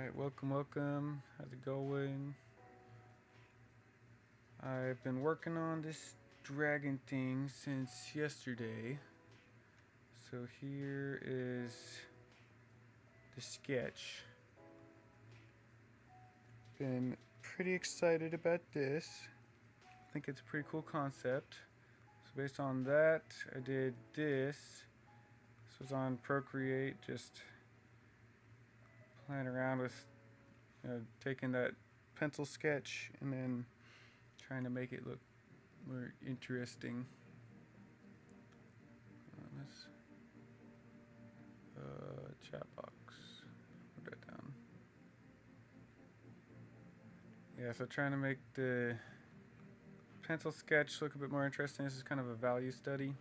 Alright, welcome. How's it going? I've been working on this dragon thing since yesterday. So here is the sketch. Been pretty excited about this. I think it's a pretty cool concept. So based on that, I did this. This was on Procreate, just playing around with taking that pencil sketch and then trying to make it look more interesting. Chat box. Put that down. Yeah, so trying to make the pencil sketch look a bit more interesting. This is kind of a value study.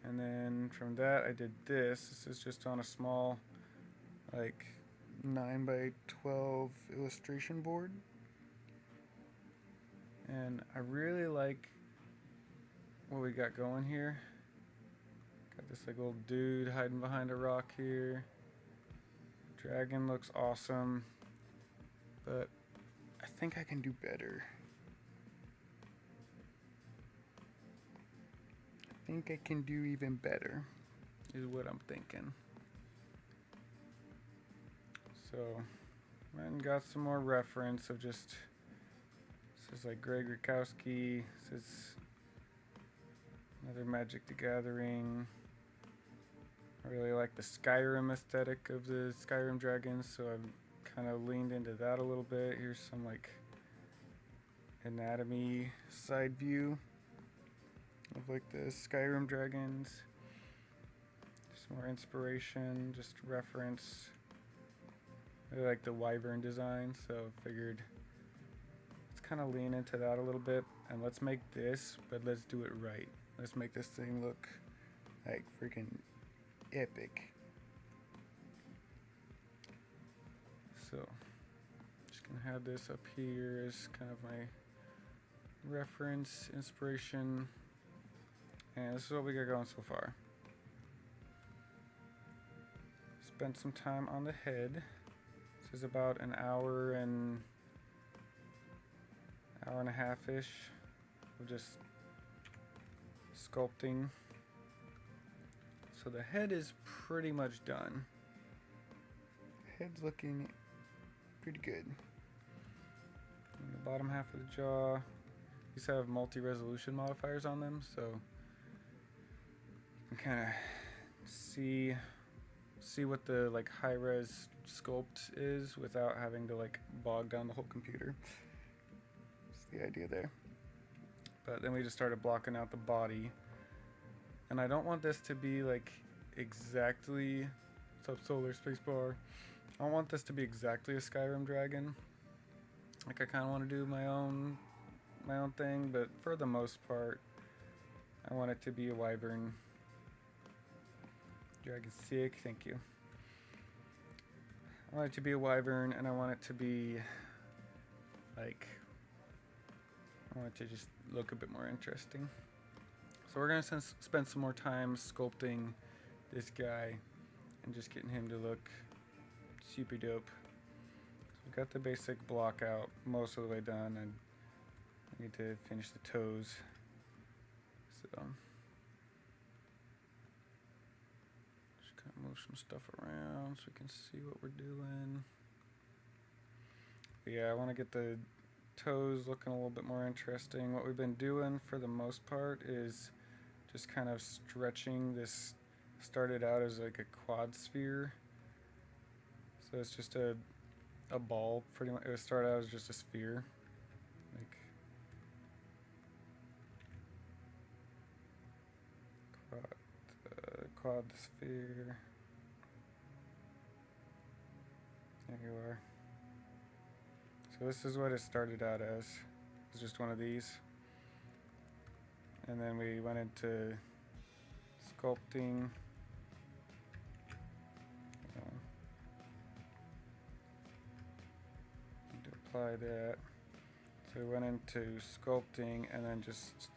And then from that I did this. This is just on a small, like 9 by 12 illustration board. And I really like what we got going here. Got this like old dude hiding behind a rock here. Dragon looks awesome, but I think I can do better. I think I can do even better, is what I'm thinking. So, went and got some more reference of just, this is like Greg Rakowski, this is another Magic the Gathering. I really like the Skyrim aesthetic of the Skyrim dragons, so I've kind of leaned into that a little bit. Here's some like anatomy side view of like the Skyrim dragons. Some more inspiration, just reference. I really like the wyvern design, so figured let's kind of lean into that a little bit, and let's make this, but let's do it right. Let's make this thing look like freaking epic. So, just gonna have this up here as kind of my reference, inspiration, and this is what we got going so far. Spent some time on the head. This is about an hour and a half-ish of just sculpting. So the head is pretty much done. The head's looking pretty good. And the bottom half of the jaw, these have multi-resolution modifiers on them, so you can kind of see what the like high-res sculpt is without having to like bog down the whole computer. That's the idea there. But then we just started blocking out the body. And I don't want this to be like exactly subsolar spacebar. I don't want this to be exactly a Skyrim dragon. Like I kind of want to do my own thing, but for the most part, I want it to be a wyvern. Dragon's sick, thank you. I want it to be a wyvern, and I want it to be like, I want it to just look a bit more interesting. So we're gonna spend some more time sculpting this guy and just getting him to look super dope. So we've got the basic block out most of the way done, and I need to finish the toes. So just kind of move some stuff around so we can see what we're doing. But yeah, I want to get the toes looking a little bit more interesting. What we've been doing for the most part is just kind of stretching this. Started out as like a quad sphere, so it's just a ball pretty much. It started out as just a sphere, like quad sphere. There you are. So this is what it started out as. It's just one of these. And then we went into sculpting. Need to apply that. So we went into sculpting and then just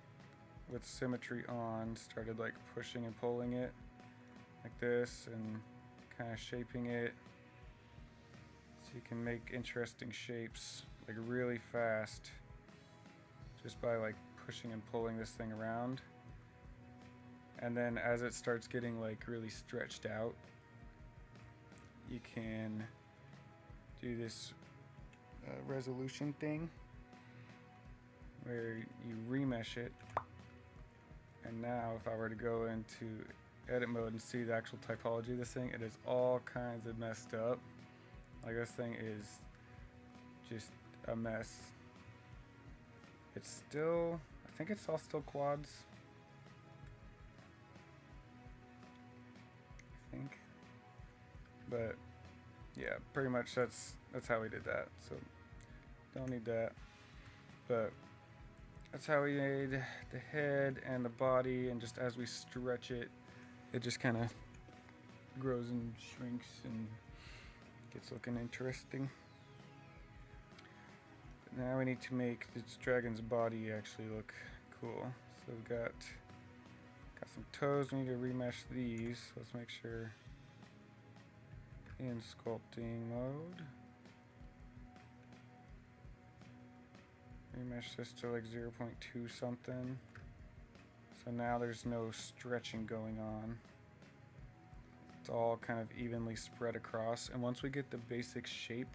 with symmetry on started like pushing and pulling it like this and kind of shaping it You can make interesting shapes like really fast just by like pushing and pulling this thing around. And then as it starts getting like really stretched out, you can do this resolution thing where you remesh it. And now if I were to go into edit mode and see the actual typology of this thing, it is all kinds of messed up. Like, this thing is just a mess. It's still, I think it's all still quads. I think. But yeah, pretty much that's how we did that. So don't need that. But that's how we made the head and the body, and just as we stretch it, it just kind of grows and shrinks and gets looking interesting. But now we need to make this dragon's body actually look cool. So we've got some toes. We need to remesh these. Let's make sure in sculpting mode. Remesh this to like 0.2 something. So now there's no stretching going on. It's all kind of evenly spread across. And once we get the basic shape,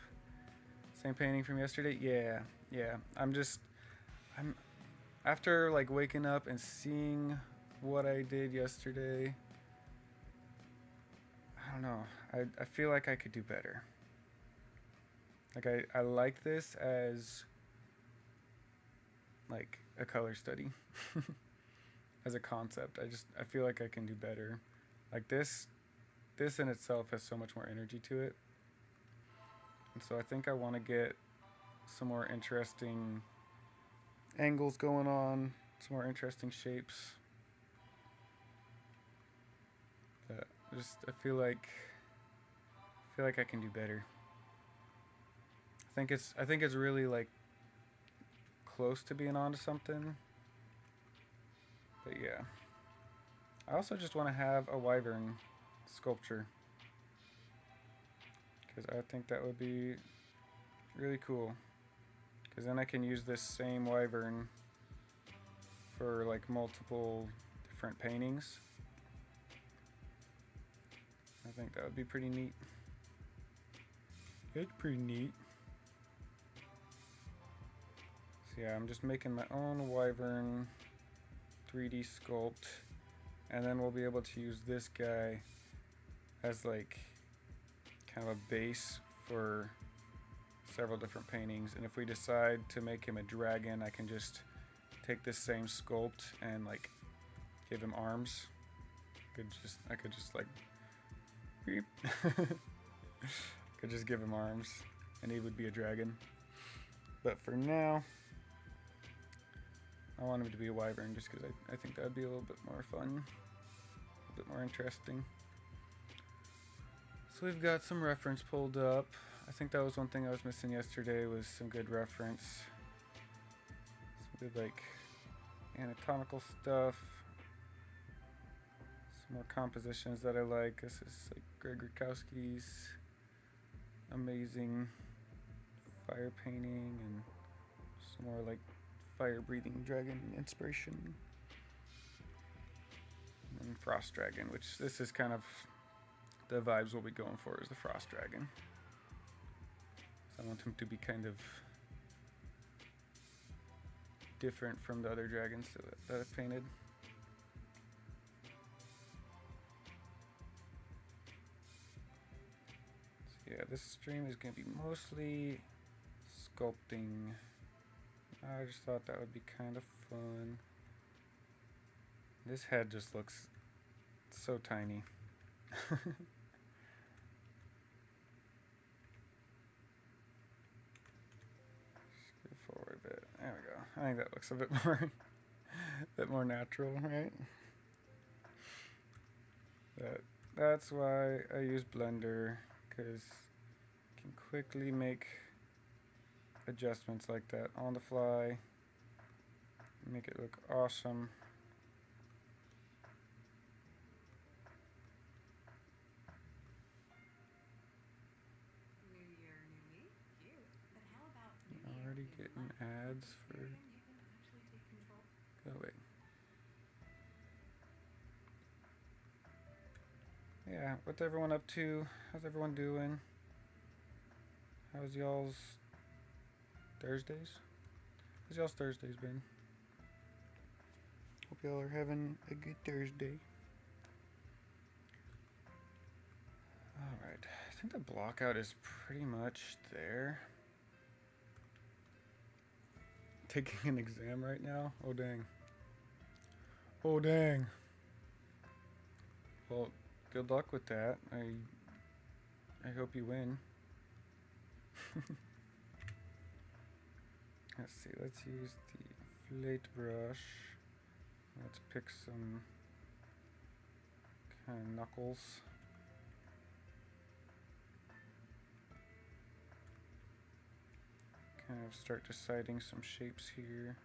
same painting from yesterday, yeah. I'm after like waking up and seeing what I did yesterday, I don't know. I feel like I could do better. Like I like this as like a color study as a concept. I feel like I can do better. Like this in itself has so much more energy to it. And so I think I want to get some more interesting angles going on, some more interesting shapes. But I feel like I can do better. I think it's really like close to being onto something. But yeah. I also just want to have a wyvern sculpture, because I think that would be really cool. Because then I can use this same wyvern for like multiple different paintings. I think that would be pretty neat. It's pretty neat. So yeah, I'm just making my own wyvern 3D sculpt, and then we'll be able to use this guy as like kind of a base for several different paintings. And if we decide to make him a dragon, I can just take this same sculpt and like give him arms. I could just like beep. Could just give him arms and he would be a dragon. But for now, I want him to be a wyvern just because I think that would be a little bit more fun, a bit more interesting. So we've got some reference pulled up. I think that was one thing I was missing yesterday, was some good reference. Some good like anatomical stuff. Some more compositions that I like. This is like Greg Rutkowski's amazing fire painting, and some more like fire breathing dragon inspiration. And Frost Dragon, which this is kind of the vibes we'll be going for, is the Frost Dragon. So I want him to be kind of different from the other dragons that I've painted. So yeah, this stream is going to be mostly sculpting. I just thought that would be kind of fun. This head just looks so tiny. Just go forward a bit. There we go. I think that looks a bit more natural, right? That's why I use Blender, because you can quickly make adjustments like that on the fly, make it look awesome. New year, new me. ads for... Oh, wait. Yeah, what's everyone up to? How's everyone doing? How's y'all's Thursdays? How's y'all's Thursdays been? Hope y'all are having a good Thursday. Alright, I think the block out is pretty much there. Taking an exam right now? Oh dang. Oh dang. Well, good luck with that. I hope you win. Let's see, let's use the flate brush. Let's pick some kind of knuckles. Kind of start deciding some shapes here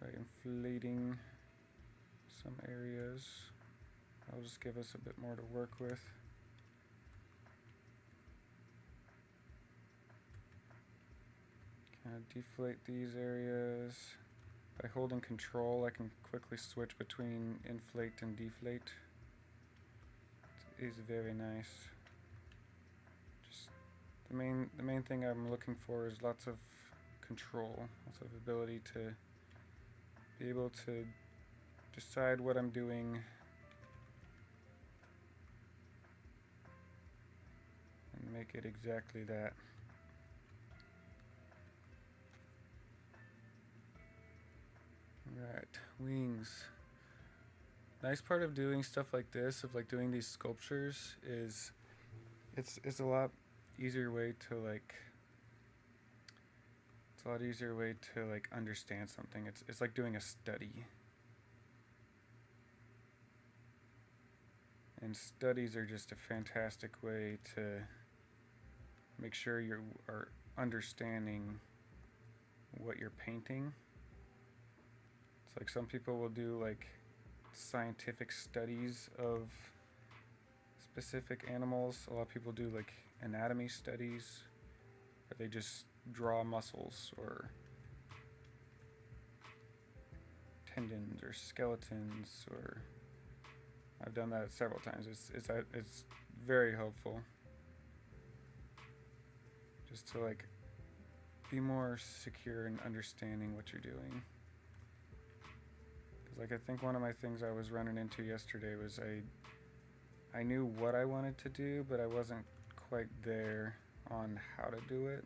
by inflating some areas. That'll just give us a bit more to work with. Kind of deflate these areas. By holding control, I can quickly switch between inflate and deflate. It is very nice. Just the main thing I'm looking for is lots of control, lots of ability to be able to decide what I'm doing and make it exactly that. Right, wings. Nice part of doing stuff like this, of like doing these sculptures, is it's a lot easier way to like understand something. It's like doing a study. And studies are just a fantastic way to make sure you are understanding what you're painting. It's like some people will do like scientific studies of specific animals. A lot of people do like anatomy studies, where they just draw muscles or tendons or skeletons, or I've done that several times. It's very helpful just to like be more secure in understanding what you're doing. Because like I think one of my things I was running into yesterday was I knew what I wanted to do, but I wasn't quite there on how to do it.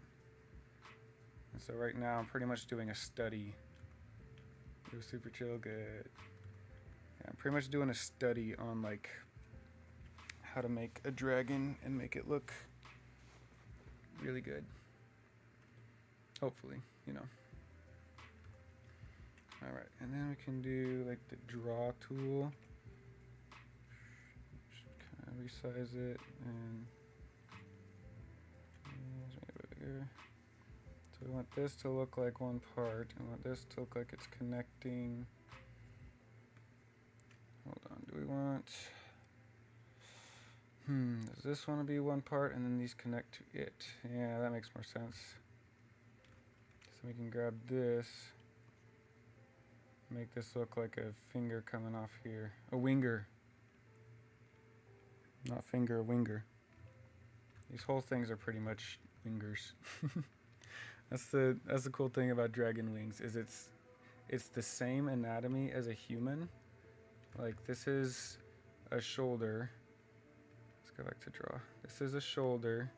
And so right now I'm pretty much doing a study. It was super chill, good. Yeah, I'm pretty much doing a study on like how to make a dragon and make it look really good. Hopefully, you know. Alright, and then we can do like the draw tool. Just kind of resize it and bigger. So we want this to look like one part, and we want this to look like it's connecting. Hold on, do we want... does this want to be one part and then these connect to it? Yeah, that makes more sense. So we can grab this, make this look like a finger coming off here. A winger. Not finger, a winger. These whole things are pretty much wingers. That's the cool thing about dragon wings, is it's the same anatomy as a human. Like this is a shoulder. Let's go back to draw. This is a shoulder.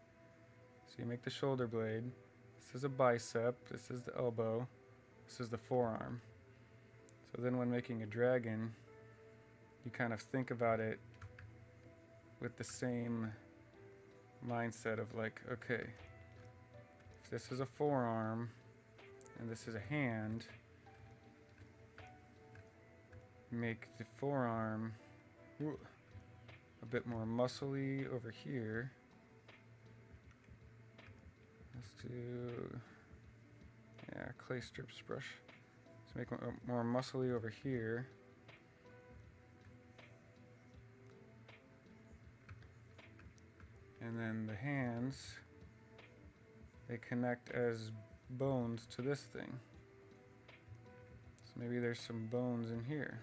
So you make the shoulder blade. This is a bicep. This is the elbow. This is the forearm. So then when making a dragon, you kind of think about it with the same mindset of like, okay, if this is a forearm and this is a hand, make the forearm a bit more muscly over here. Let's do, yeah, clay strips brush. Let's make it more muscly over here. And then the hands, they connect as bones to this thing. So maybe there's some bones in here.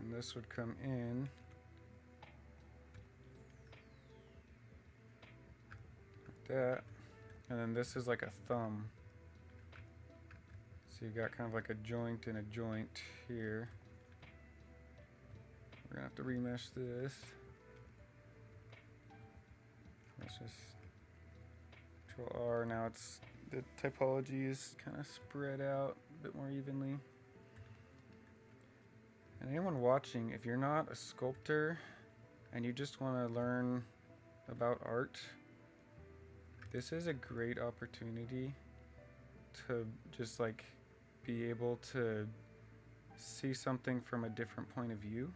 And this would come in like that. And then this is like a thumb. So you got kind of like a joint and a joint here. We're gonna have to remesh this. Let's just Control R. Now it's the typology is kind of spread out a bit more evenly. And anyone watching, if you're not a sculptor and you just want to learn about art, this is a great opportunity to just like be able to see something from a different point of view.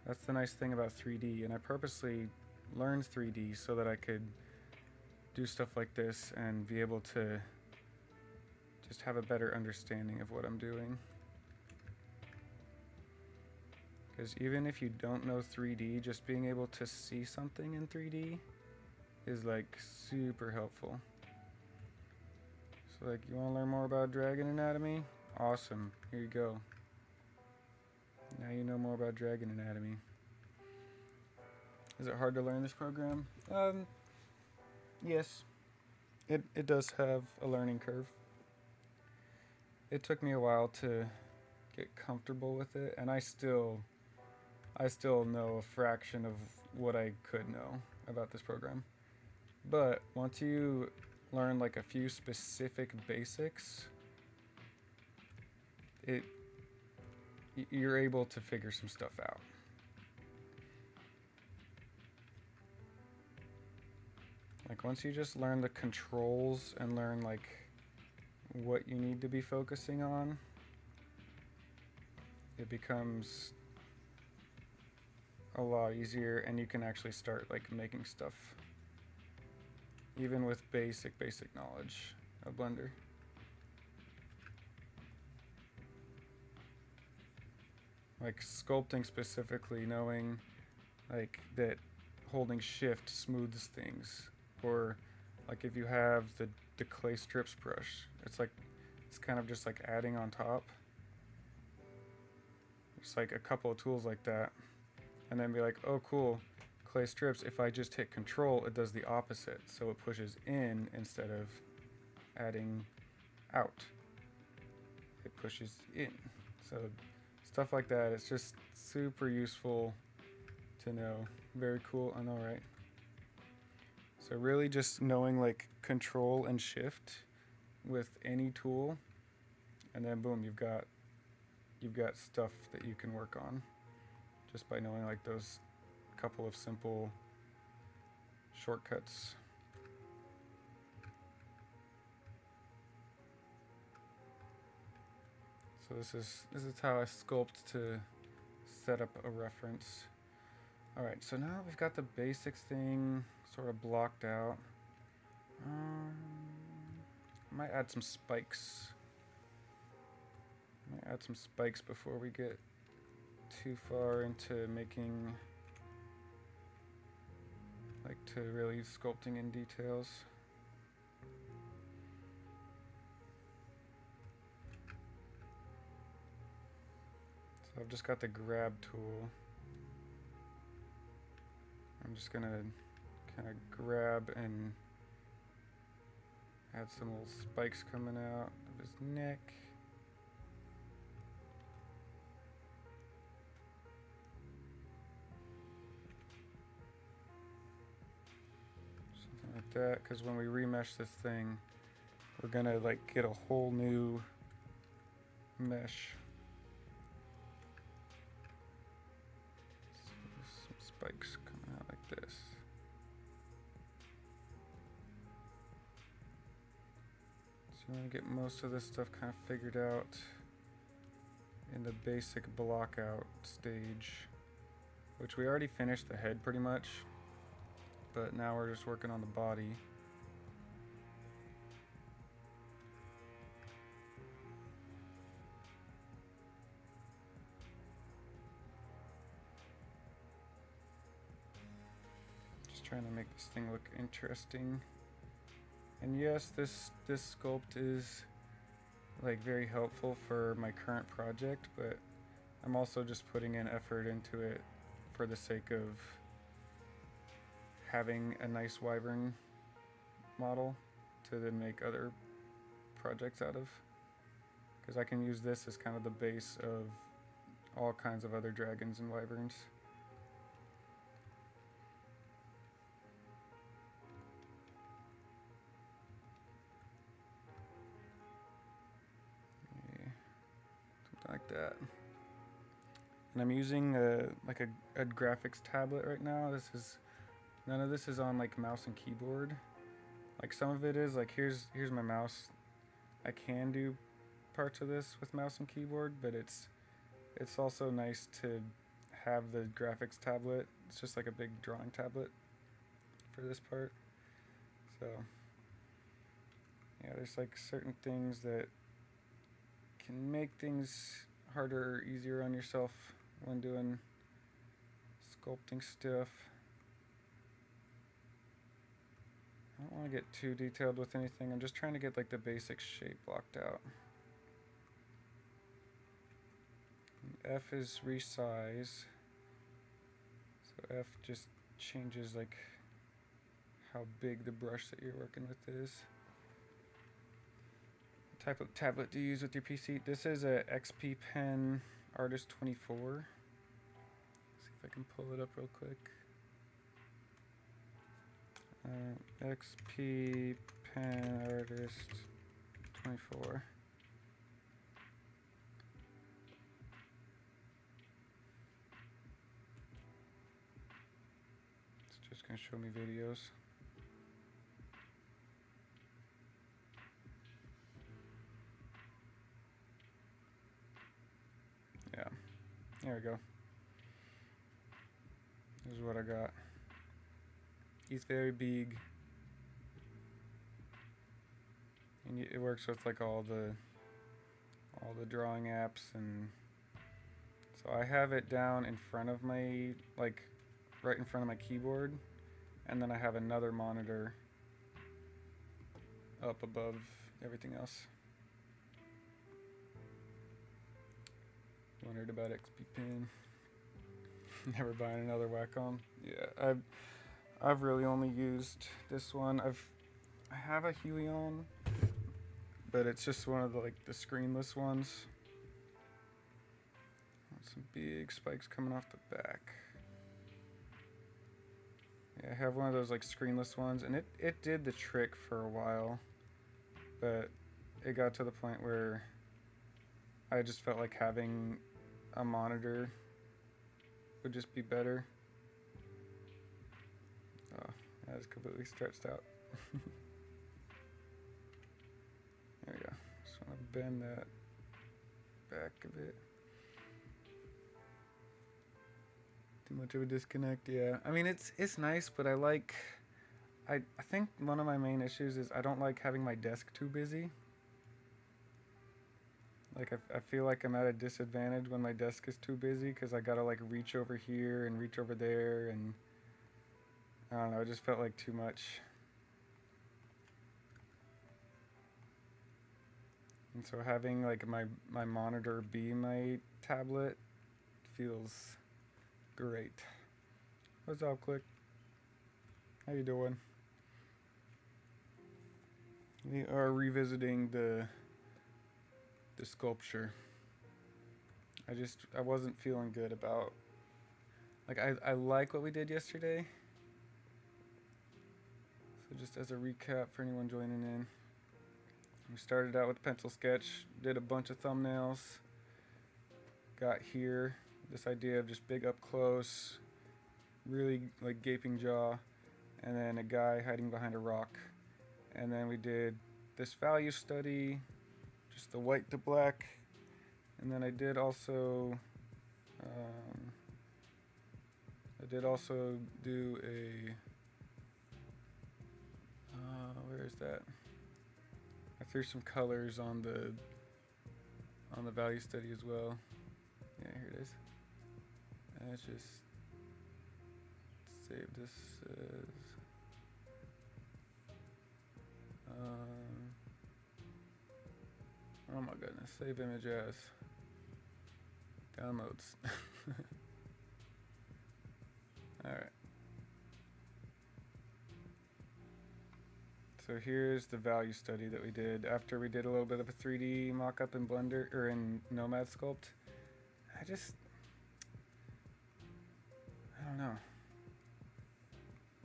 That's the nice thing about 3D, and I purposely learned 3D so that I could do stuff like this and be able to just have a better understanding of what I'm doing. Because even if you don't know 3D, just being able to see something in 3D is like super helpful. So like, you want to learn more about dragon anatomy? Awesome, here you go. Now you know more about dragon anatomy. Is it hard to learn this program? Yes. It does have a learning curve. It took me a while to get comfortable with it, and I still know a fraction of what I could know about this program. But once you learn like a few specific basics, you're able to figure some stuff out. Like once you just learn the controls and learn like what you need to be focusing on, it becomes a lot easier, and you can actually start like making stuff even with basic knowledge of Blender. Like sculpting specifically, knowing like that holding shift smooths things, or like if you have the clay strips brush, it's kind of just like adding on top. It's like a couple of tools like that, and then be like, oh cool, clay strips, if I just hit control, it does the opposite, so it pushes in instead of adding out, it pushes in. So stuff like that, it's just super useful to know. Very cool, I know, right? So really just knowing like control and shift with any tool, and then boom, you've got stuff that you can work on just by knowing like those couple of simple shortcuts. So this is how I sculpt to set up a reference. Alright, so now we've got the basics thing sort of blocked out. I might add some spikes. Before we get too far into making, like, to really sculpting in details. So I've just got the grab tool. I'm just gonna kind of grab and add some little spikes coming out of his neck. Something like that, because when we remesh this thing, we're gonna like get a whole new mesh. Some spikes coming out like this. So you want to get most of this stuff kind of figured out in the basic block out stage, which we already finished the head pretty much, but now we're just working on the body. trying to make this thing look interesting. And yes, this sculpt is like very helpful for my current project, but I'm also just putting in effort into it for the sake of having a nice wyvern model to then make other projects out of, because I can use this as kind of the base of all kinds of other dragons and wyverns. Yeah, something like that. And I'm using like a graphics tablet right now. None of this is on like mouse and keyboard. Like some of it is, like here's my mouse. I can do parts of this with mouse and keyboard, but it's also nice to have the graphics tablet. It's just like a big drawing tablet for this part. So yeah, there's like certain things that can make things harder or easier on yourself when doing sculpting stuff. I don't want to get too detailed with anything. I'm just trying to get like the basic shape blocked out. And F is resize. So F just changes like how big the brush that you're working with is. What type of tablet do you use with your PC? This is a XP Pen Artist 24. See if I can pull it up real quick. XP Pen Artist 24. It's just going to show me videos. Yeah, there we go. This is what I got. He's very big, and it works with like all the drawing apps, and so I have it down in front of my, like right in front of my keyboard, and then I have another monitor up above everything else. Wondered about XP Pen. Never buying another Wacom. Yeah, I've really only used this one. I have a Helion, but it's just one of the the screenless ones. Some big spikes coming off the back. Yeah, I have one of those like screenless ones, and it did the trick for a while, but it got to the point where I just felt like having a monitor would just be better. Oh, that is completely stretched out. There we go. Just want to bend that back a bit. Too much of a disconnect, yeah. I mean, it's nice, but I think one of my main issues is I don't like having my desk too busy. Like, I feel like I'm at a disadvantage when my desk is too busy, because I gotta like reach over here and reach over there, and I don't know, it just felt like too much. And so having like my monitor be my tablet feels great. What's up, Click? How you doing? We are revisiting the sculpture. I wasn't feeling good about, like, I like what we did yesterday. So just as a recap for anyone joining in, we started out with pencil sketch, did a bunch of thumbnails, got here, this idea of just big up close, really like gaping jaw, and then a guy hiding behind a rock. And then we did this value study, just the white to black, and then I did also do a where is that? I threw some colors on the value study as well. Yeah, here it is. And it's just save this as oh my goodness, save image as downloads. Alright. So here's the value study that we did after we did a little bit of a 3D mock-up in Blender or in Nomad Sculpt. I don't know.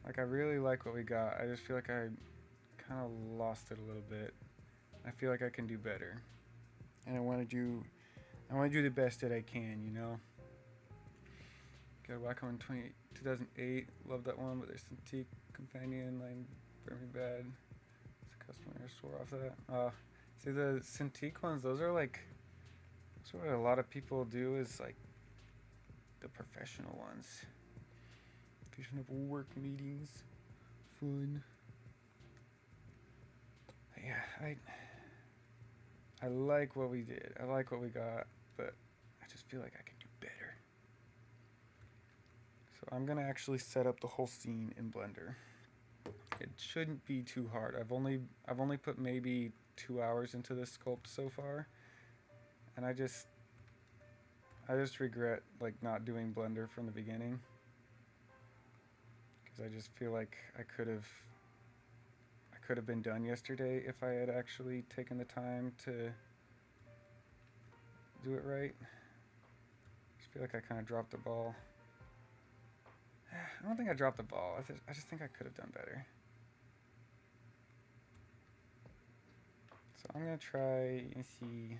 Like, I really like what we got. I just feel like I kind of lost it a little bit. I feel like I can do better. And I want to do the best that I can, you know? Got Wacom in 2008. Love that one, but there's Cintiq Companion, line very bad. It's a customer swore off that. See the Cintiq ones, those are like, that's what a lot of people do is like the professional ones. Professional work meetings. Fun. Yeah, I like what we did. I like what we got, but I just feel like I could do better. So I'm gonna actually set up the whole scene in Blender. It shouldn't be too hard. I've only put maybe 2 hours into this sculpt so far, and I just regret like not doing Blender from the beginning, because I just feel like I could have been done yesterday if I had actually taken the time to do it right. I just feel like I kind of dropped the ball. I don't think I dropped the ball. I just think I could have done better. So I'm gonna try and see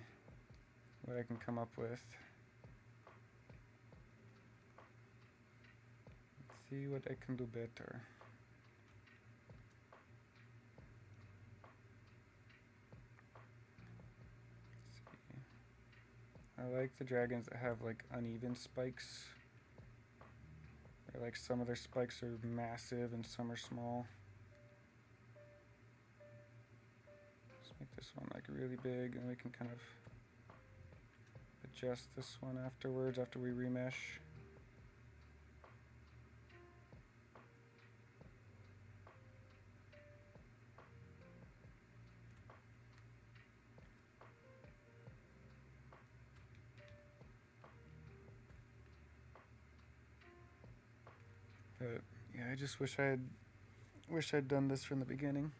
what I can come up with. Let's see what I can do better. I like the dragons that have like uneven spikes. Or like some of their spikes are massive and some are small. Let's make this one like really big, and we can kind of adjust this one afterwards after we remesh. But yeah, I just wish I'd done this from the beginning.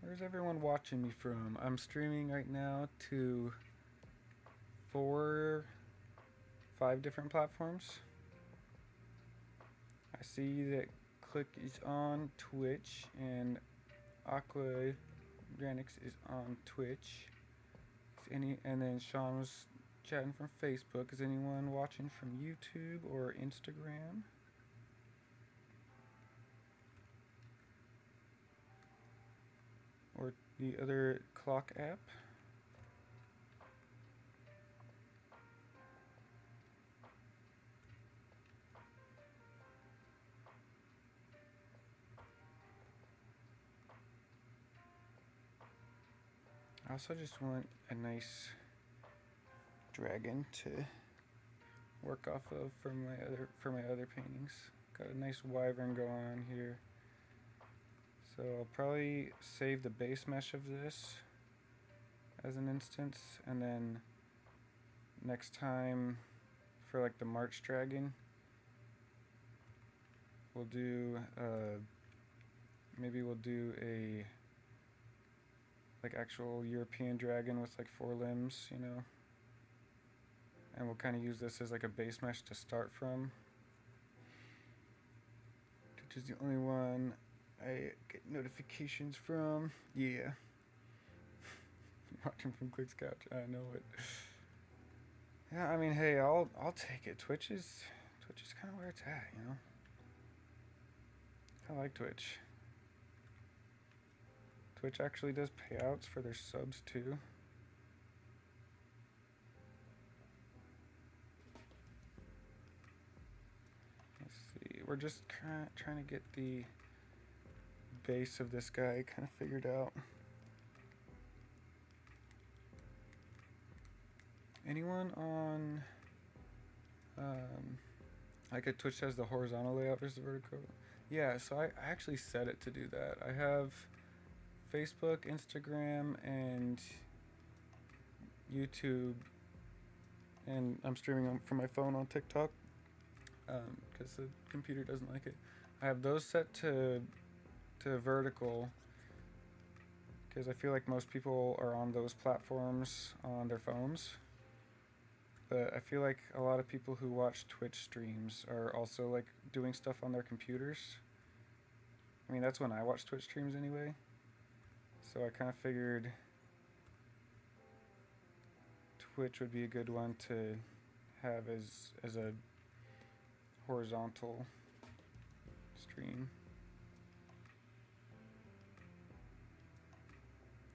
Where's everyone watching me from? I'm streaming right now to 5 different platforms. I see that Click is on Twitch and Aqua Granix is on Twitch. And then Sean was chatting from Facebook. Is anyone watching from YouTube or Instagram? Or the other clock app? I also just want a nice dragon to work off of for my other paintings. Got a nice wyvern going on here. So I'll probably save the base mesh of this as an instance, and then next time for like the March dragon, we'll do maybe we'll do a like actual European dragon with like 4 limbs, you know, and we'll kind of use this as like a base mesh to start from, which is the only one I get notifications from. Yeah. Watching from Click's couch. I know it. Yeah, I mean, hey, I'll take it. Twitch is kind of where it's at, you know. I like Twitch. Twitch actually does payouts for their subs too. Let's see. We're just trying to get the base of this guy kind of figured out. Anyone on Like a Twitch has the horizontal layout versus the vertical. Yeah, so I actually set it to do that. I have Facebook, Instagram, and YouTube, and I'm streaming from my phone on TikTok because the computer doesn't like it. I have those set to vertical because I feel like most people are on those platforms on their phones. But I feel like a lot of people who watch Twitch streams are also like doing stuff on their computers. I mean, that's when I watch Twitch streams anyway. So I kind of figured Twitch would be a good one to have as a horizontal stream.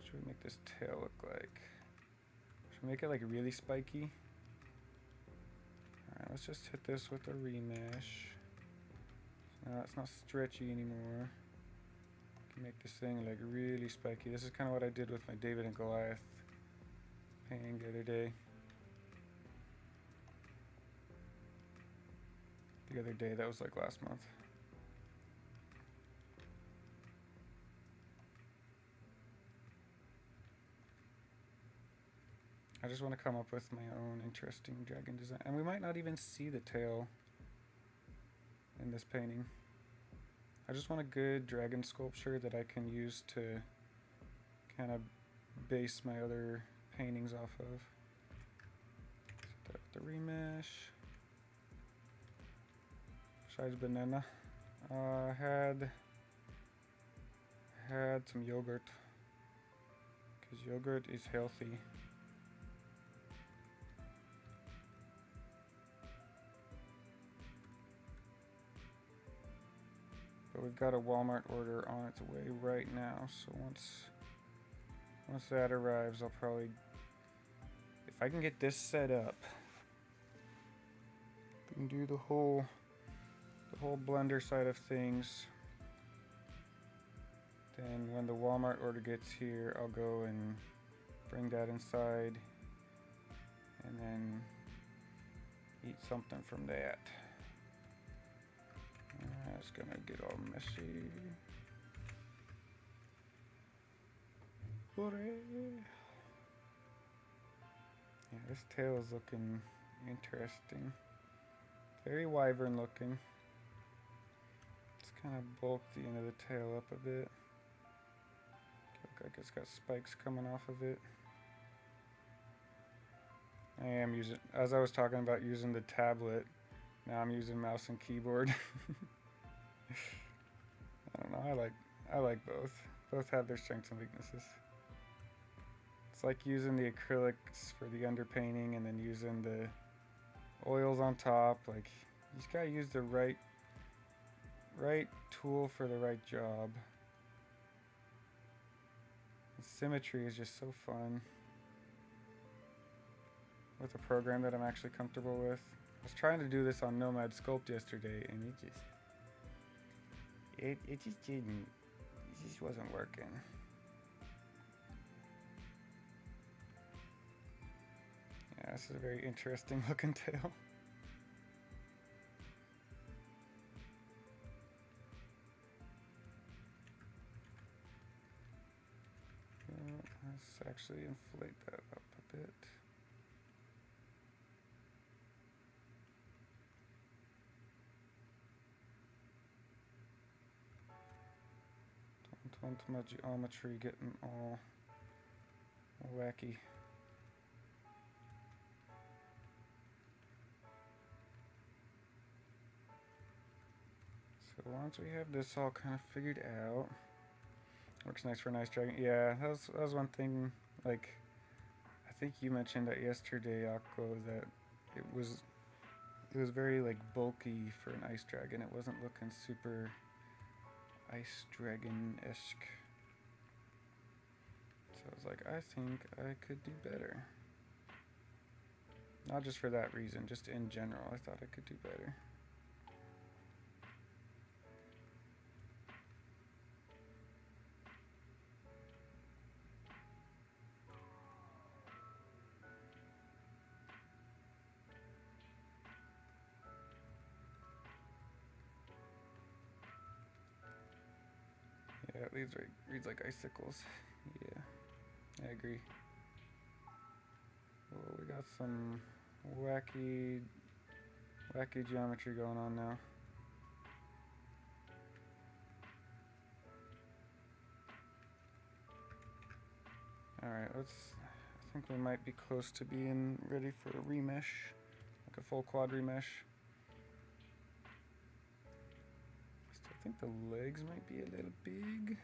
Should we make this tail look like? Should we make it like really spiky? Alright, let's just hit this with a remesh. Now it's not stretchy anymore. Can make this thing like really spiky. This is kind of what I did with my David and Goliath painting the other day. That was like last month. I just want to come up with my own interesting dragon design. And we might not even see the tail in this painting. I just want a good dragon sculpture that I can use to kind of base my other paintings off of. Set that with the remesh. Besides banana, had some yogurt because yogurt is healthy. But we've got a Walmart order on its way right now, so once that arrives, I'll probably, if I can get this set up, and do the whole blender side of things, then when the Walmart order gets here, I'll go and bring that inside and then eat something from that. It's gonna get all messy. Hooray! Yeah, this tail is looking interesting. Very wyvern looking. It's kind of bulked the end of the tail up a bit. Look like it's got spikes coming off of it. I am using, as I was talking about using the tablet, now I'm using mouse and keyboard. I don't know, I like both. Both have their strengths and weaknesses. It's like using the acrylics for the underpainting and then using the oils on top. Like, you just gotta use the right tool for the right job. The symmetry is just so fun with a program that I'm actually comfortable with. I was trying to do this on Nomad Sculpt yesterday, and it just wasn't working. Yeah, this is a very interesting looking tail. Let's actually inflate that up a bit. Don't want my geometry getting all wacky. So once we have this all kind of figured out, works nice for a nice dragon. Yeah, that was one thing. Like, I think you mentioned that yesterday, Akko, that it was very like bulky for an ice dragon. It wasn't looking super ice dragon-esque. So I was like, I think I could do better. Not just for that reason, just in general, I thought I could do better. Yeah, these reads like icicles. Yeah, I agree. Well, we got some wacky geometry going on now. Alright, I think we might be close to being ready for a remesh, like a full quad remesh. Still think the legs might be a little big.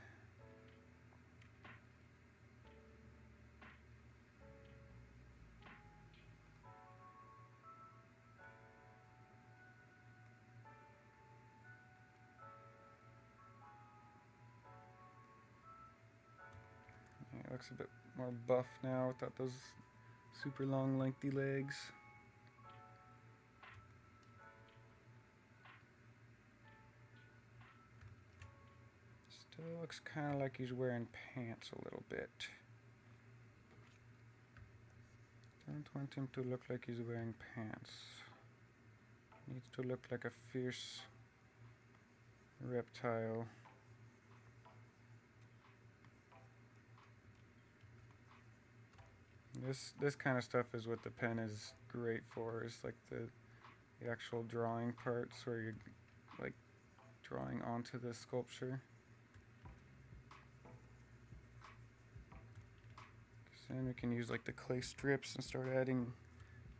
Yeah, it looks a bit more buff now without those super long, lengthy legs. Still looks kind of like he's wearing pants a little bit. Don't want him to look like he's wearing pants. Needs to look like a fierce reptile. This kind of stuff is what the pen is great for. It's like the actual drawing parts where you're like drawing onto the sculpture. So then we can use like the clay strips and start adding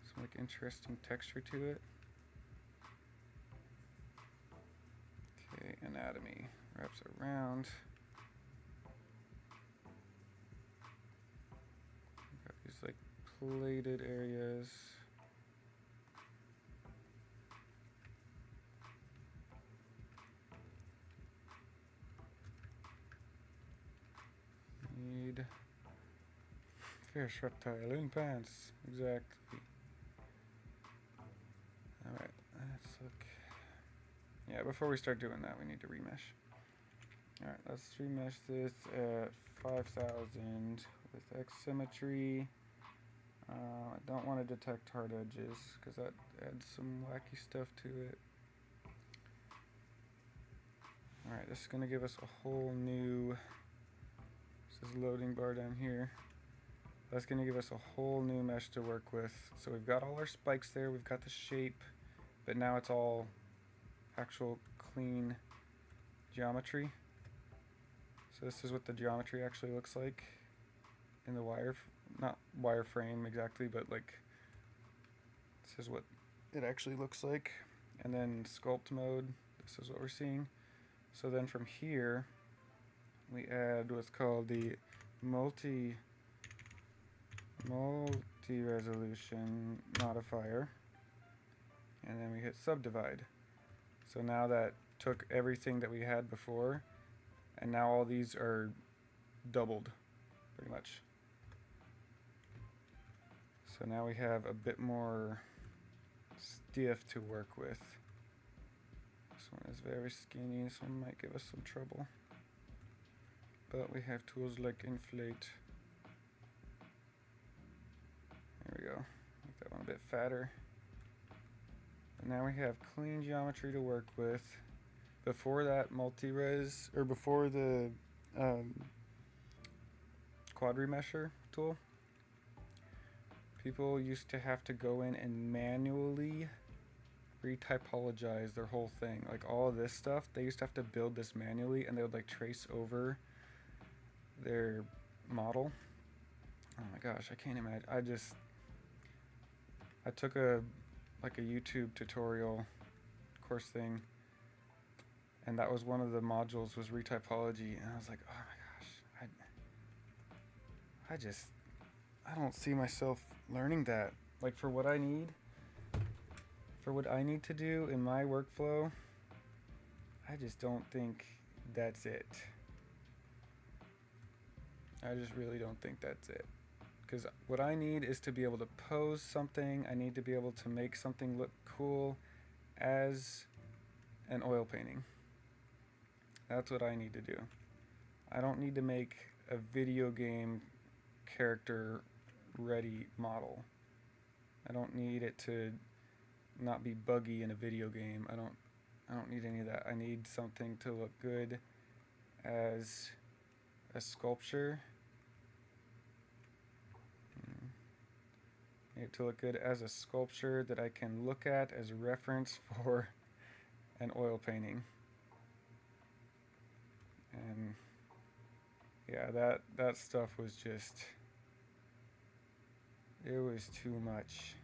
some like interesting texture to it. Okay, anatomy wraps around. Got these like plated areas. Need fierce reptile in pants. Exactly. Alright, let's look. Yeah, before we start doing that, we need to remesh. Alright, let's remesh this at 5,000 with X symmetry. I don't want to detect hard edges because that adds some wacky stuff to it. Alright, this is going to give us a whole new, this is loading bar down here. That's going to give us a whole new mesh to work with. So we've got all our spikes there, we've got the shape, but now it's all actual clean geometry. So this is what the geometry actually looks like in the not wireframe exactly, but like this is what it actually looks like. And then sculpt mode, this is what we're seeing. So then from here we add what's called the multi resolution modifier, and then we hit subdivide. So now that took everything that we had before, and now all these are doubled pretty much. So now we have a bit more stiff to work with. This one is very skinny, so it might give us some trouble. But we have tools like inflate. There we go. Make that one a bit fatter. And now we have clean geometry to work with. Before that multi-res, or before the quad remesher tool, people used to have to go in and manually retypologize their whole thing. Like all of this stuff, they used to have to build this manually, and they would like trace over their model. Oh my gosh, I can't imagine. I took a YouTube tutorial course thing, and that was one of the modules was retypology, and I was like, oh my gosh, I don't see myself learning that. Like for what I need to do in my workflow, I just don't think that's it. I just really don't think that's it. Because what I need is to be able to pose something. I need to be able to make something look cool as an oil painting. That's what I need to do. I don't need to make a video game character ready model. I don't need it to not be buggy in a video game. I don't need any of that. I need something to look good as a sculpture. Need it to look good as a sculpture that I can look at as a reference for an oil painting. And yeah, that stuff was just, it was too much.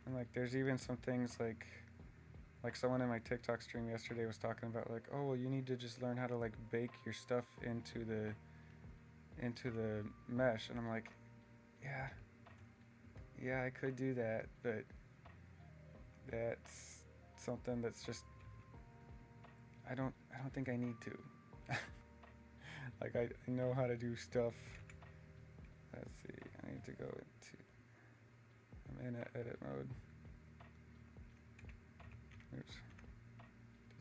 And like there's even some things like someone in my TikTok stream yesterday was talking about like, oh well, you need to just learn how to like bake your stuff into the mesh. And I'm like, yeah, I could do that, but that's something that's just I don't think I need to. Like I know how to do stuff. Let's see, I need to go into, I'm in edit mode. Oops.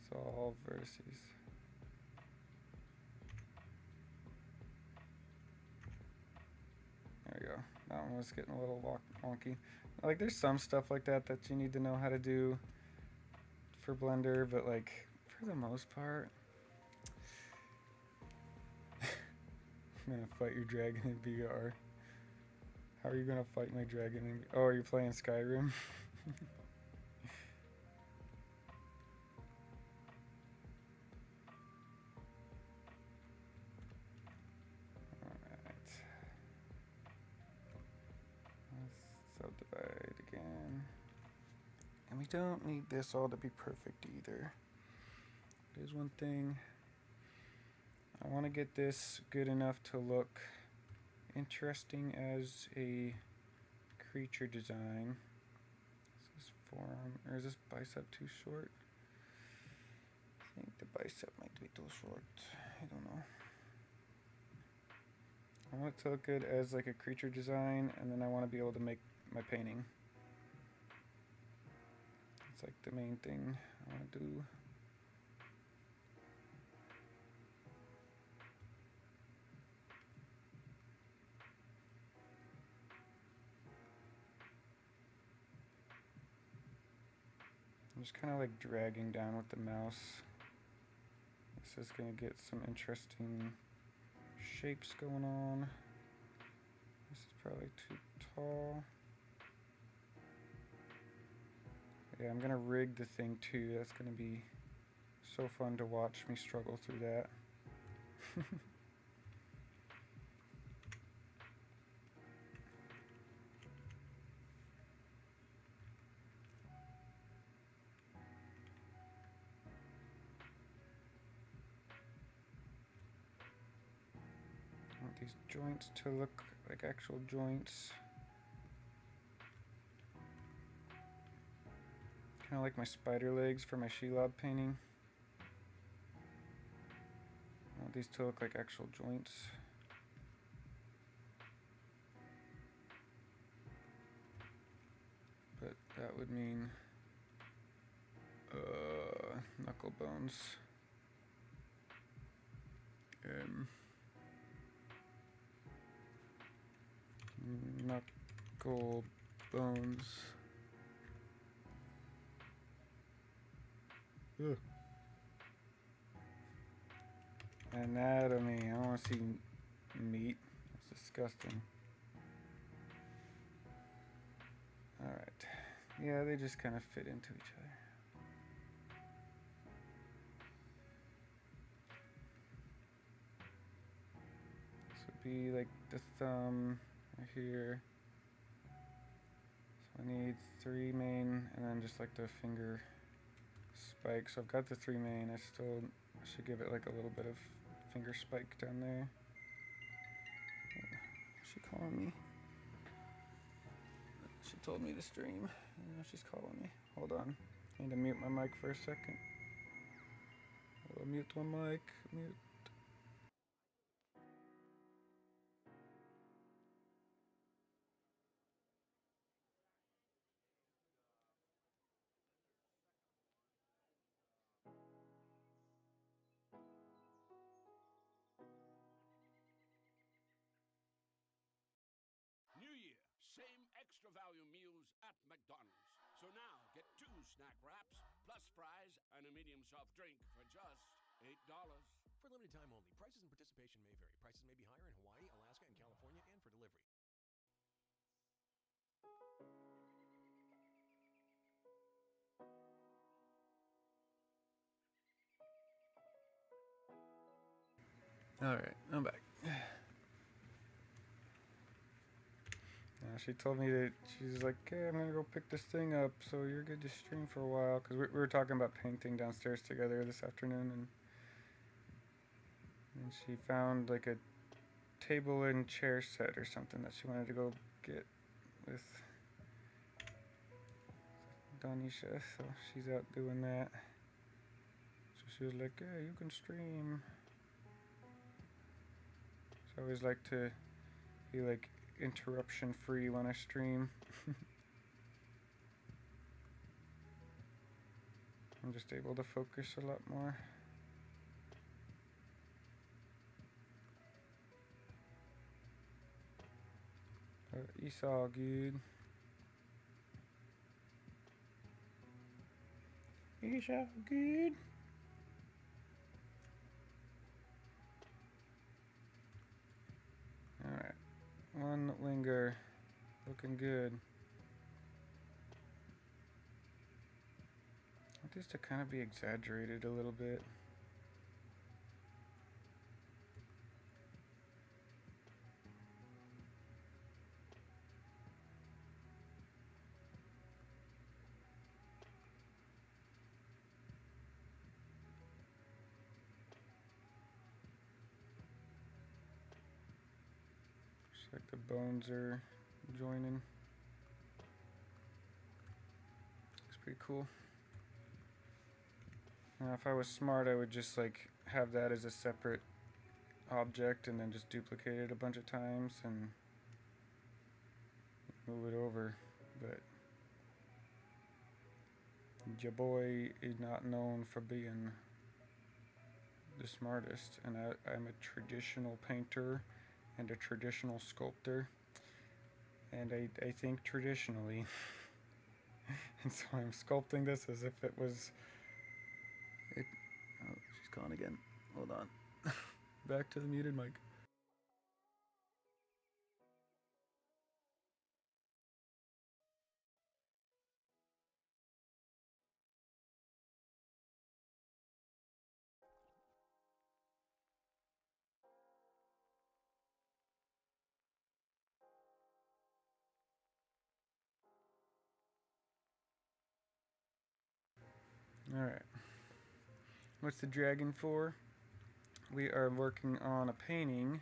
Dissolve vertices. There we go. That one was getting a little wonky. Like there's some stuff like that that you need to know how to do for Blender, but like for the most part, I'm gonna fight your dragon in VR. How are you gonna fight my dragon in VR? Oh, are you playing Skyrim? Alright. Let's subdivide again. And we don't need this all to be perfect either. There's one thing. I want to get this good enough to look interesting as a creature design. Is this forearm, or is this bicep too short? I think the bicep might be too short. I don't know. I want it to look good as like a creature design, and then I want to be able to make my painting. It's like the main thing I want to do. I'm just kind of like dragging down with the mouse. This is going to get some interesting shapes going on. This is probably too tall. Yeah, I'm going to rig the thing too. That's going to be so fun to watch me struggle through that. I want these joints to look like actual joints. Kind of like my spider legs for my Shelob painting. I want these to look like actual joints. But that would mean knuckle bones. Knuckle bones. Ugh. Anatomy. I don't want to see meat. That's disgusting. Alright. Yeah, they just kind of fit into each other. This would be like the thumb right here. So I need 3 main and then just like the finger spike. So I've got the 3 main. I should give it like a little bit of finger spike down there. Is she calling me? She told me to stream. Now she's calling me. Hold on. I need to mute my mic for a second. I'll mute my mic. Mute. New Year, same extra value meals at McDonald's. So now, get 2 snack wraps, plus fries, and a medium soft drink for just $8. For limited time only. Prices and participation may vary. Prices may be higher in Hawaii, Alaska, and California, and for delivery. Alright, I'm back. She told me that she's like, "Okay, I'm gonna go pick this thing up, so you're good to stream for a while." Because we were talking about painting downstairs together this afternoon, and she found like a table and chair set or something that she wanted to go get with Donisha, so she's out doing that. So she was like, "Yeah, you can stream." So I always like to be like interruption free when I stream. I'm just able to focus a lot more. But it's all good. It's all good. Alright. One linger. Looking good. I want this to kind of be exaggerated a little bit. Looks like the bones are joining. Looks pretty cool. Now, if I was smart, I would just like have that as a separate object and then just duplicate it a bunch of times and move it over. But your boy is not known for being the smartest, and I'm a traditional painter and a traditional sculptor, and I think traditionally. And so I'm sculpting this as if it was it. Oh, she's gone again. Hold on. Back to the muted mic. Alright. What's the dragon for? We are working on a painting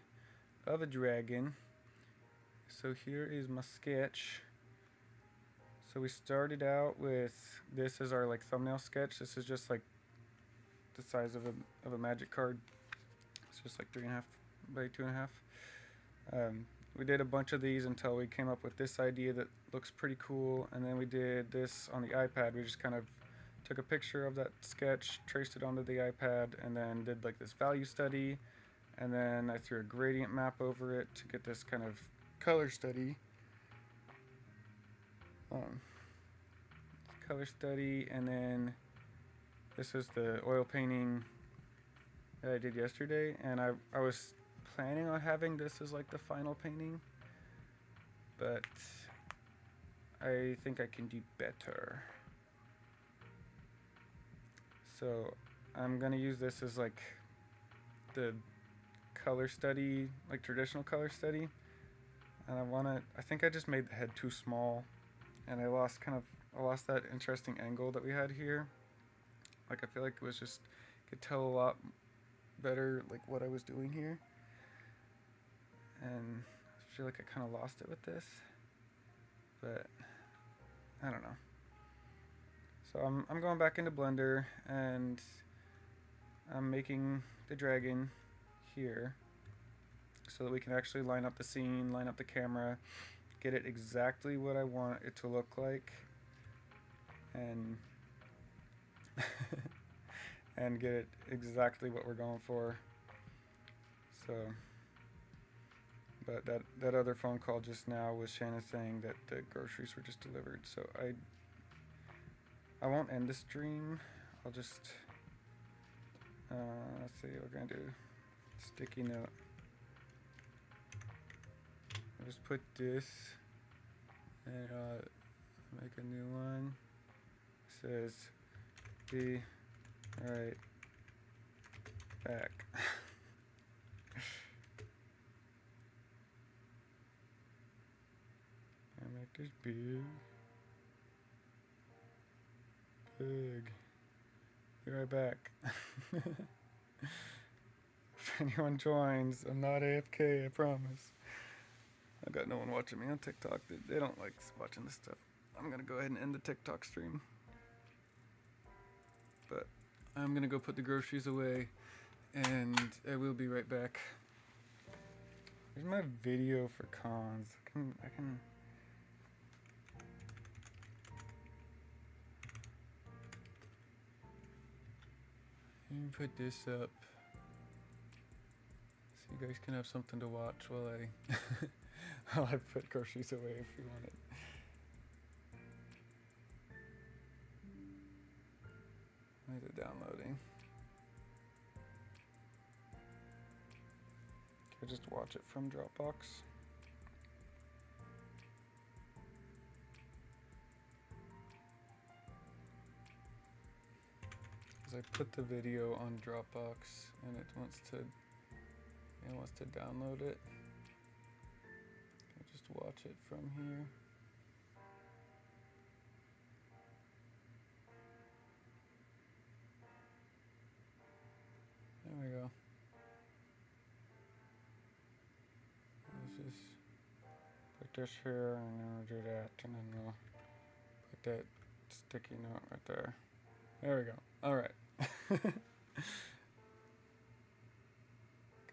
of a dragon. So here is my sketch. So we started out with this as our like thumbnail sketch. This is just like the size of a magic card. It's just like 3.5 by 2.5. We did a bunch of these until we came up with this idea that looks pretty cool, and then we did this on the iPad. We just kind of took a picture of that sketch, traced it onto the iPad, and then did like this value study, and then I threw a gradient map over it to get this kind of color study. Color study, and then this is the oil painting that I did yesterday, and I was planning on having this as like the final painting, but I think I can do better. So I'm gonna use this as like the color study, like traditional color study, and I think I just made the head too small, and I lost that interesting angle that we had here. Like I feel like it was just, could tell a lot better like what I was doing here, and I feel like I kind of lost it with this, but I don't know. So I'm going back into Blender, and I'm making the dragon here so that we can actually line up the scene, line up the camera, get it exactly what I want it to look like, and and get it exactly what we're going for. So, but that other phone call just now was Shanna saying that the groceries were just delivered, so I won't end the stream. I'll just, let's see, we're gonna do sticky note. I'll just put this and make a new one. It says, be right back. And make this big. Big. Be right back. If anyone joins, I'm not AFK, I promise. I got no one watching me on TikTok. They don't like watching this stuff. I'm gonna go ahead and end the TikTok stream. But I'm gonna go put the groceries away and I will be right back. Here's my video for cons. I can put this up so you guys can have something to watch while while I put groceries away if you want it. Why is it downloading? Can I just watch it from Dropbox? I put the video on Dropbox and it wants to download it. I'll just watch it from here. There we go. Let's just put this here and then we'll do that and then we'll put that sticky note right there. There we go. All right.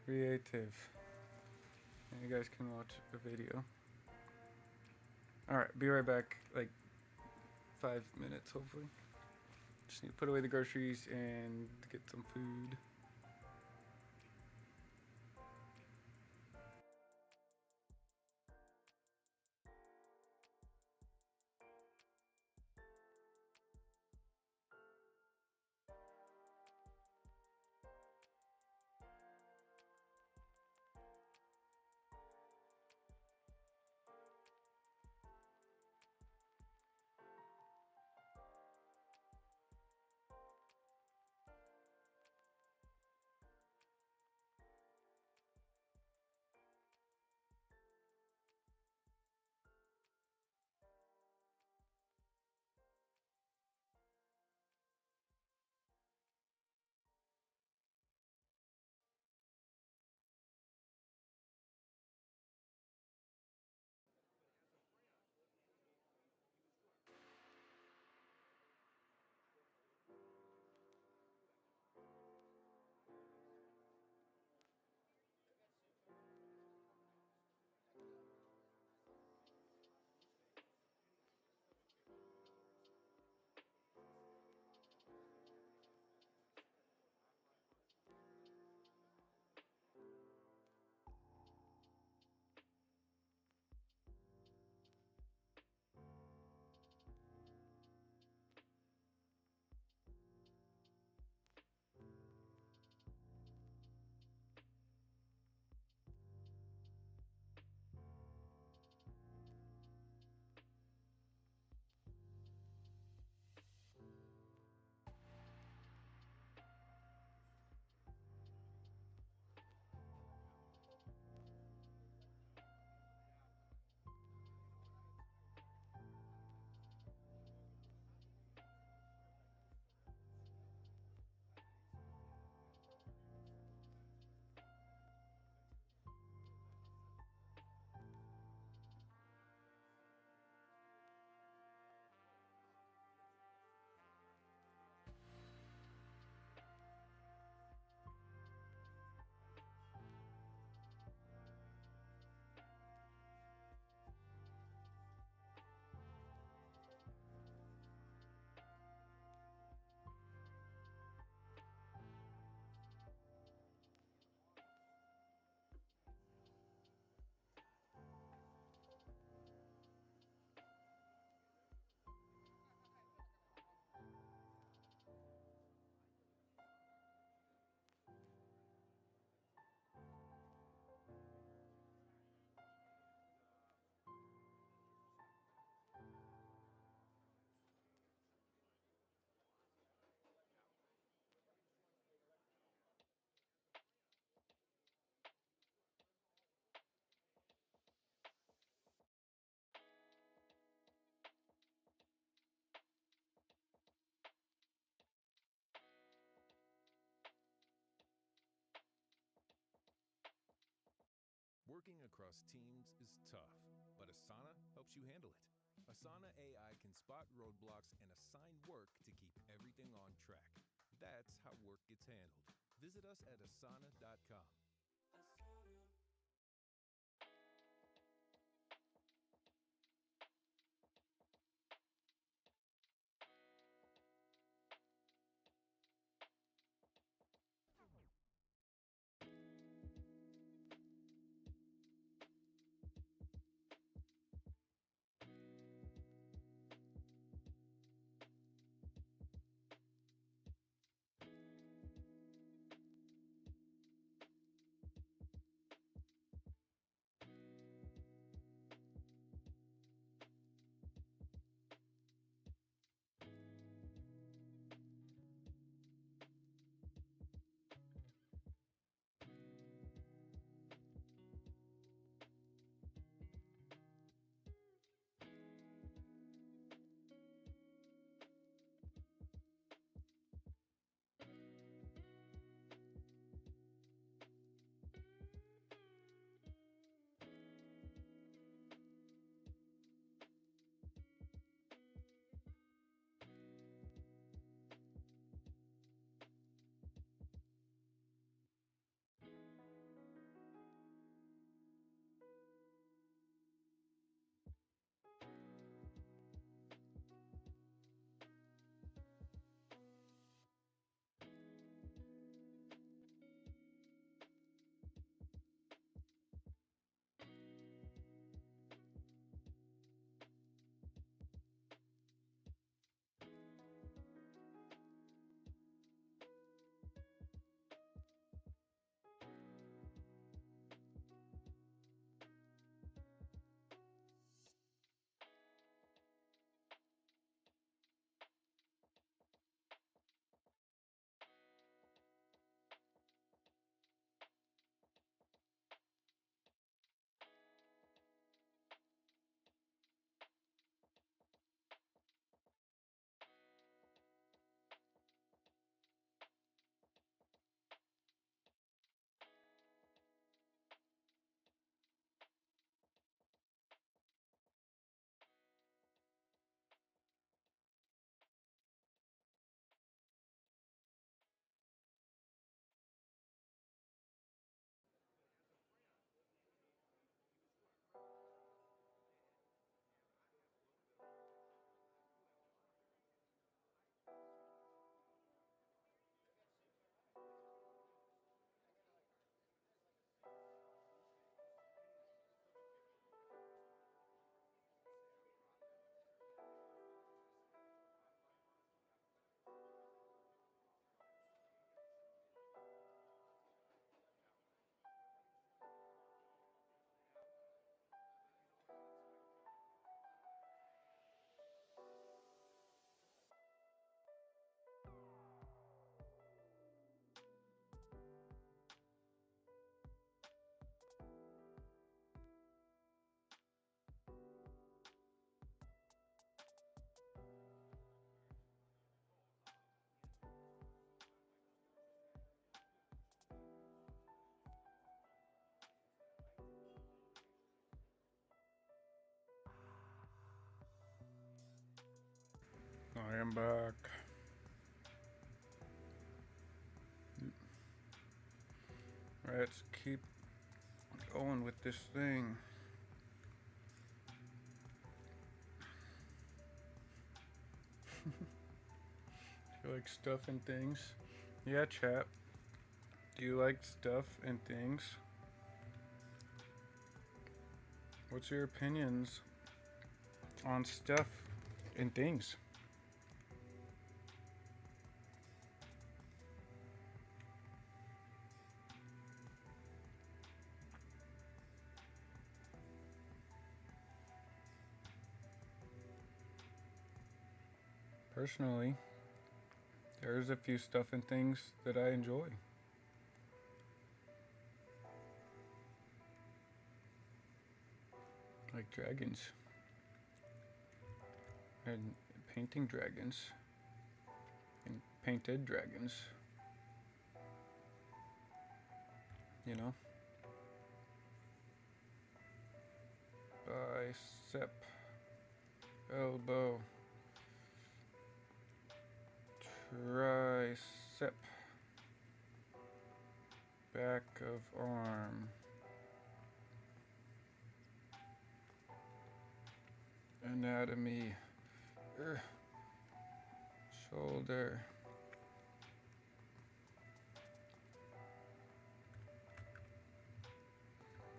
Creative. And you guys can watch a video. Alright, be right back, like 5 minutes hopefully. Just need to put away the groceries and get some food. Working across teams is tough, but Asana helps you handle it. Asana AI can spot roadblocks and assign work to keep everything on track. That's how work gets handled. Visit us at asana.com. I am back. Let's keep going with this thing. You like stuff and things? Yeah, chat. Do you like stuff and things? What's your opinions on stuff and things? Personally, there's a few stuff and things that I enjoy. Like dragons. And painting dragons. And painted dragons. You know? bicep, elbow, tricep, back of arm, anatomy, shoulder,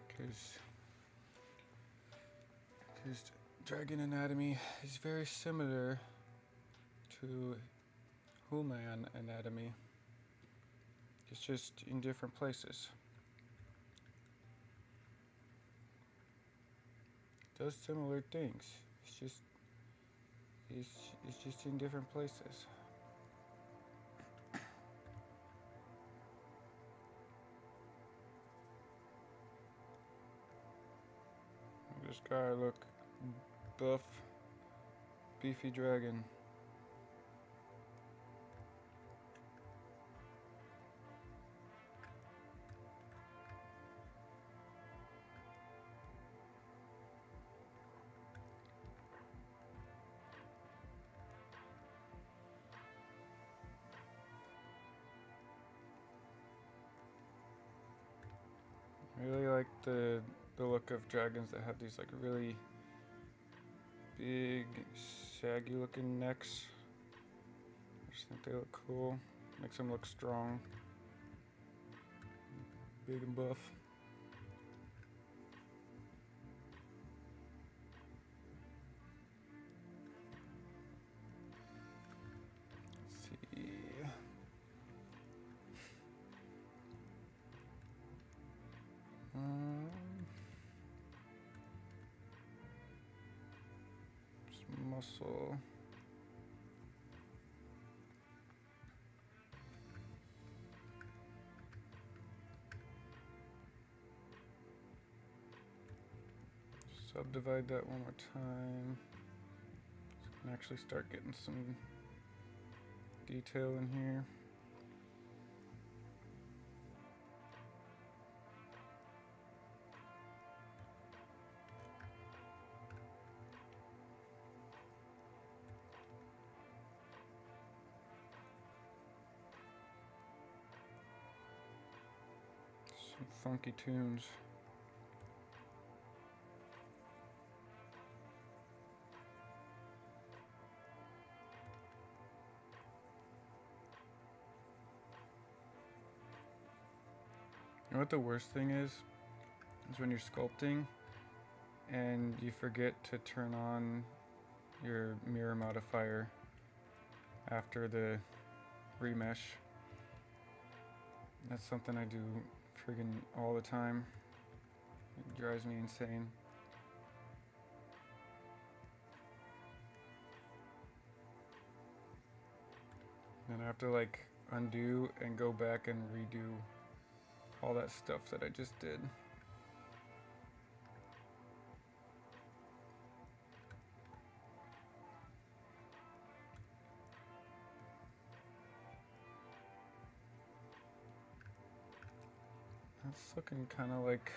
because dragon anatomy is very similar to human anatomy. It's just in different places. It does similar things. It's just in different places. This guy look buff, beefy dragon. I really like the look of dragons that have these like really big, saggy looking necks. I just think they look cool. Makes them look strong. Big and buff. Let's see. Muscle. Subdivide that one more time. So we can actually start getting some detail in here. Some funky tunes. You know what the worst thing is when you're sculpting and you forget to turn on your mirror modifier after the remesh. That's something I do friggin' all the time. It drives me insane. And I have to like undo and go back and redo all that stuff that I just did. That's looking kind of like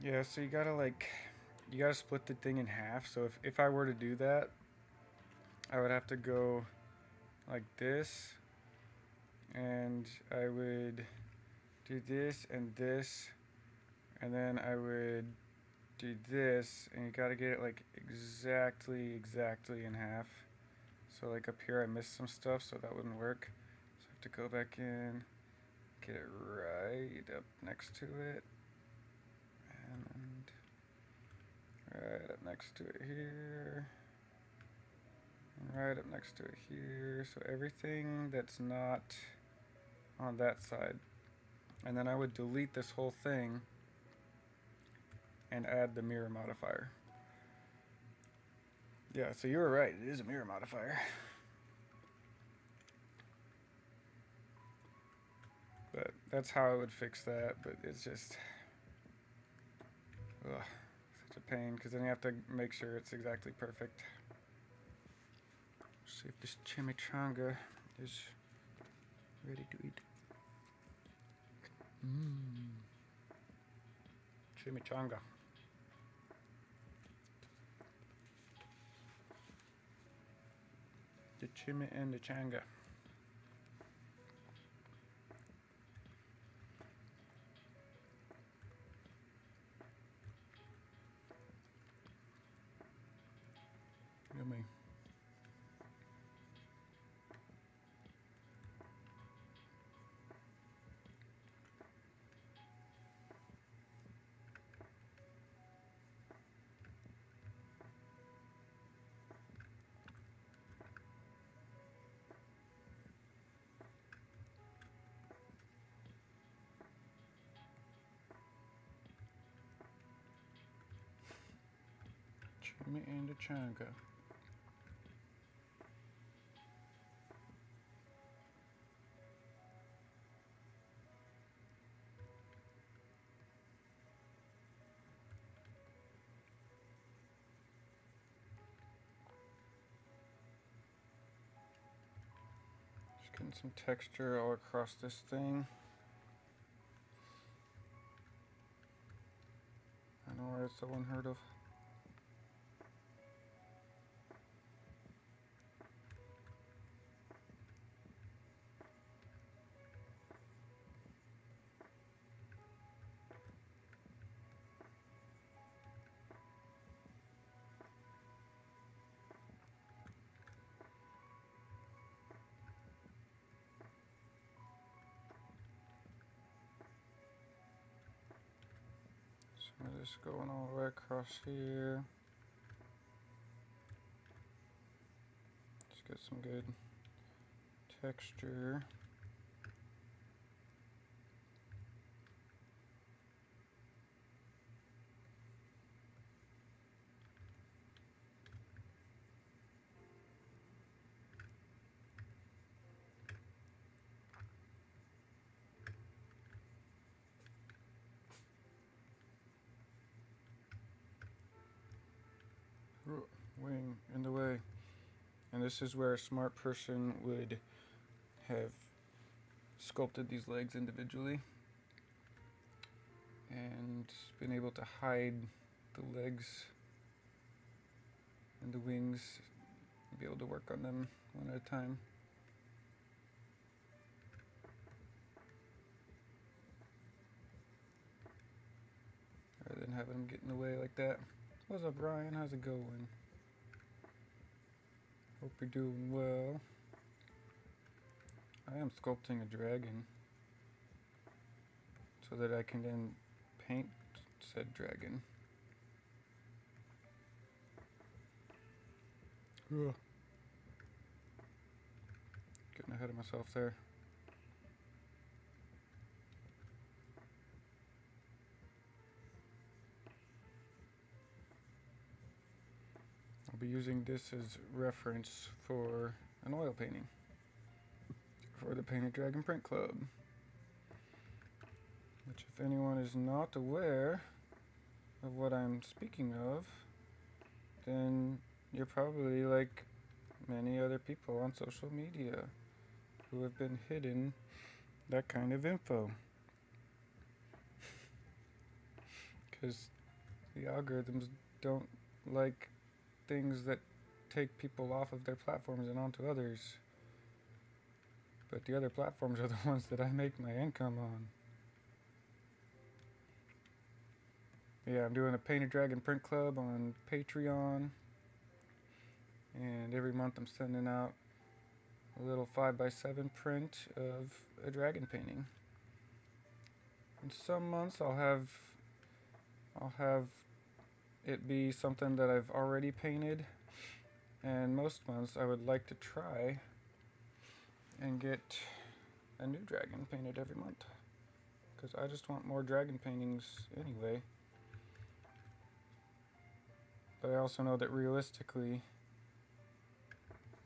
yeah, so you gotta split the thing in half. So if I were to do that, I would have to go like this, and I would do this, and then I would do this, and you gotta get it like exactly in half. So like up here I missed some stuff, so that wouldn't work. So I have to go back in, get it right up next to it, and right up next to it here, and right up next to it here. So everything that's not on that side. And then I would delete this whole thing and add the mirror modifier. Yeah, so you were right, it is a mirror modifier. But that's how I would fix that, but it's just such a pain, because then you have to make sure it's exactly perfect. See if this chimichanga is ready to eat. Chimichanga. The chimi and the changa. Yummy. Chimi and the changa. Just getting some texture all across this thing. I know it's so unheard of. Some of this going all the way across here. Just get some good texture. Wing in the way. And this is where a smart person would have sculpted these legs individually and been able to hide the legs and the wings and be able to work on them one at a time. Rather than having them get in the way like that. What's up, Ryan? How's it going? Hope you're doing well. I am sculpting a dragon so that I can then paint said dragon. Ugh. Getting ahead of myself there. I'll be using this as reference for an oil painting for the Painted Dragon Print Club, which, if anyone is not aware of what I'm speaking of, then you're probably like many other people on social media who have been hidden that kind of info, because the algorithms don't like things that take people off of their platforms and onto others. But the other platforms are the ones that I make my income on. Yeah, I'm doing a Painted Dragon Print Club on Patreon. And every month I'm sending out a little 5x7 print of a dragon painting. And some months I'll have it be something that I've already painted, and most months I would like to try and get a new dragon painted every month, because I just want more dragon paintings anyway. But I also know that realistically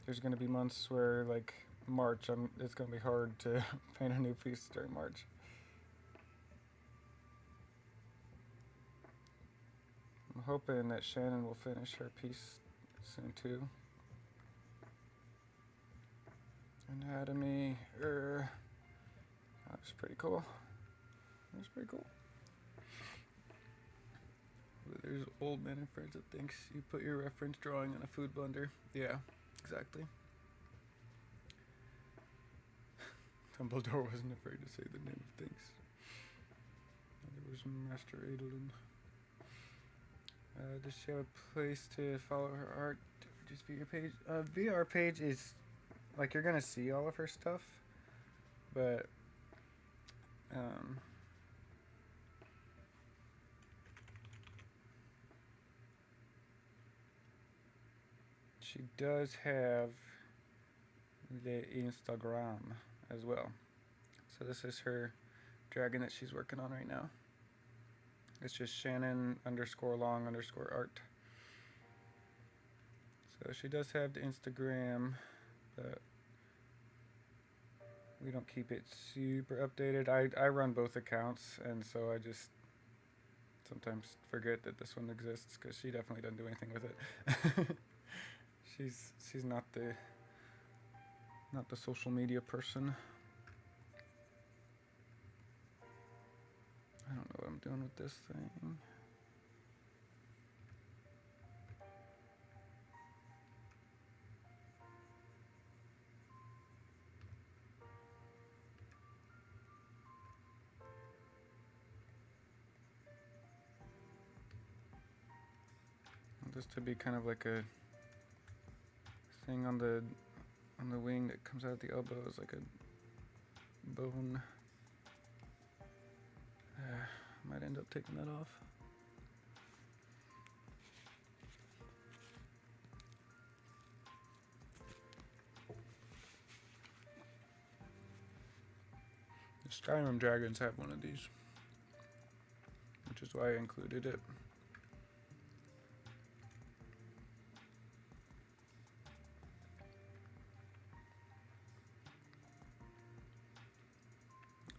there's going to be months where, like March, it's going to be hard to paint a new piece during March. I'm hoping that Shannon will finish her piece soon too. Anatomy, that was pretty cool. That's pretty cool. There's old man and friends that thinks you put your reference drawing on a food blender. Yeah, exactly. Dumbledore wasn't afraid to say the name of things. There was Master Adolin. Does she have a place to follow her art? Just via your page. Via our page is like you're gonna see all of her stuff, but she does have the Instagram as well. So this is her dragon that she's working on right now. It's just Shannon_long_art. So she does have the Instagram, but we don't keep it super updated. I run both accounts, and so I just sometimes forget that this one exists because she definitely doesn't do anything with it. she's not the social media person. I don't know what I'm doing with this thing. This to be kind of like a thing on the wing that comes out of the elbow is like a bone. Might end up taking that off. The Skyrim dragons have one of these, which is why I included it.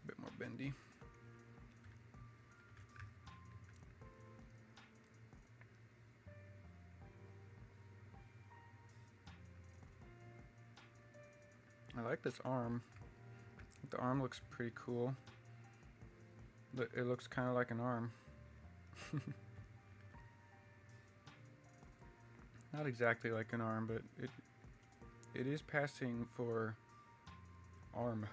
A bit more bendy. I like this arm. The arm looks pretty cool. It looks kind of like an arm. Not exactly like an arm, but it is passing for arm.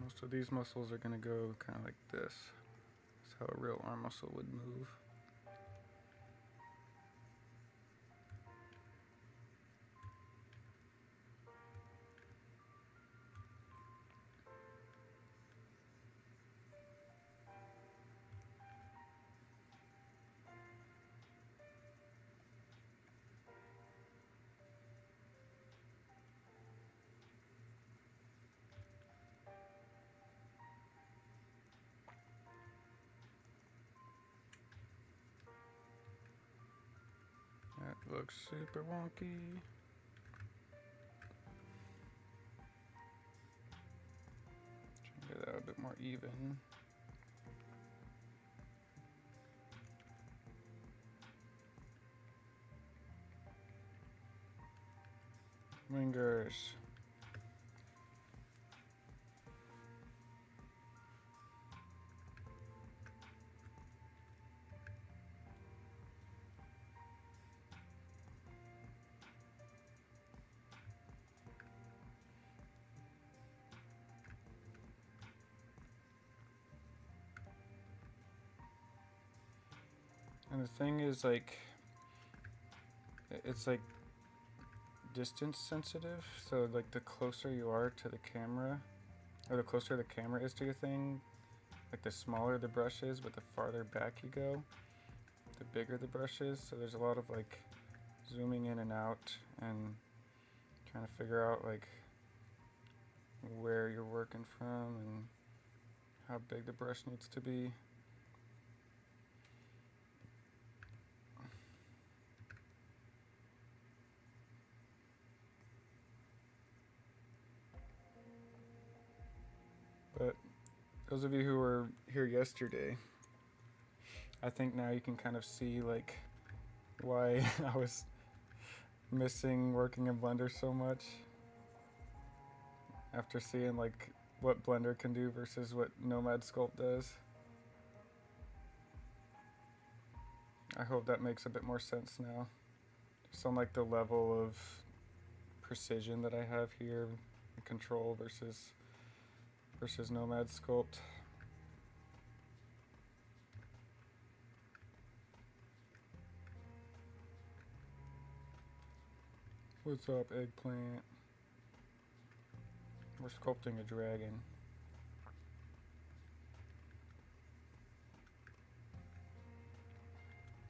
Most of these muscles are going to go kind of like this. That's how a real arm muscle would move. That looks super wonky. Try to get that a bit more even. Wingers. And the thing is, like, it's like distance sensitive, so like the closer you are to the camera, or the closer the camera is to your thing, like the smaller the brush is, but the farther back you go, the bigger the brush is. So there's a lot of like zooming in and out and trying to figure out like where you're working from and how big the brush needs to be. But those of you who were here yesterday, I think now you can kind of see like why I was missing working in Blender so much after seeing like what Blender can do versus what Nomad Sculpt does. I hope that makes a bit more sense now. Just on like the level of precision that I have here, control versus Nomad Sculpt. What's up, eggplant? We're sculpting a dragon.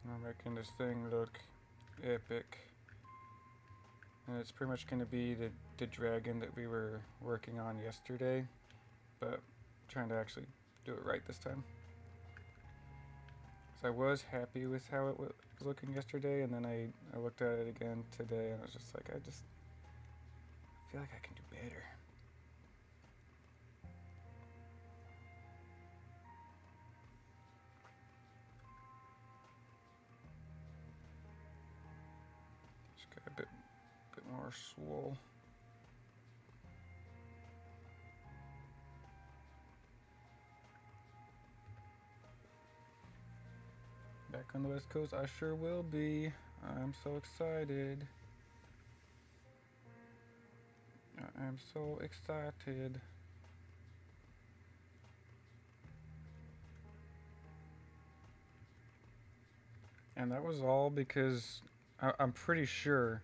I'm making this thing look epic. And it's pretty much going to be the dragon that we were working on yesterday, but trying to actually do it right this time. So I was happy with how it was looking yesterday, and then I looked at it again today, and I was just like, I feel like I can do better. Just got a bit more swole. Back on the West Coast, I sure will be. I'm so excited. I'm so excited. And that was all because I'm pretty sure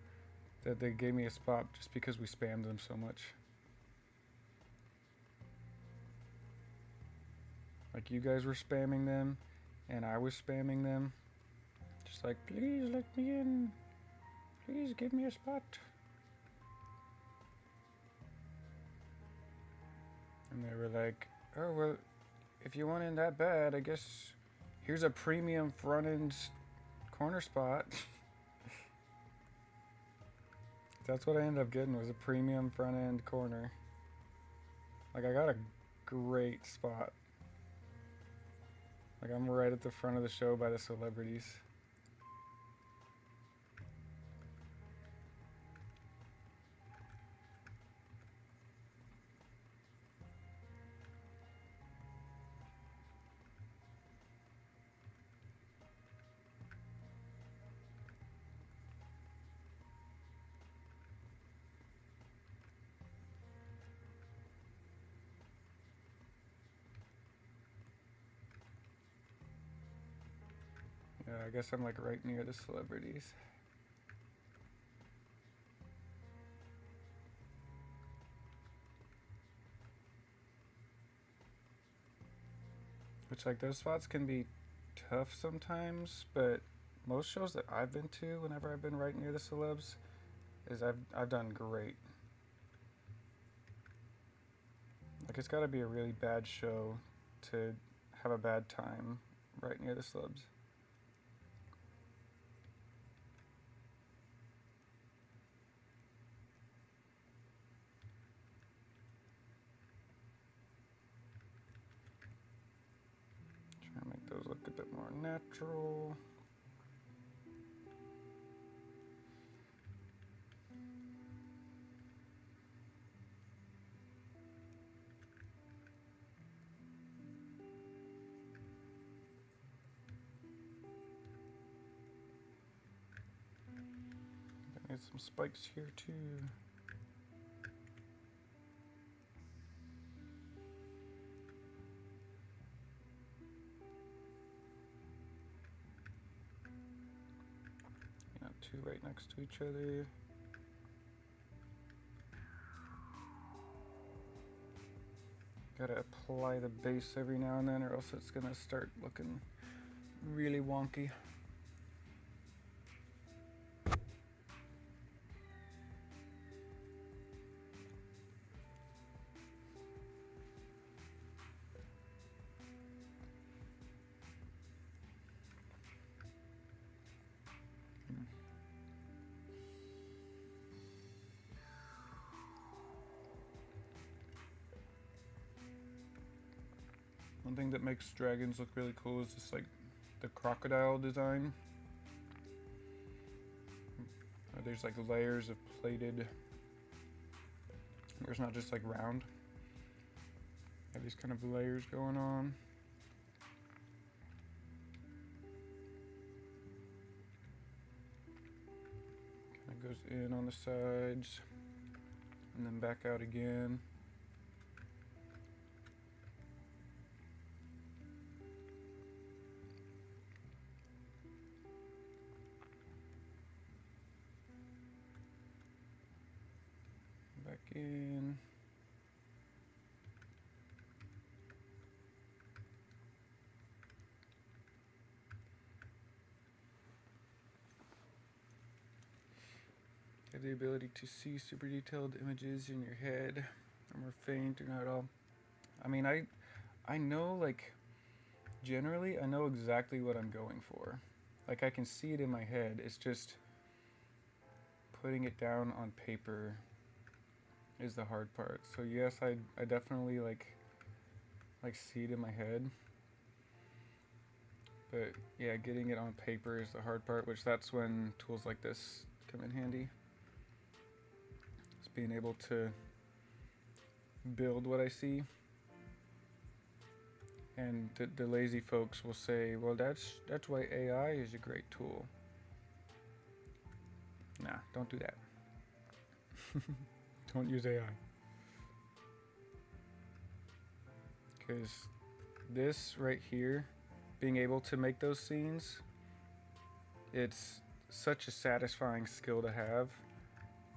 that they gave me a spot just because we spammed them so much. Like you guys were spamming them, and I was spamming them. Just like, please let me in. Please give me a spot. And they were like, oh, well, if you want in that bad, I guess here's a premium front end corner spot. That's what I ended up getting, was a premium front end corner. Like, I got a great spot. Like, I'm right at the front of the show by the celebrities. Yeah, I guess I'm like right near the celebrities. Which, like, those spots can be tough sometimes, but most shows that I've been to, whenever I've been right near the celebs, is I've done great. Like, it's gotta be a really bad show to have a bad time right near the celebs. Try to make those look a bit more natural. I need some spikes here too. Two right next to each other. Gotta apply the base every now and then, or else it's gonna start looking really wonky. One thing that makes dragons look really cool is just like the crocodile design. where there's like layers of plated, where it's not just like round. Have these kind of layers going on. Kind of goes in on the sides and then back out again. Back in. Have the ability to see super detailed images in your head, or more faint or not at all. I mean, I know, like, generally I know exactly what I'm going for. Like, I can see it in my head. It's just putting it down on paper is the hard part. So yes, I definitely like see it in my head. But yeah, getting it on paper is the hard part, which that's when tools like this come in handy. Being able to build what I see. And the lazy folks will say, well, that's why AI is a great tool. Nah, don't do that. Don't use AI. Because this right here, being able to make those scenes, it's such a satisfying skill to have.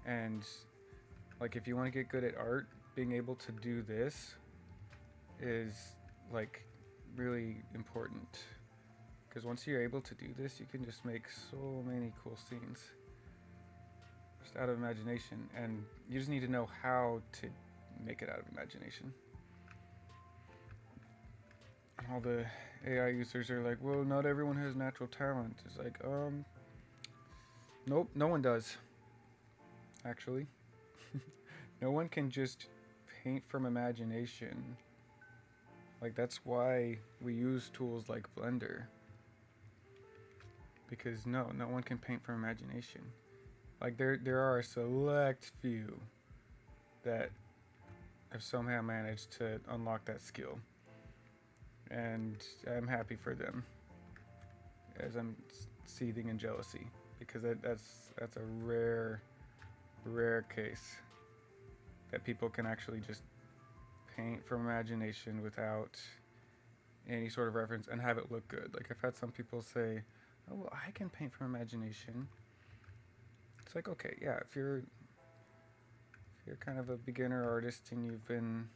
And like, if you want to get good at art, being able to do this is like really important, because once you're able to do this, you can just make so many cool scenes just out of imagination, and you just need to know how to make it out of imagination. All the AI users are like, well, not everyone has natural talent. It's like, nope, no one does, actually. No one can just paint from imagination. Like, that's why we use tools like Blender. Because no one can paint from imagination. Like, there are a select few that have somehow managed to unlock that skill. And I'm happy for them, as I'm seething in jealousy, because that's a rare case that people can actually just paint from imagination without any sort of reference and have it look good. Like, I've had some people say, oh, well, I can paint from imagination. It's like, okay, yeah, if you're kind of a beginner artist and you've been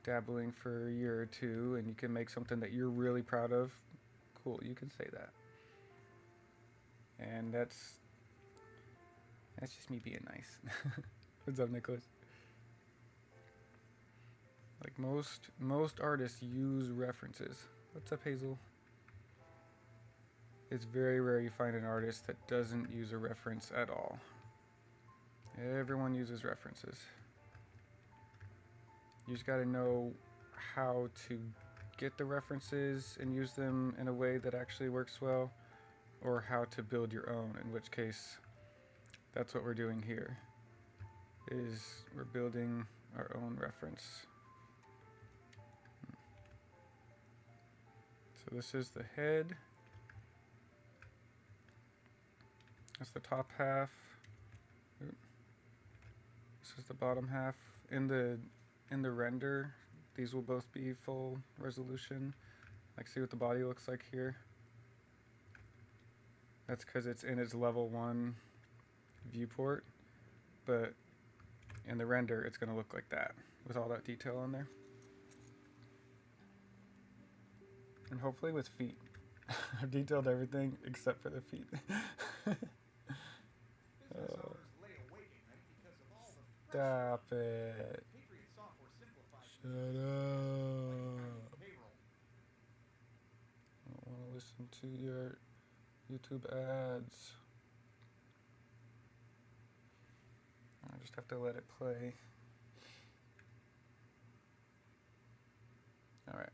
dabbling for a year or two and you can make something that you're really proud of, cool, you can say that. And that's just me being nice. What's up, Nicholas? Like, most artists use references. What's up, Hazel? It's very rare you find an artist that doesn't use a reference at all. Everyone uses references. You just gotta know how to get the references and use them in a way that actually works well, or how to build your own, in which case that's what we're doing here, is we're building our own reference. So this is the head. That's the top half. This is the bottom half. In the render, these will both be full resolution. Like, see what the body looks like here? That's because it's in its level 1 viewport, but in the render it's going to look like that with all that detail on there. And hopefully with feet. I've detailed everything except for the feet. Stop it. Shut up. I don't want to listen to your YouTube ads. I just have to let it play. Alright.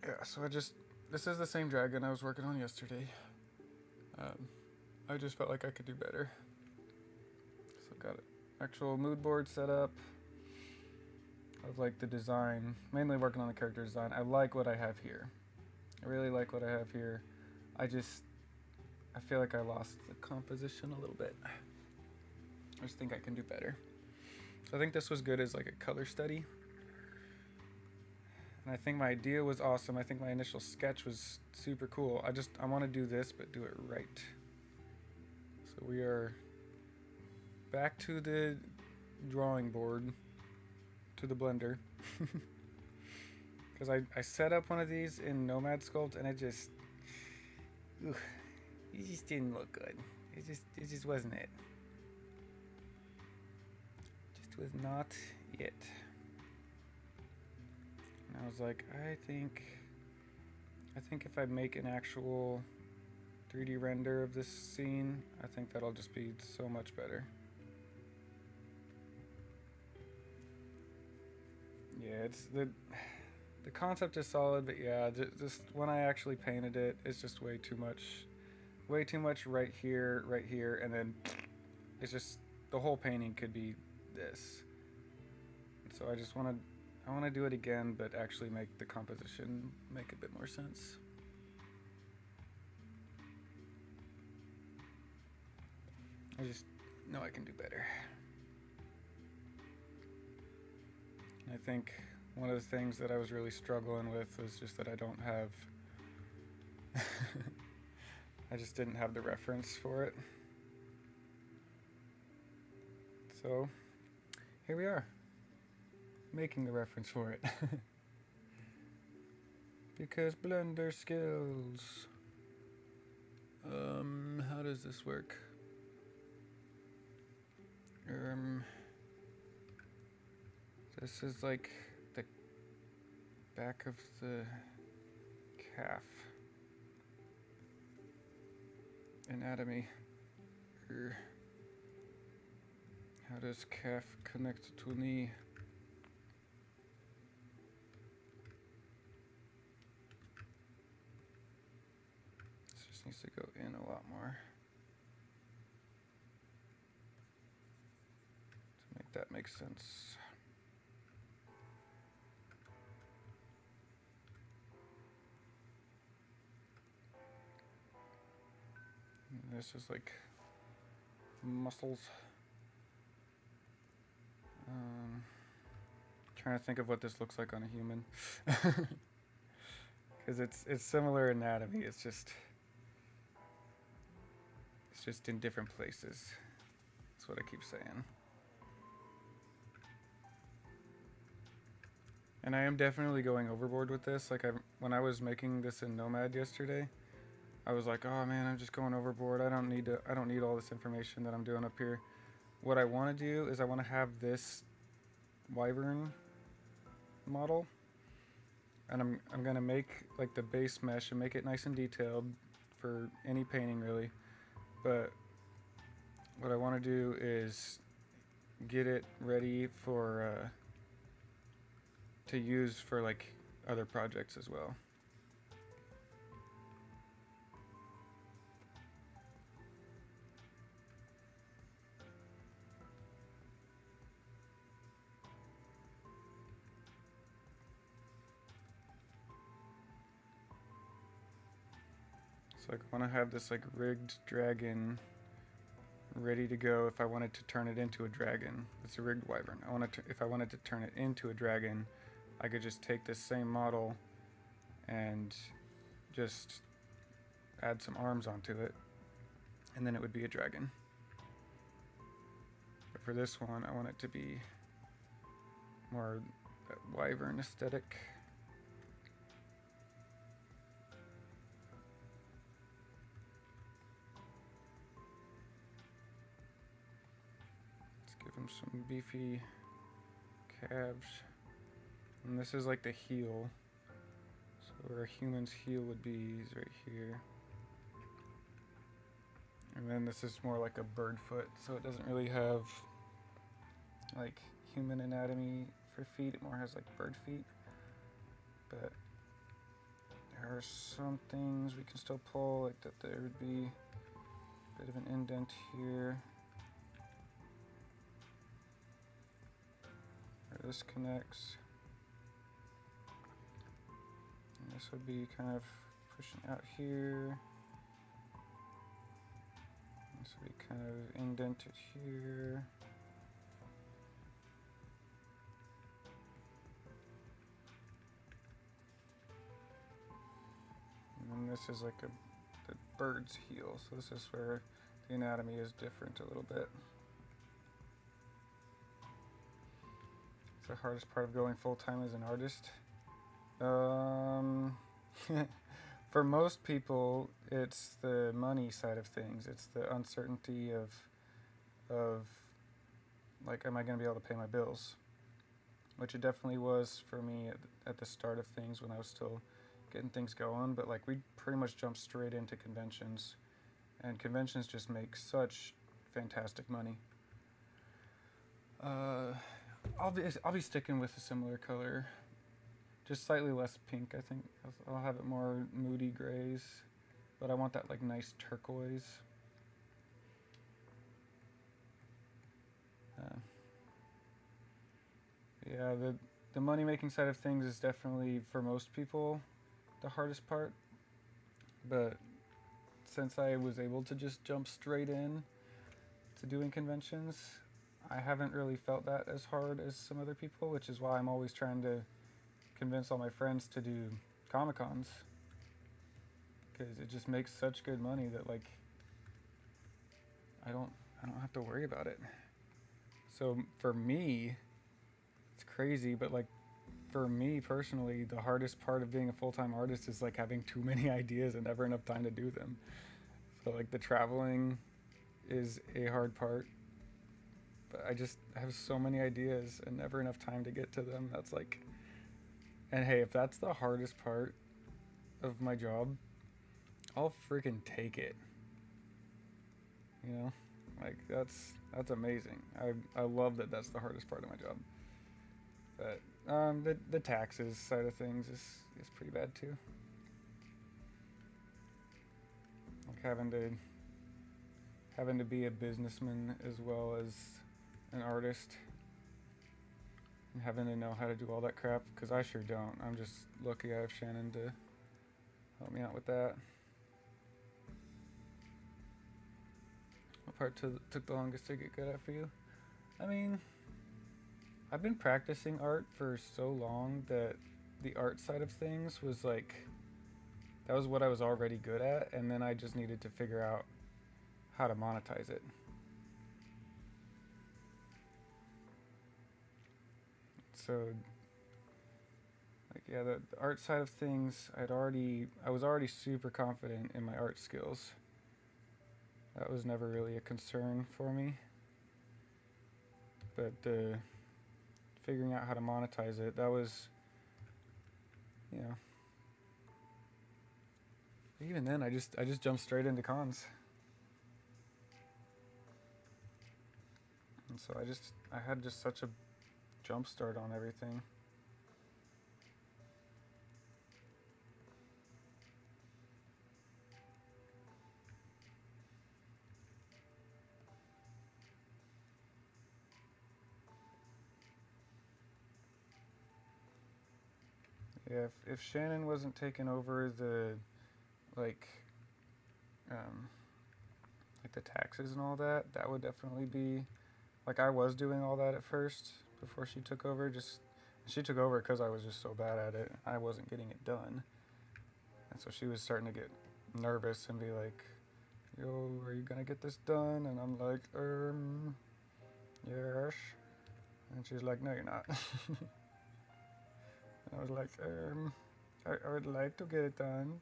Yeah, so I just this is the same dragon I was working on yesterday. I just felt like I could do better. So got an actual mood board set up of like the design, mainly working on the character design. I like what I have here. I really like what I have here. I feel like I lost the composition a little bit. I just think I can do better. So I think this was good as like a color study. And I think my idea was awesome. I think my initial sketch was super cool. I want to do this, but do it right. So we are back to the drawing board, to the blender. Because I set up one of these in Nomad Sculpt and it just didn't look good. It just wasn't it. Just was not it. And I was like, I think if I make an actual 3D render of this scene, I think that'll just be so much better. Yeah, it's the concept is solid, but yeah, just when I actually painted it, it's just way too much right here, and then it's just, the whole painting could be this. So I want to do it again, but actually make the composition make a bit more sense. I just know I can do better. I think one of the things that I was really struggling with was just that I don't have I just didn't have the reference for it. So here we are, making the reference for it. Because Blender skills. How does this work? This is like the back of the calf. Anatomy. How does calf connect to knee? This just needs to go in a lot more to make that make sense. And this is like muscles. Trying to think of what this looks like on a human, because it's similar anatomy. It's just in different places. That's what I keep saying. And I am definitely going overboard with this. Like when I was making this in Nomad yesterday, I was like, oh man, I'm just going overboard. I don't need all this information that I'm doing up here. What I want to do is I want to have this wyvern model, and I'm gonna make like the base mesh and make it nice and detailed for any painting really. But what I want to do is get it ready for to use for like other projects as well. So I want to have this like rigged dragon ready to go if I wanted to turn it into a dragon. It's a rigged wyvern. If I wanted to turn it into a dragon, I could just take this same model and just add some arms onto it, and then it would be a dragon. But for this one, I want it to be more wyvern aesthetic. Give him some beefy calves. And this is like the heel. So where a human's heel would be is right here. And then this is more like a bird foot, so it doesn't really have like human anatomy for feet. It more has like bird feet. But There are some things we can still pull, like that there would be a bit of an indent here. Where this connects. And this would be kind of pushing out here. This would be kind of indented here. And this is like the bird's heel, so this is where the anatomy is different a little bit. It's the hardest part of going full-time as an artist. For most people, it's the money side of things. It's the uncertainty of like, am I going to be able to pay my bills? Which it definitely was for me at the start of things when I was still getting things going. But like, we pretty much jumped straight into conventions, and conventions just make such fantastic money. I'll be sticking with a similar color. Just slightly less pink, I think. I'll have it more moody grays, but I want that like nice turquoise. Yeah, the money making side of things is definitely, for most people, the hardest part. But since I was able to just jump straight in to doing conventions, I haven't really felt that as hard as some other people, which is why I'm always trying to convince all my friends to do Comic-Cons, because it just makes such good money that like I don't have to worry about it. So for me, it's crazy, but like for me personally, the hardest part of being a full-time artist is like having too many ideas and never enough time to do them. So like the traveling is a hard part, but I have so many ideas and never enough time to get to them. That's like, and hey, if that's the hardest part of my job, I'll freaking take it. You know, like that's amazing. I love that that's the hardest part of my job. But the taxes side of things is pretty bad too. Like having to be a businessman as well as an artist, and having to know how to do all that crap, because I sure don't. I'm just lucky I have Shannon to help me out with that. What part took the longest to get good at for you? I mean, I've been practicing art for so long that the art side of things was like, that was what I was already good at, and then I just needed to figure out how to monetize it. So, like, yeah, the art side of things, I was already super confident in my art skills. That was never really a concern for me. But figuring out how to monetize it, that was, you know. Even then, I just jumped straight into cons. And so I had just such a jump start on everything. Yeah, if Shannon wasn't taking over the like the taxes and all that, that would definitely be, like, I was doing all that at first before she took over. She took over because I was just so bad at it. I wasn't getting it done, and so she was starting to get nervous and be like, "Yo, are you gonna get this done?" And I'm like, yes. And she's like, "No, you're not." And I was like, I would like to get it done.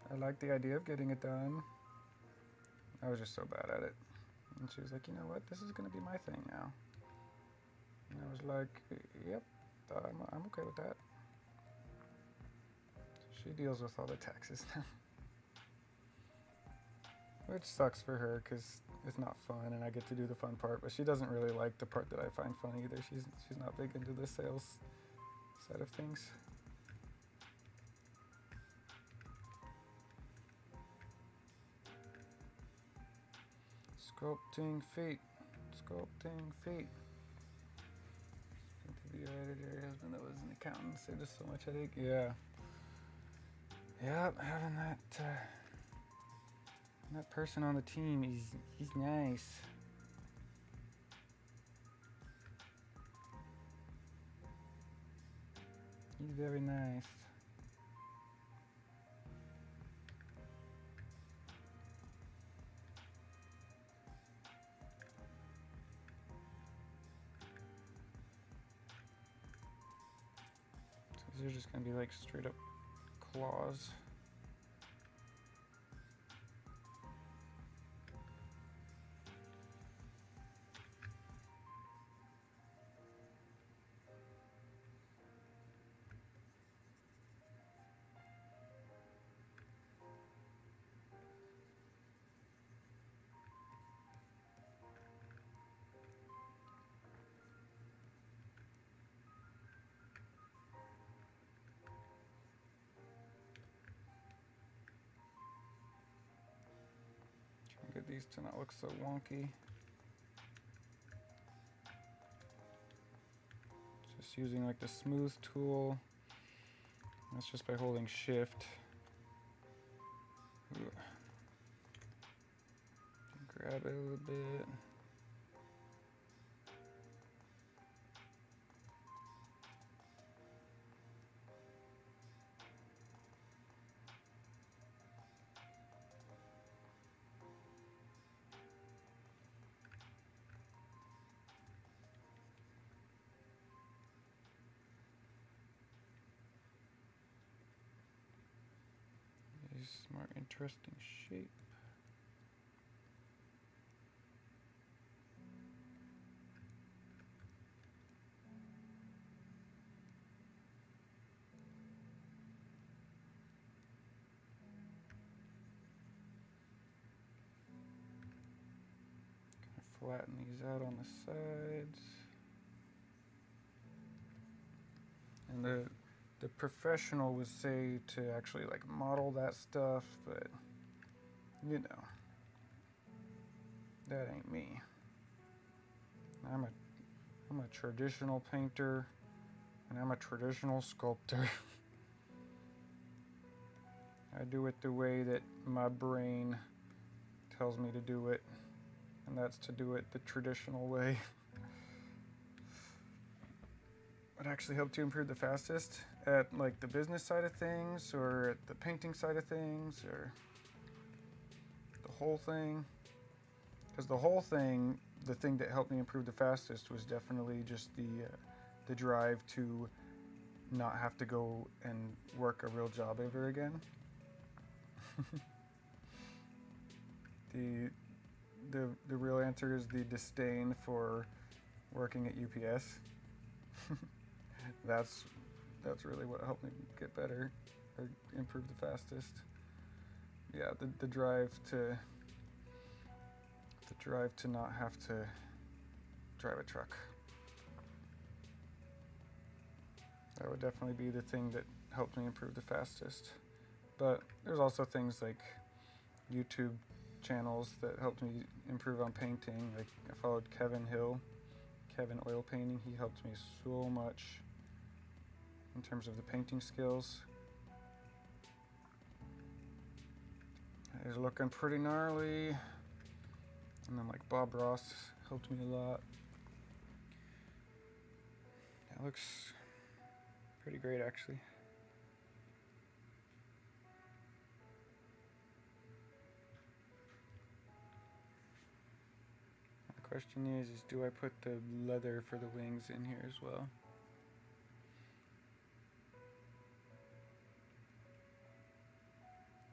I like the idea of getting it done. I was just so bad at it. And she was like, "You know what? This is going to be my thing now." And I was like, "Yep, I'm okay with that." She deals with all the taxes now. Which sucks for her because it's not fun and I get to do the fun part. But she doesn't really like the part that I find fun either. She's not big into the sales side of things. Sculpting feet. Sculpting feet. The video editor, husband that was an accountant, saved us so much headache. Yeah. Yep, having that person on the team, he's nice. He's very nice. So these are just gonna be like straight up claws. Get these to not look so wonky. Just using like the smooth tool. That's just by holding shift. Ooh. Grab it a little bit. More interesting shape. Flatten these out on the sides. And the professional would say to actually like model that stuff, but you know, that ain't me. I'm a traditional painter, and I'm a traditional sculptor. I do it the way that my brain tells me to do it, and that's to do it the traditional way. What actually helped you improve the fastest at like the business side of things, or at the painting side of things, or the whole thing? Because the whole thing, the thing that helped me improve the fastest was definitely just the drive to not have to go and work a real job ever again. The real answer is the disdain for working at UPS. That's really what helped me get better or improve the fastest. Yeah, the drive to not have to drive a truck. That would definitely be the thing that helped me improve the fastest. But there's also things like YouTube channels that helped me improve on painting. Like I followed Kevin Hill, Kevin Oil Painting. He helped me so much in terms of the painting skills. He's looking pretty gnarly. And then like Bob Ross helped me a lot. That looks pretty great actually. The question is do I put the leather for the wings in here as well?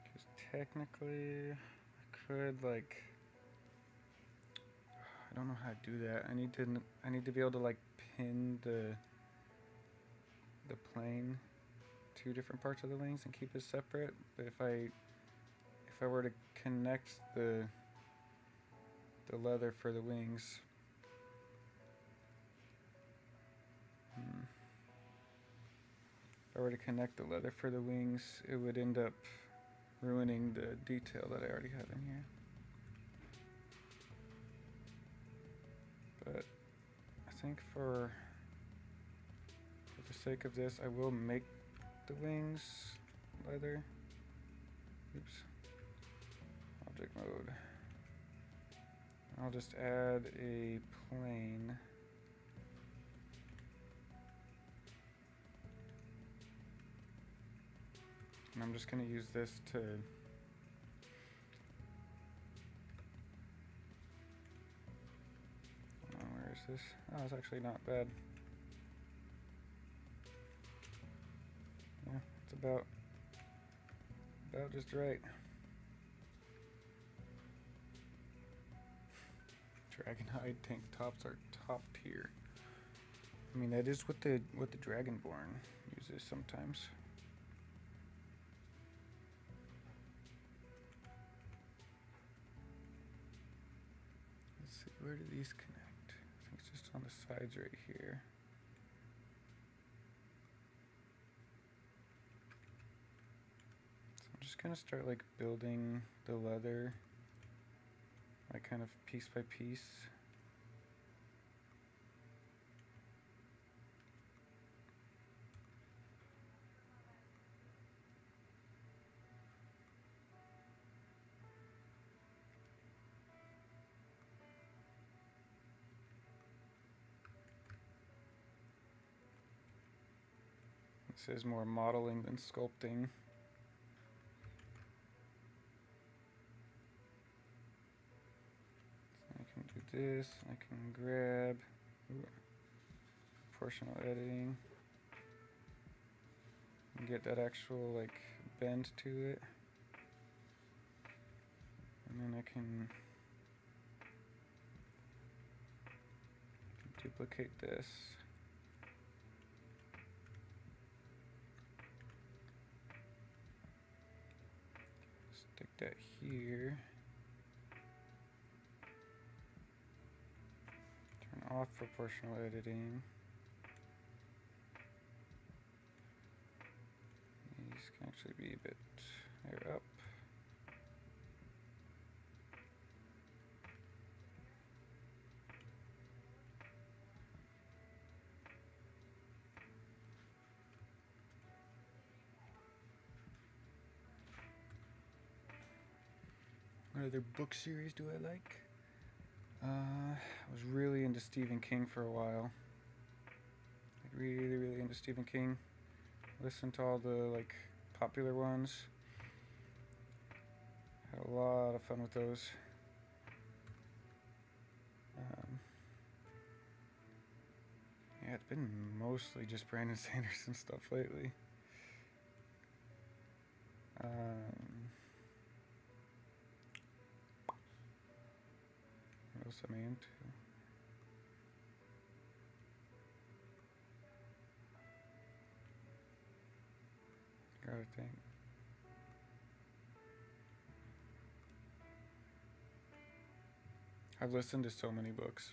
Because technically I could like, I don't know how to do that. I need to be able to like pin the plane to different parts of the wings and keep it separate. But if I were to connect the leather for the wings, if I were to connect the leather for the wings, it would end up ruining the detail that I already have in here. think for the sake of this, I will make the wings leather. Oops. Object mode. I'll just add a plane. And I'm just going to use this to where is this? Oh, it's actually not bad. Yeah, it's about just right. Dragonhide tank tops are top tier. I mean, that is what the Dragonborn uses sometimes. Let's see, where do these connect? I think it's just on the sides right here. So I'm just gonna start like building the leather, like kind of piece by piece. This is more modeling than sculpting. So I can do this, I can grab proportional editing and get that actual like bend to it. And then I can duplicate this. Stick that here. Turn off proportional editing. These can actually be a bit higher up. What other book series do I like? I was really into Stephen King for a while. Like really into Stephen King. Listened to all the like popular ones. Had a lot of fun with those. Yeah, it's been mostly just Brandon Sanderson stuff lately. What else am I into? Gotta think. I've listened to so many books.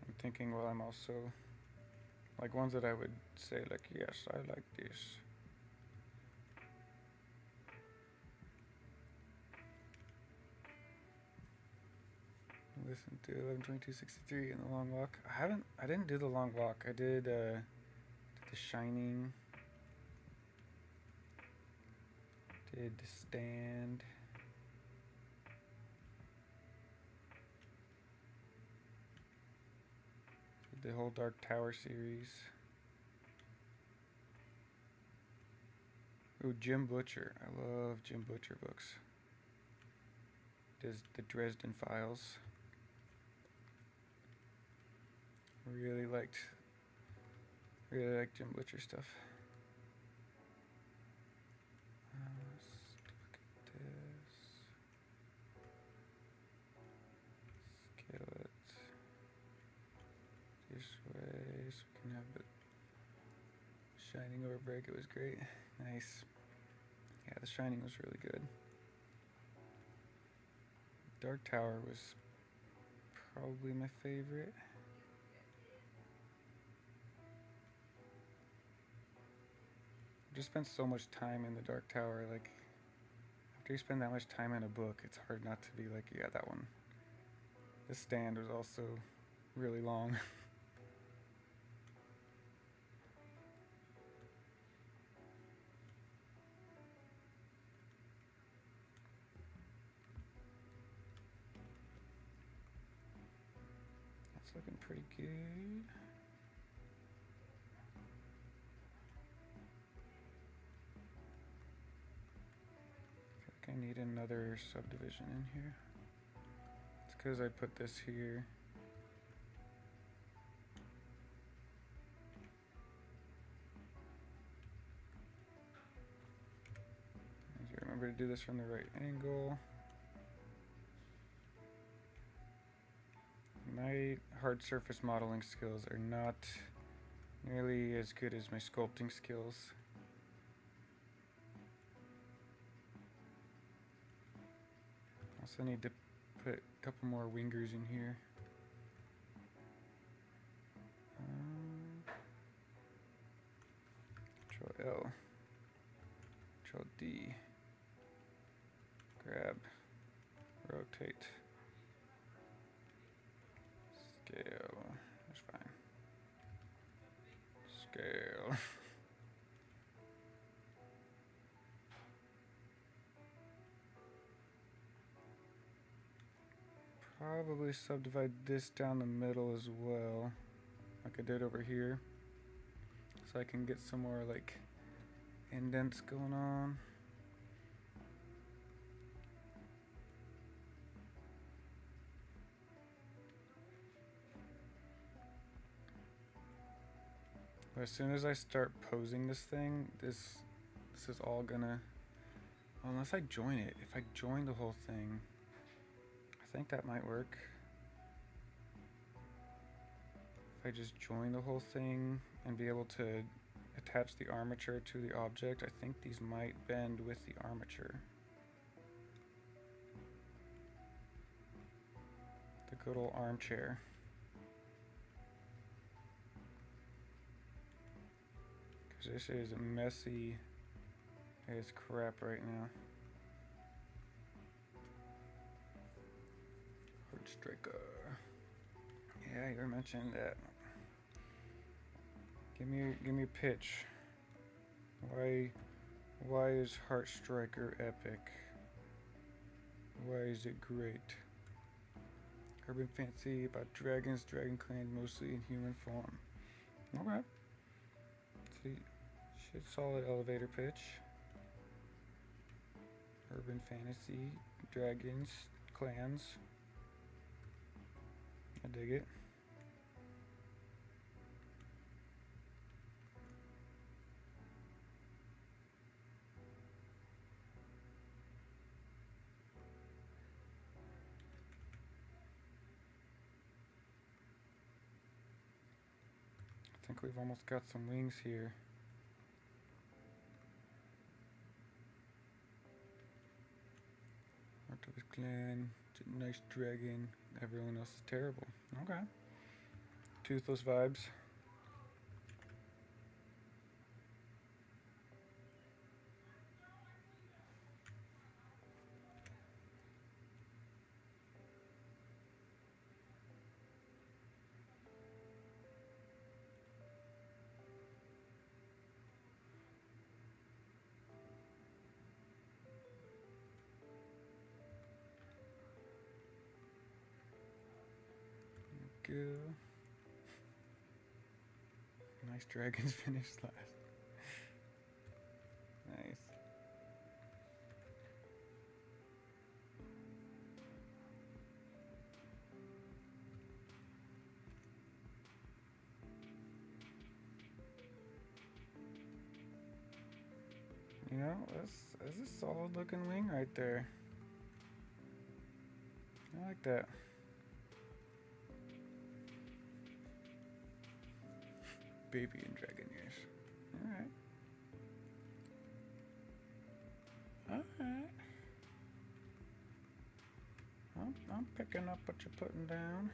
I'm thinking, well, I'm also like ones that I would say like, yes, I like this. Listen to 11/22/63 in the Long Walk. I didn't do the Long Walk. I did The Shining. Did The Stand. Did the whole Dark Tower series. Ooh, Jim Butcher. I love Jim Butcher books. Does the Dresden Files. Really liked Jim Butcher stuff. Let's look at this. Scale it this way so we can have it shining over brick. It was great. Nice. Yeah, The Shining was really good. Dark Tower was probably my favorite. just spent so much time in the Dark Tower. Like, after you spend that much time in a book, it's hard not to be like, yeah, that one. This stand was also really long. That's looking pretty good. I need another subdivision in here. It's because I put this here. I need to remember to do this from the right angle. My hard surface modeling skills are not nearly as good as my sculpting skills. Also need to put a couple more wingers in here. Control L, Control D, grab, rotate, scale, that's fine, scale. Probably subdivide this down the middle as well, like I did over here, so I can get some more like indents going on. But as soon as I start posing this thing, this is all gonna, well, unless I join it. If I join the whole thing, I think that might work. If I just join the whole thing and be able to attach the armature to the object, I think these might bend with the armature. The good old armchair. Because this is messy as crap right now. Hard striker. Yeah, you mentioned that. Give me a pitch. Why is Heart Striker epic? Why is it great? Urban fantasy about dragons, dragon clans mostly in human form. Okay. See, shit, solid elevator pitch. Urban fantasy, dragons, clans. I dig it. I think we've almost got some wings here. Octopus clan, nice dragon. Everyone else is terrible. Okay. Toothless vibes. Go. Nice dragons finished last. Nice. You know, that's a solid looking wing right there. I like that. Baby and dragon ears. Alright. I'm picking up what you're putting down.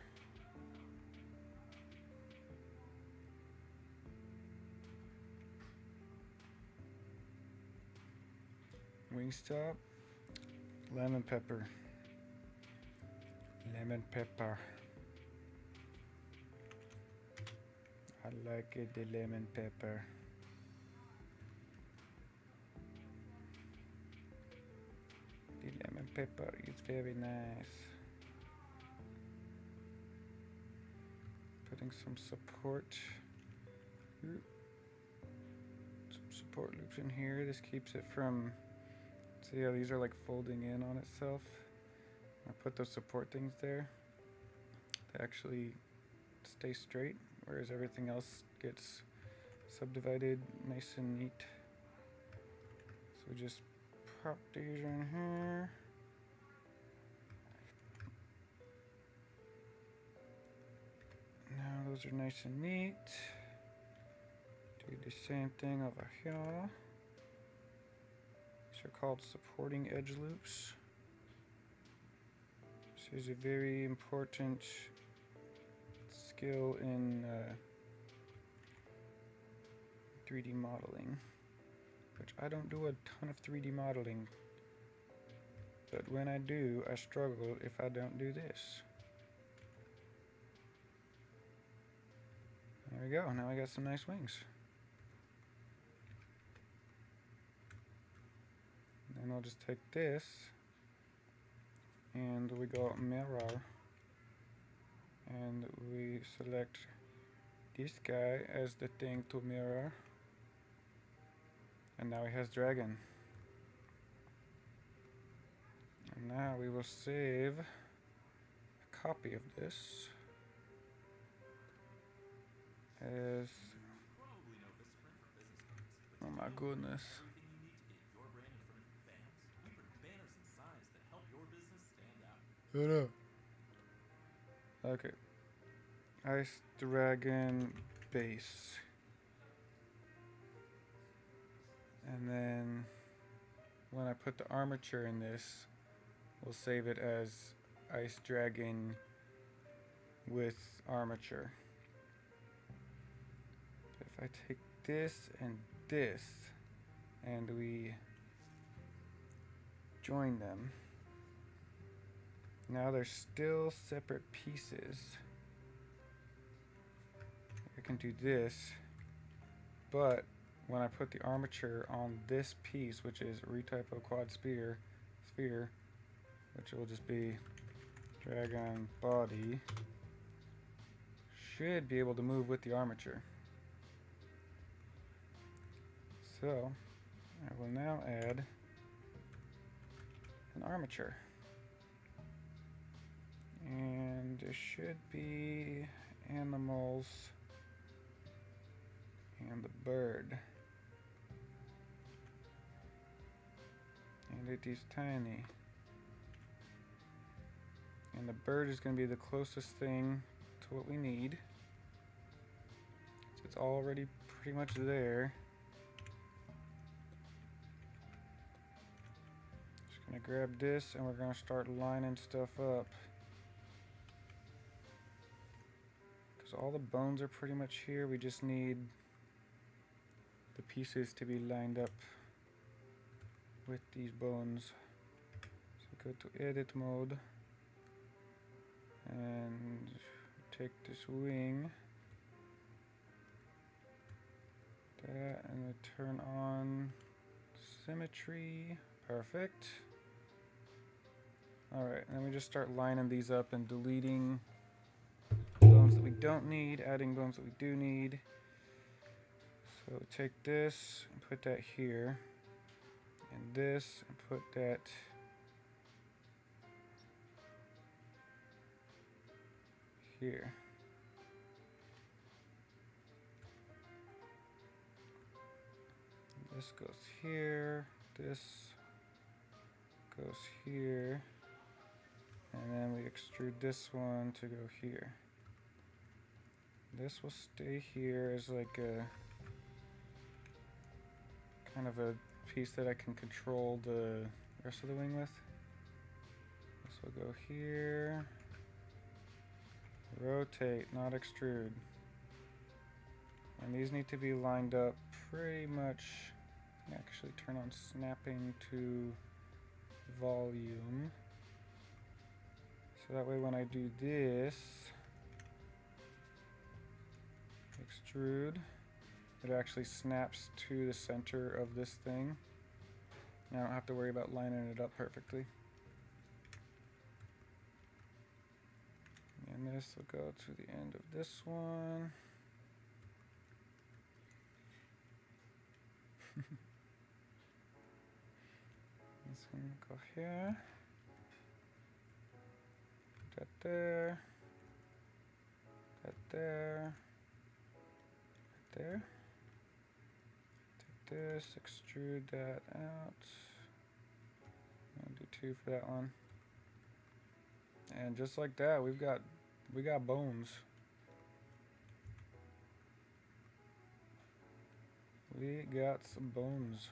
Wingstop. Lemon pepper. Lemon pepper. I like it, the lemon pepper. The lemon pepper is very nice. Putting some support. Some support loops in here. This keeps it from. See how these are like folding in on itself? I put those support things there. They actually stay straight, whereas everything else gets subdivided nice and neat. So we just pop these in here. Now those are nice and neat. Do the same thing over here. These are called supporting edge loops. This is a very important skill in 3D modeling, which I don't do a ton of 3D modeling, but when I do, I struggle if I don't do this. There we go, now I got some nice wings. Then I'll just take this, and we go mirror, and we select this guy as the thing to mirror, and now he has dragon. And now we will save a copy of this as, oh my goodness. Shut up. Okay. Ice Dragon base. And then when I put the armature in this, we'll save it as Ice Dragon with armature. If I take this and we join them, now they're still separate pieces. I can do this, but when I put the armature on this piece, which is retypo quad sphere, which will just be dragon body, should be able to move with the armature. So I will now add an armature. And there should be animals and the bird. And it is tiny. And the bird is going to be the closest thing to what we need. So it's already pretty much there. Just going to grab this and we're going to start lining stuff up. All the bones are pretty much here. We just need the pieces to be lined up with these bones. So go to edit mode and take this wing, that, and we turn on symmetry. Perfect. Alright, and then we just start lining these up and deleting bones that we don't need, adding bones that we do need. So take this and put that here, and this and put that here. This goes here, this goes here, and then we extrude this one to go here. This will stay here as like a kind of a piece that I can control the rest of the wing with. This will go here. Rotate, not extrude. And these need to be lined up pretty much Actually turn on snapping to volume. So that way when I do this, extrude, it actually snaps to the center of this thing. And I don't have to worry about lining it up perfectly. And this will go to the end of this one. This one will go here. That there. That there. Right there. Take this, extrude that out. I'll do 2 for that one. And just like that, we got bones. We got some bones.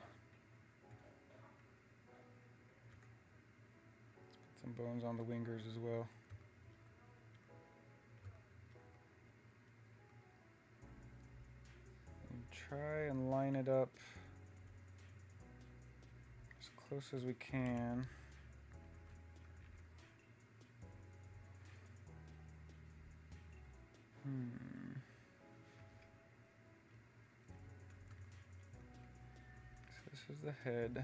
Let's put some bones on the wingers as well. And try and line it up as close as we can. So this is the head.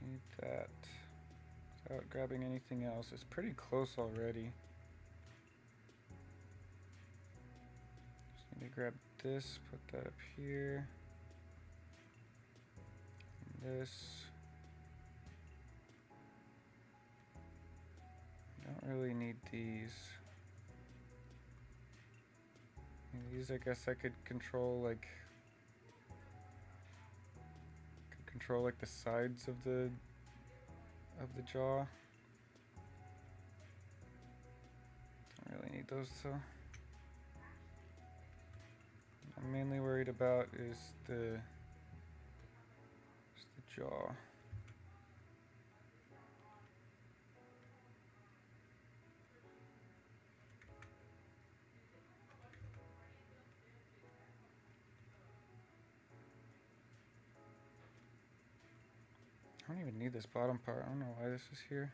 Need that without grabbing anything else. It's pretty close already. Just need to grab this, put that up here. And this. Don't really need these. These, I guess I could control like the sides of the jaw. Don't really need those though. What I'm mainly worried about is the jaw. I don't even need this bottom part. I don't know why this is here.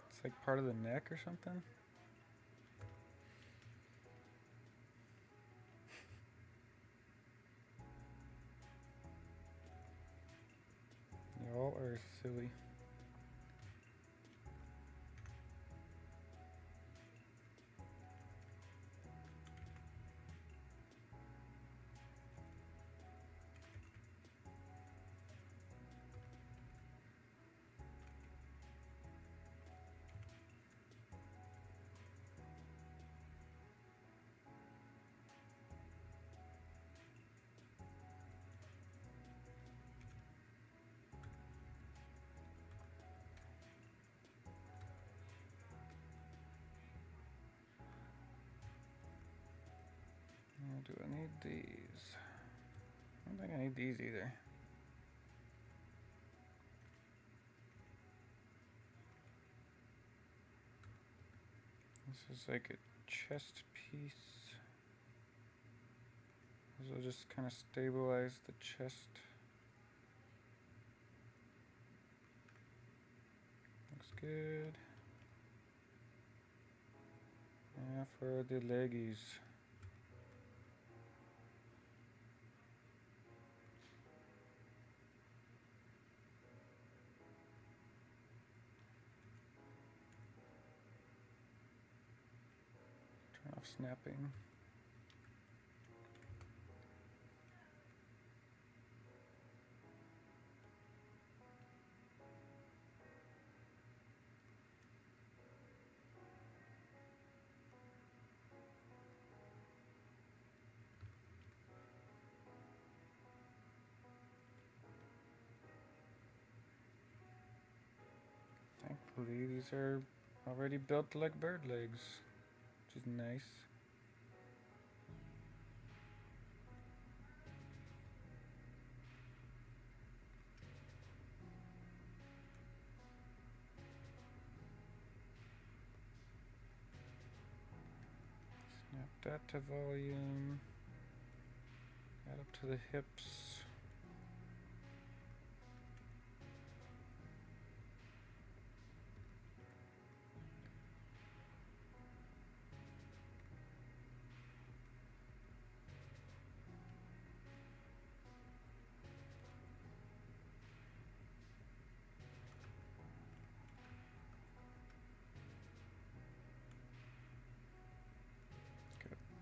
It's like part of the neck or something. Y'all are silly. Do I need these? I don't think I need these either. This is like a chest piece. This will just kind of stabilize the chest. Looks good. Now for the leggies. Turn off snapping. Thankfully, these are already built like bird legs, which is nice. Snap that to volume. Add up to the hips.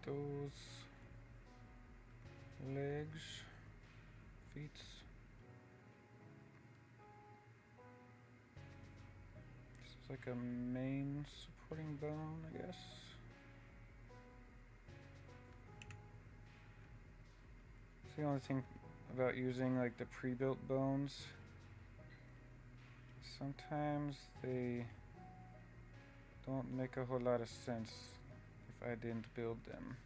Those legs, feet. This is like a main supporting bone, I guess. It's the only thing about using like the pre-built bones. Sometimes they don't make a whole lot of sense if I didn't build them.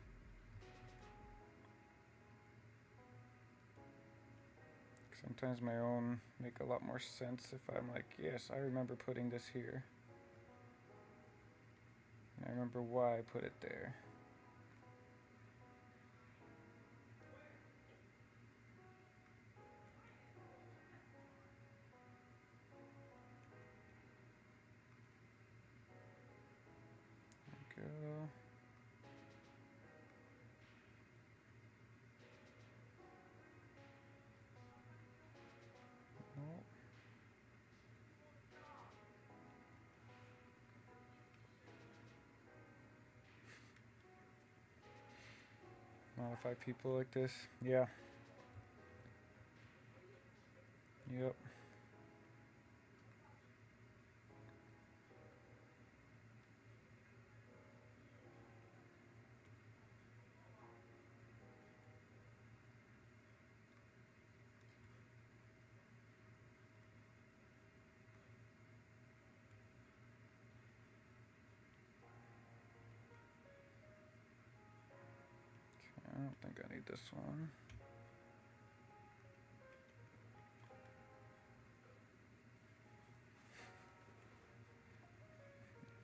Sometimes my own make a lot more sense if I'm like, yes, I remember putting this here. And I remember why I put it there. There we go. Nope. Modify people like this. Yeah. Yep. I don't think I need this one.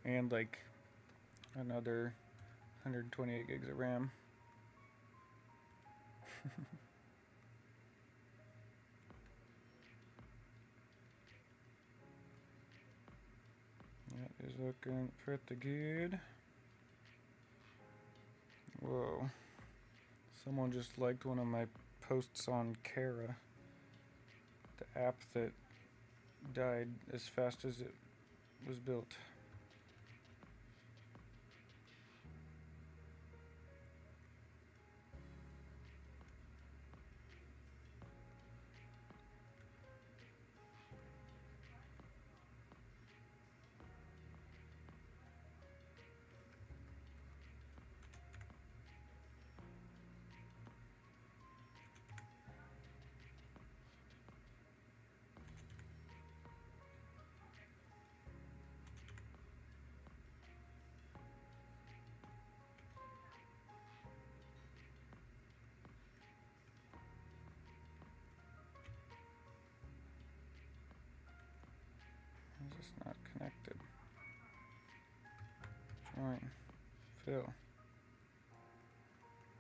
And like another 128 gigs of RAM. That is looking pretty good. Whoa. Someone just liked one of my posts on Kara, the app that died as fast as it was built. It's just not connected. Join. Fill.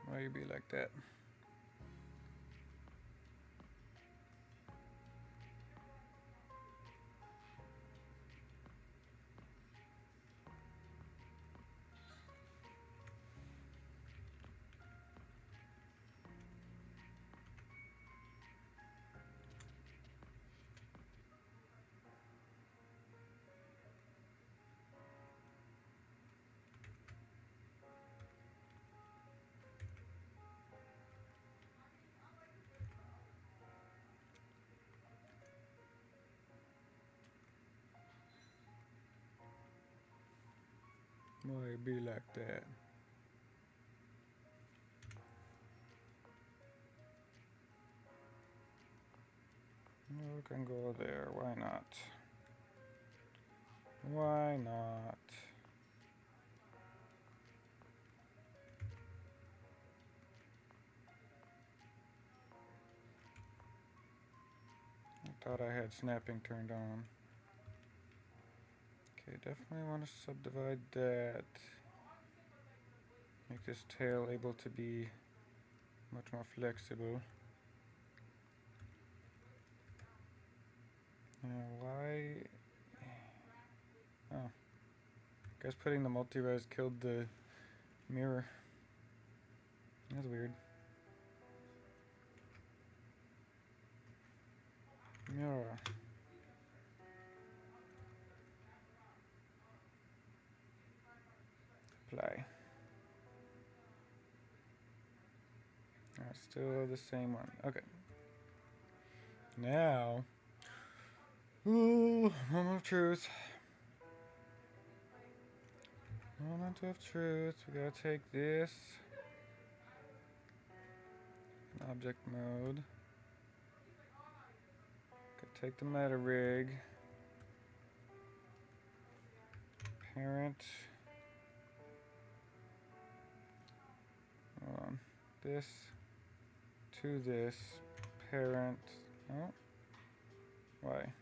Why you be like that? Why you be like that? We can go there. Why not? Why not? I thought I had snapping turned on. Okay, definitely want to subdivide that. Make this tail able to be much more flexible. Why? Oh. Guess putting the multi-res killed the mirror. That's weird. Mirror. Apply. Still the same one. Okay. Now, ooh, moment of truth. Moment of truth. We gotta take this in object mode. Gotta take the meta rig. Parent. This to this parent. Oh, why?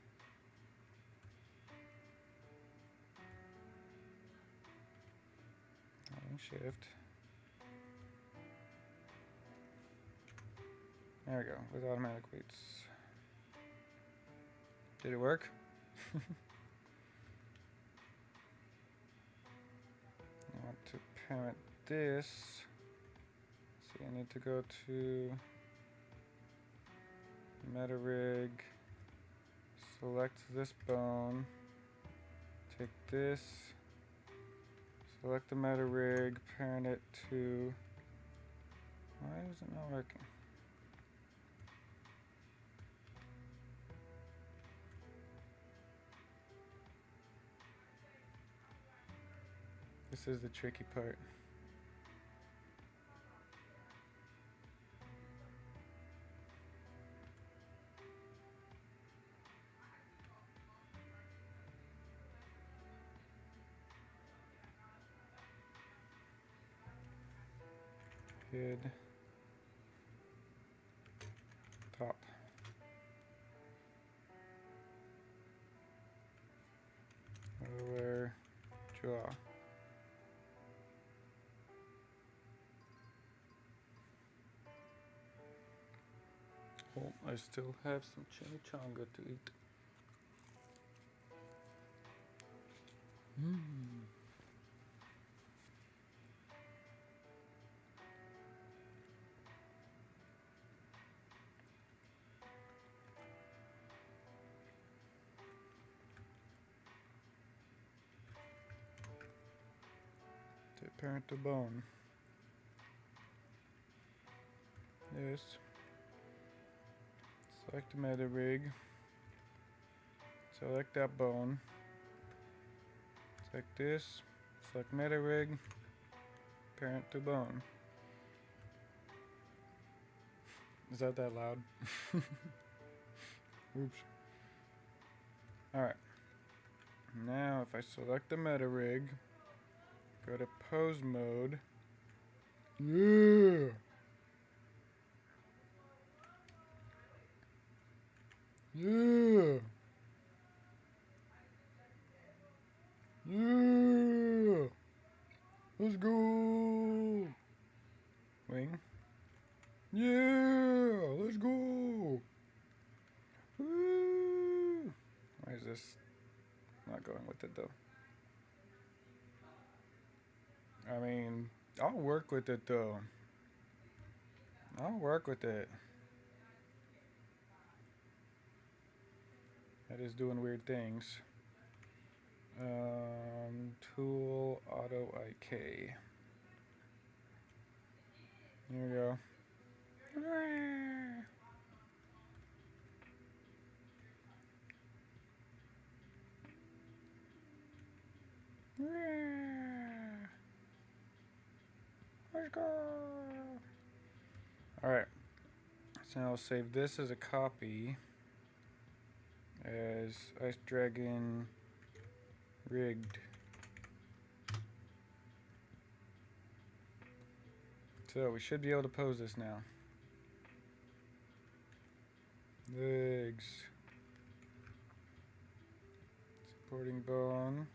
Shift. There we go, with automatic weights. Did it work? I want to parent this. See, I need to go to meta rig, select this bone, take this, select the meta rig, parent it to. Why is it not working? This is the tricky part. Hid. Top. Lower jaw. Oh, I still have some chimichanga to eat. Parent to bone. This. Select the meta rig. Select that bone. Select this. Select meta rig. Parent to bone. Is that loud? Oops. Alright. Now if I select the meta rig, go to pose mode. Yeah. Yeah. Yeah. Let's go. Wing. Yeah. Let's go. Woo. Why is this not going with it though? I mean, I'll work with it though. I'll work with it. That is doing weird things. Tool auto IK. Here we go. Let's go. Alright. So now I'll save this as a copy as Ice Dragon rigged. So we should be able to pose this now. Legs. Supporting bone.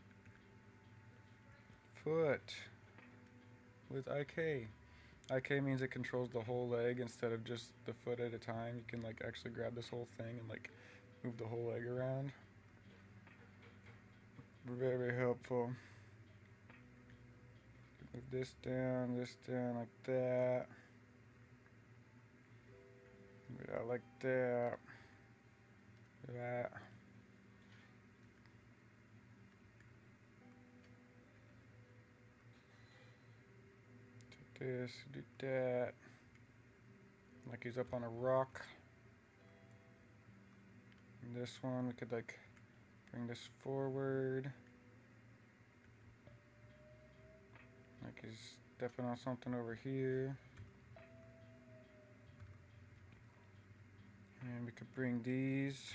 Foot. With IK. IK means it controls the whole leg instead of just the foot at a time. You can like actually grab this whole thing and like move the whole leg around. Very helpful. Move this down like that. Move it out like that. That. Do this, do that. Like he's up on a rock. And this one, we could like bring this forward. Like he's stepping on something over here. And we could bring these.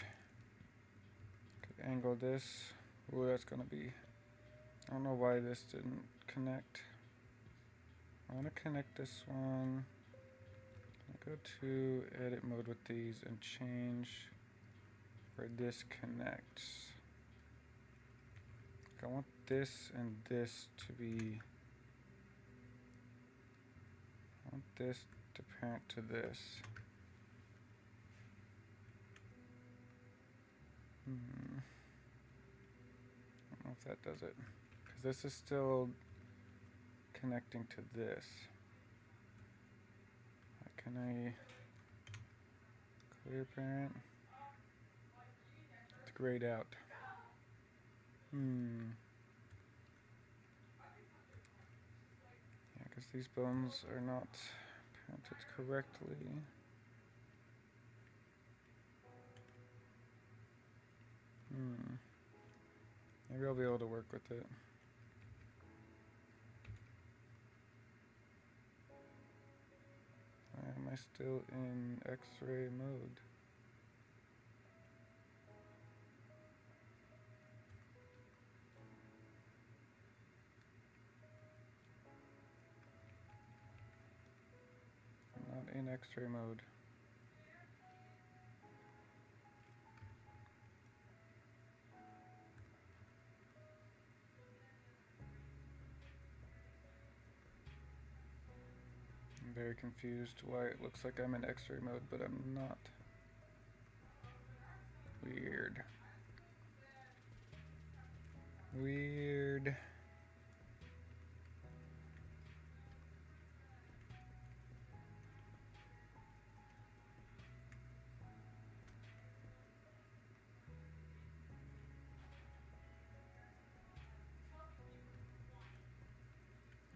Could angle this. Ooh, that's gonna be. I don't know why this didn't connect. I want to connect this one. Go to edit mode with these and change where this connects. I want this and this to be. I want this to parent to this. I don't know if that does it. Because this is still connecting to this. Can I clear parent? It's grayed out. Yeah, because these bones are not parented correctly. Maybe I'll be able to work with it. Why am I still in X-ray mode? I'm not in X-ray mode. I'm very confused why it looks like I'm in X-ray mode, but I'm not. Weird. Weird.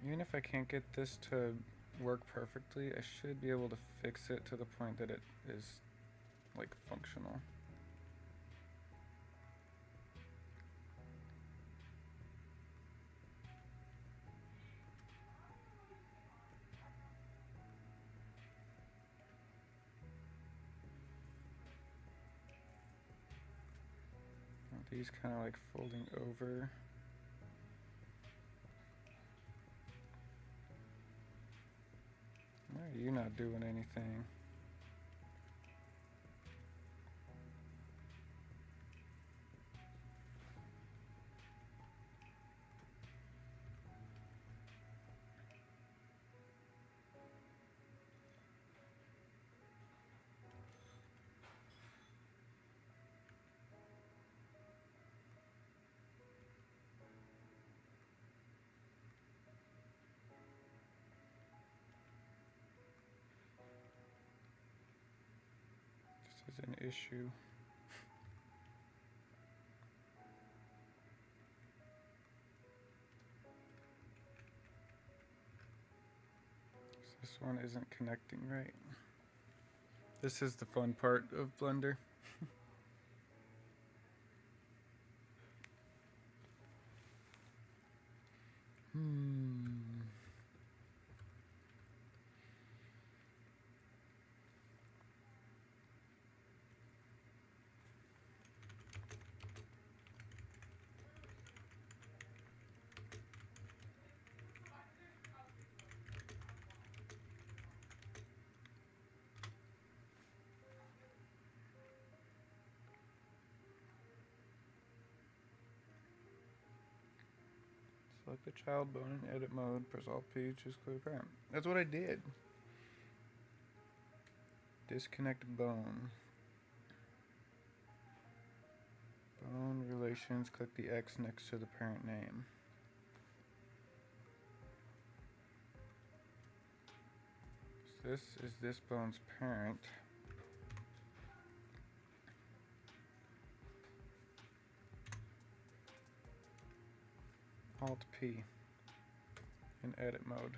Even if I can't get this to work perfectly, I should be able to fix it to the point that it is like functional. These kind of like folding over. Why are you not doing anything? This is an issue. This one isn't connecting right. This is the fun part of Blender. Select the child bone in edit mode. Press Alt P. Choose clear parent. That's what I did. Disconnect bone. Bone relations. Click the X next to the parent name. So this is this bone's parent. Alt P in edit mode.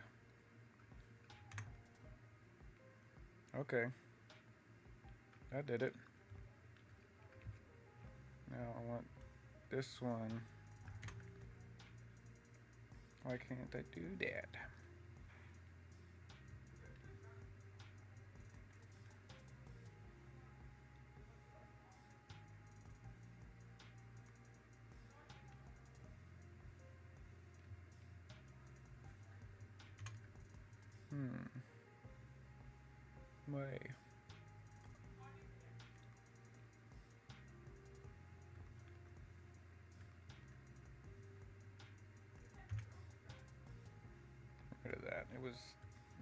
Okay. That did it. Now I want this one. Why can't I do that? Way. Rid of that. It was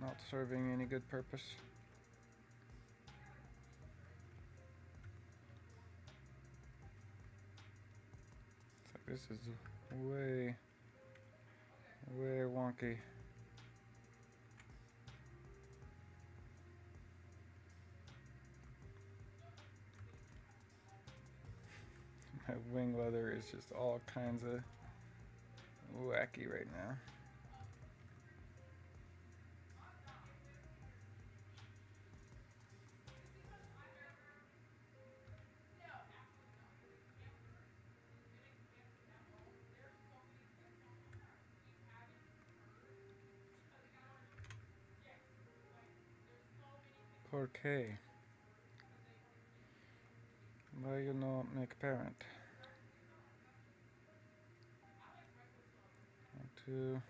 not serving any good purpose. So this is way wonky. My wing leather is just all kinds of wacky right now. ¿Por qué? Why you not make parent? One, two.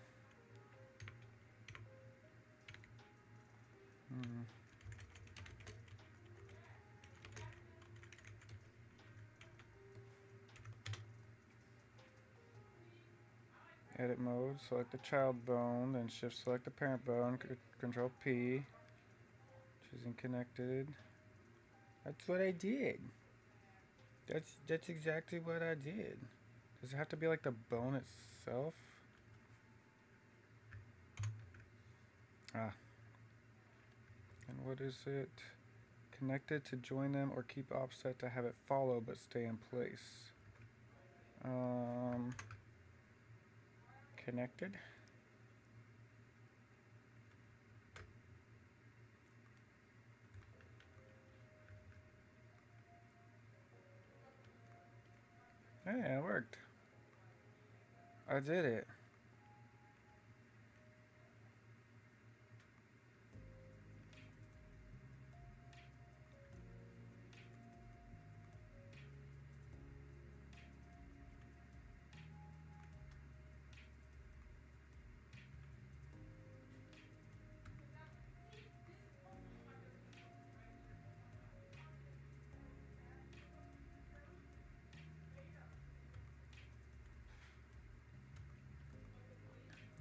Edit mode, select the child bone, then shift select the parent bone, control P, choosing connected. That's what I did. That's exactly what I did. Does it have to be like the bone itself? Ah. And what is it? Connected to join them or keep offset to have it follow but stay in place. Connected. Yeah, it worked. I did it.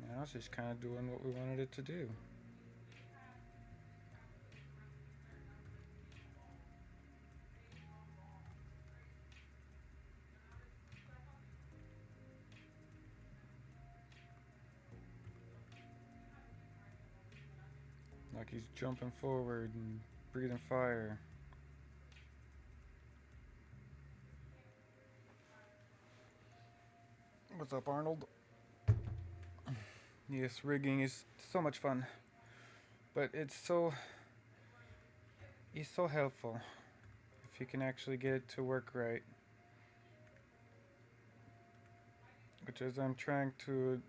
Now it's just kind of doing what we wanted it to do. Like he's jumping forward and breathing fire. What's up, Arnold? Yes, rigging is so much fun, but it's so helpful if you can actually get it to work right. Which as I'm trying to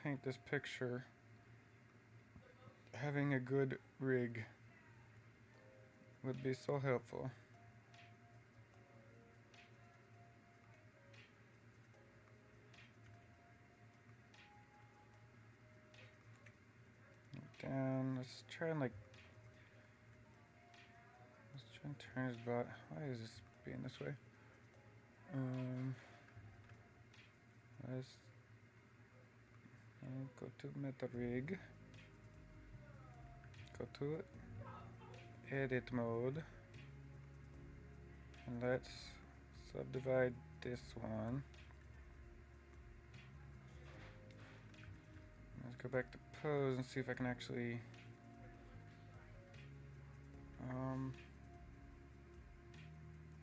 paint this picture, having a good rig would be so helpful. Down, let's try and turn his butt. Why is this being this way? Let's Go to meta rig. Go to it. Edit mode. And let's subdivide this one. Let's go back to pose and see if I can actually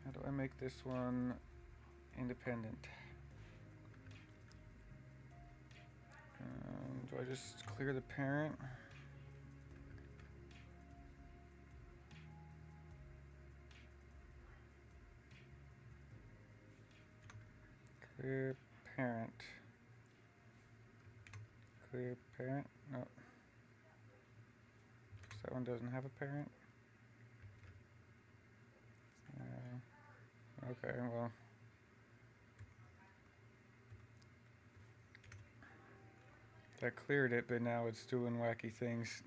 how do I make this one independent? Do I just clear the parent? Clear parent. Clear parent? No. That one doesn't have a parent? Okay, well. That cleared it, but now it's doing wacky things.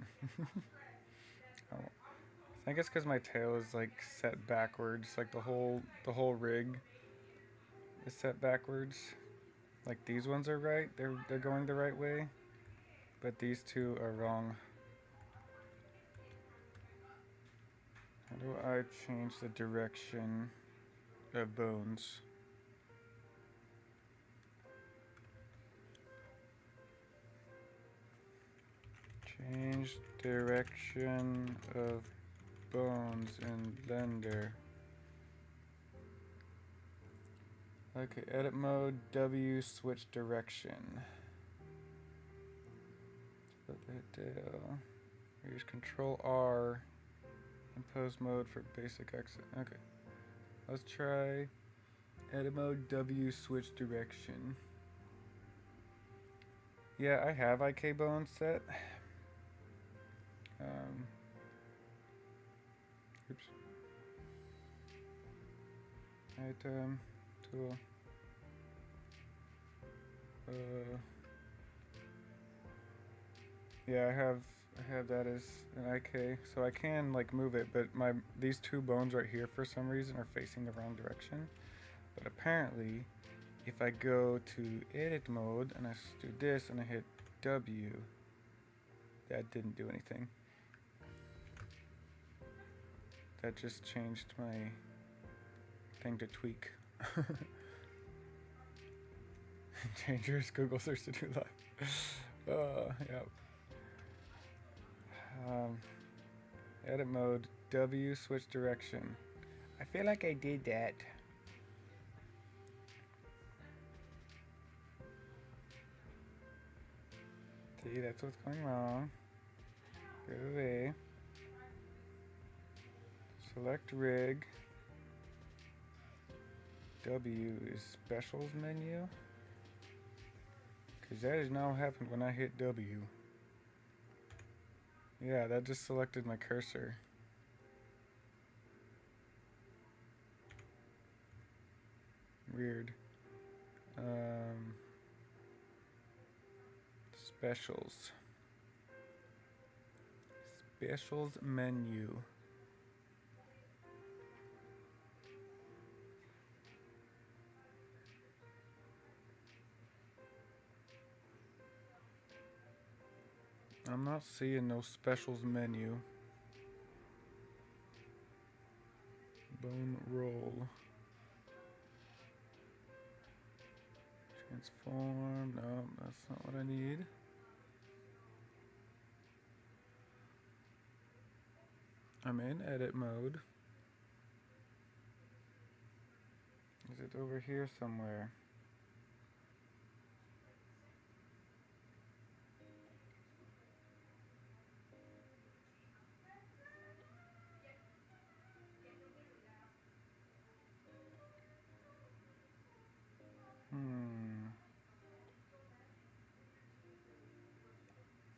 Oh. I think it's because my tail is like set backwards. Like the whole rig is set backwards. Like these ones are right. They're going the right way, but these two are wrong. How do I change the direction of bones? Change direction of bones in Blender. Okay, edit mode, W, switch direction. Flip it down. Use Control R in pose mode for basic exit. Okay. Let's try edit mode, W, switch direction. Yeah, I have IK bones set. Oops. Item, tool. Yeah, I have that as an IK, so I can like move it, but these two bones right here for some reason are facing the wrong direction. But apparently, if I go to edit mode and I do this and I hit W, that didn't do anything. That just changed my thing to tweak. Dangerous Google search to do live. Yep. Edit mode, W, switch direction. I feel like I did that. See, that's what's going wrong. Go away. Select rig. W is specials menu. Because that has now happened when I hit W. Yeah, that just selected my cursor. Weird. Specials. Specials menu. I'm not seeing no specials menu. Bone roll. Transform. No, that's not what I need. I'm in edit mode. Is it over here somewhere?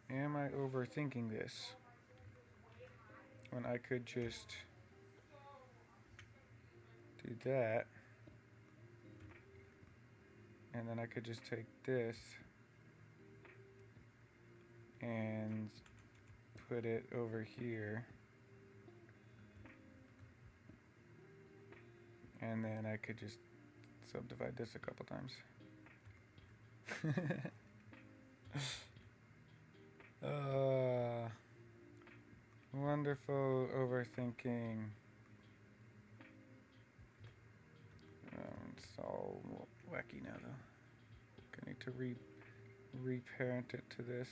Am I overthinking this? When I could just do that. And then I could just take this and put it over here. And then I could just subdivide this a couple times. Wonderful overthinking. It's all wacky now, though. I need to reparent it to this.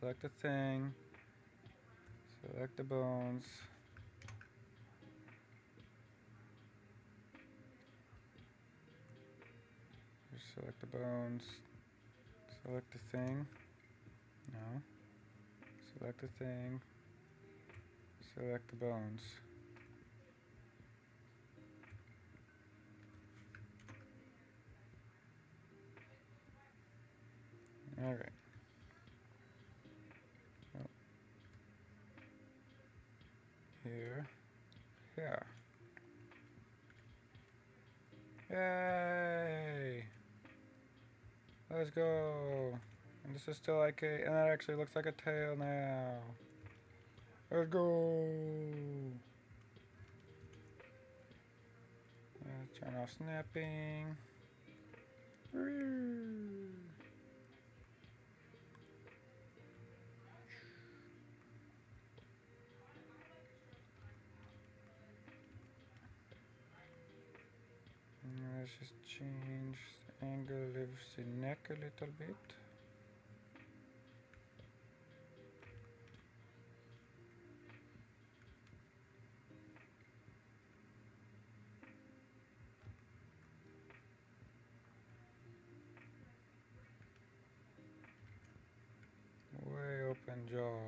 Select the thing. Select the bones. Select the bones. Select the thing. No. Select the thing. Select the bones. Alright. Oh. Here. Yeah. Yay! Let's go! And this is still like a, and that actually looks like a tail now. Let's go! Turn off snapping. Let's just change the angle of the neck a little bit. Way open jaw.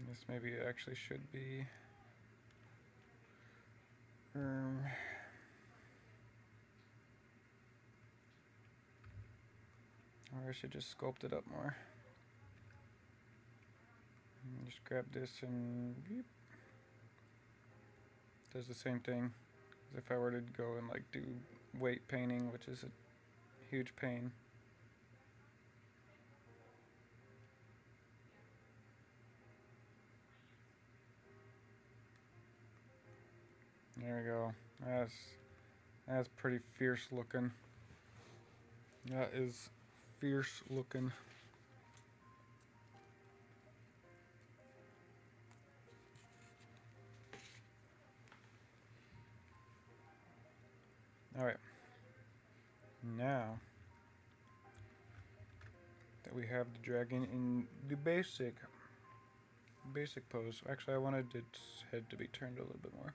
This maybe actually should be or I should just sculpt it up more. And just grab this and beep. Does the same thing as if I were to go and like do weight painting, which is a huge pain. There we go. That's pretty fierce looking. That is fierce looking. Alright. Now that we have the dragon in the basic pose. Actually, I wanted its head to be turned a little bit more.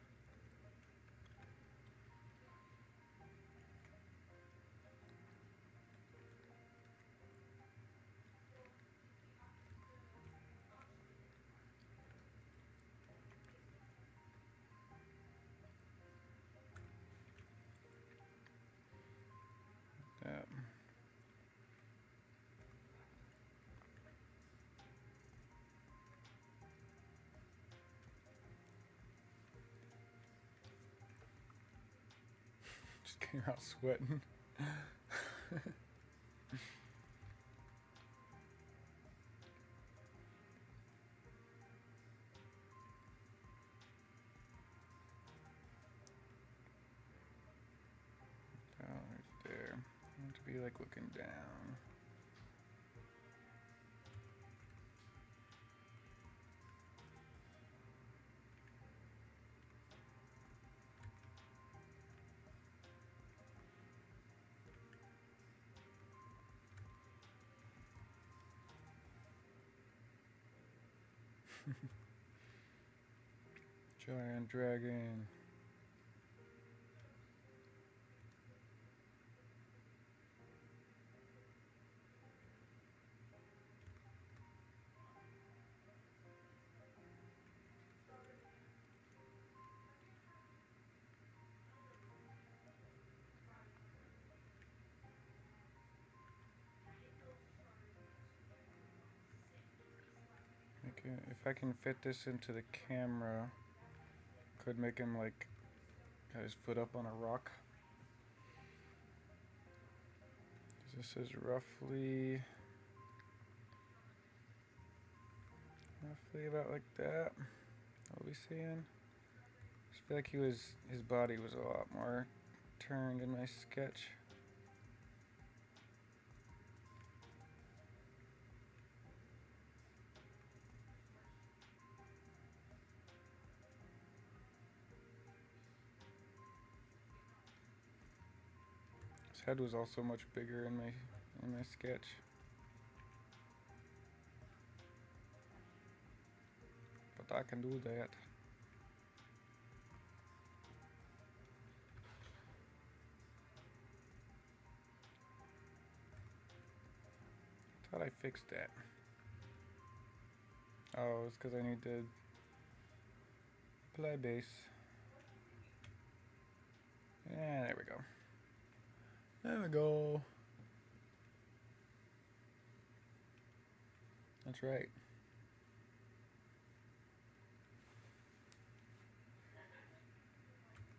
That. Just came out sweating. Oh, right there. I want to be like looking down. Giant dragon. If I can fit this into the camera, could make him like have his foot up on a rock. This is roughly about like that. What are we seeing? I just feel like his body was a lot more turned in my sketch. head was also much bigger in my sketch. But I can do that. Thought I fixed that. Oh, it's because I need to apply base. Yeah, there we go. There we go. That's right.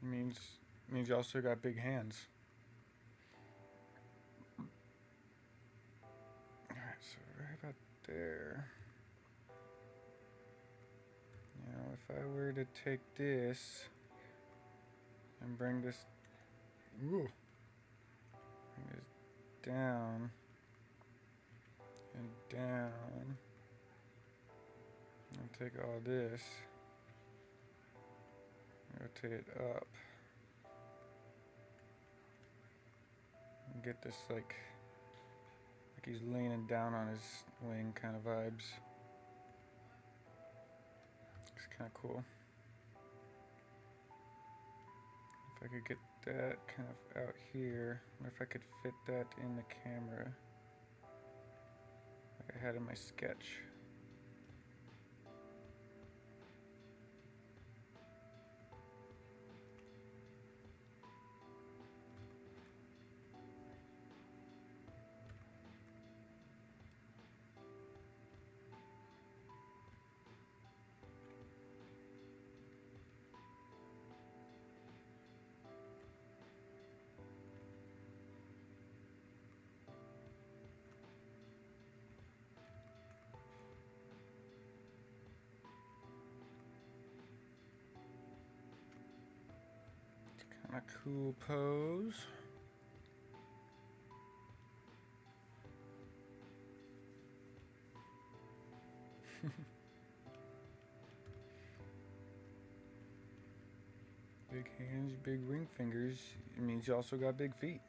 Means you also got big hands. Alright, so right about there. Now if I were to take this and bring this down and down and take all this, rotate it up and get this like he's leaning down on his wing kind of vibes. It's kind of cool. If I could get that kind of out here, or if I could fit that in the camera like I had in my sketch. A cool pose. Big hands, big ring fingers. It means you also got big feet.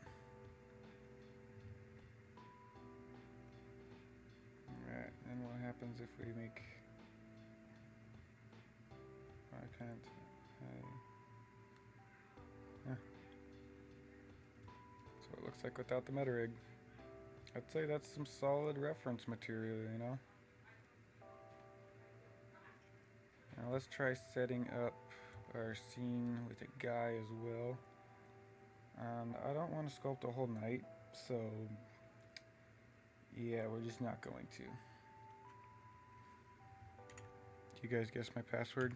Alright, and what happens if we make... I can't... That's what it looks like without the meta rig. I'd say that's some solid reference material, you know? Now let's try setting up our scene with a guy as well. And I don't want to sculpt a whole night, so yeah, we're just not going to. Do you guys guess my password?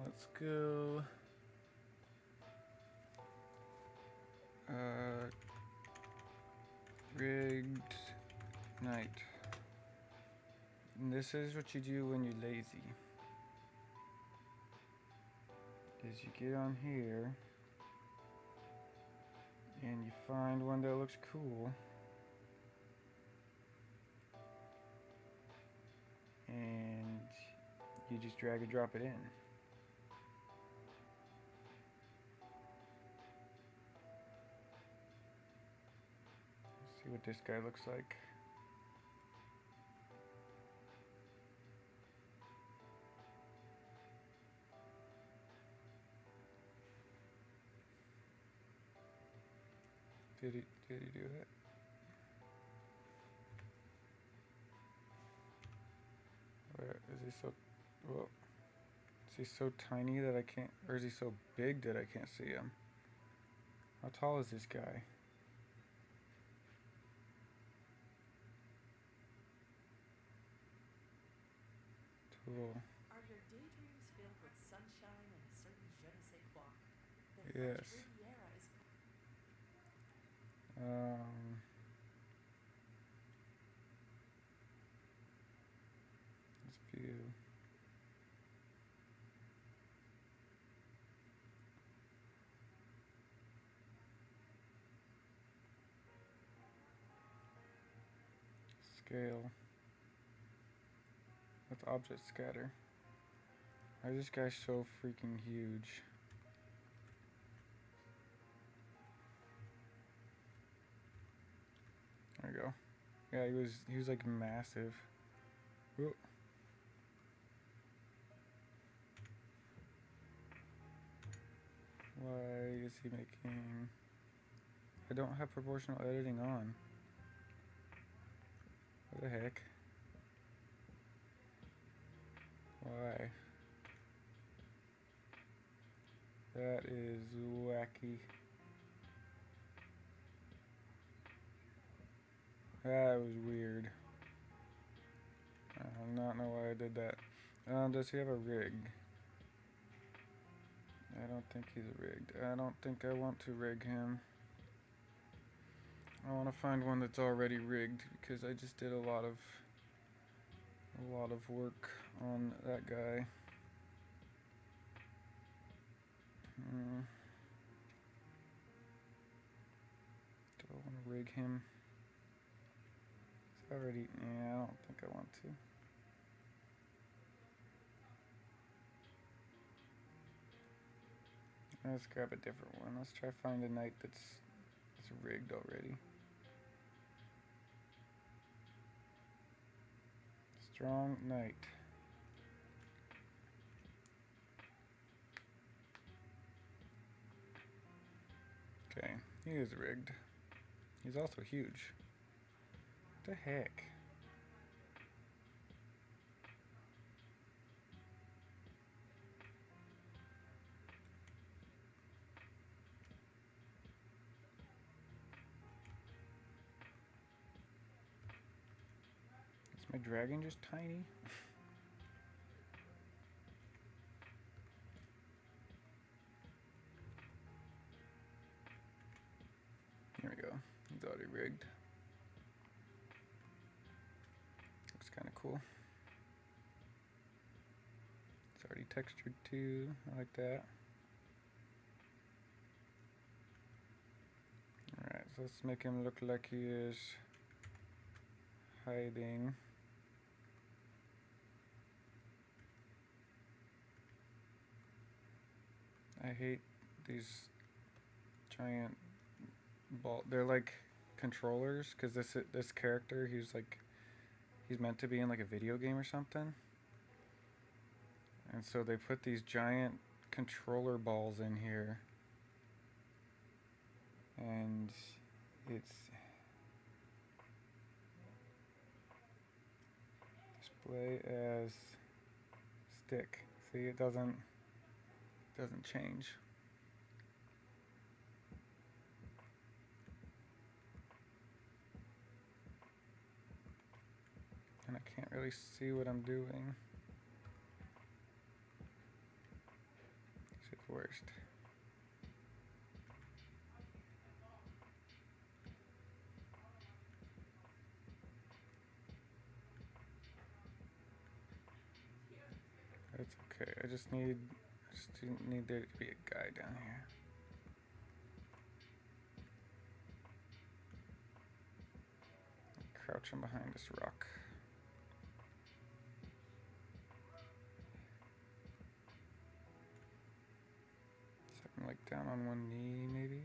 Let's go. Rigged night. And this is what you do when you're lazy. Is you get on here and you find one that looks cool and you just drag and drop it in. See what this guy looks like. Did he do it? Where is he so? Whoa. Is he so tiny that I can't, or is he so big that I can't see him? How tall is this guy? Cool. Are your daydreams filled with sunshine and a certain je ne sais quoi? The Yes. French Riviera is Let's view. Scale. That's object scatter. Why is this guy so freaking huge? There we go. Yeah, he was like massive. Whoa. Why is he making... I don't have proportional editing on. What the heck? Why? That is wacky. That was weird. I do not know why I did that. Does he have a rig? I don't think he's rigged. I don't think I want to rig him. I want to find one that's already rigged because I just did a lot of work on that guy. Do I want to rig him? It's already... Yeah, I don't think I want to. Let's grab a different one. Let's try find a knight that's rigged already. Strong knight. Okay, he is rigged. He's also huge. What the heck? Is my dragon just tiny? Here we go. He's already rigged. Looks kind of cool. It's already textured too. I like that. Alright, so let's make him look like he is hiding. I hate these giant ball. They're like controllers because this character, he's meant to be in like a video game or something. And so they put these giant controller balls in here. And it's display as stick. See, it doesn't change. And I can't really see what I'm doing. It's the worst. It's okay. I just need there to be a guy down here. Crouching behind this rock. So I'm like down on one knee maybe.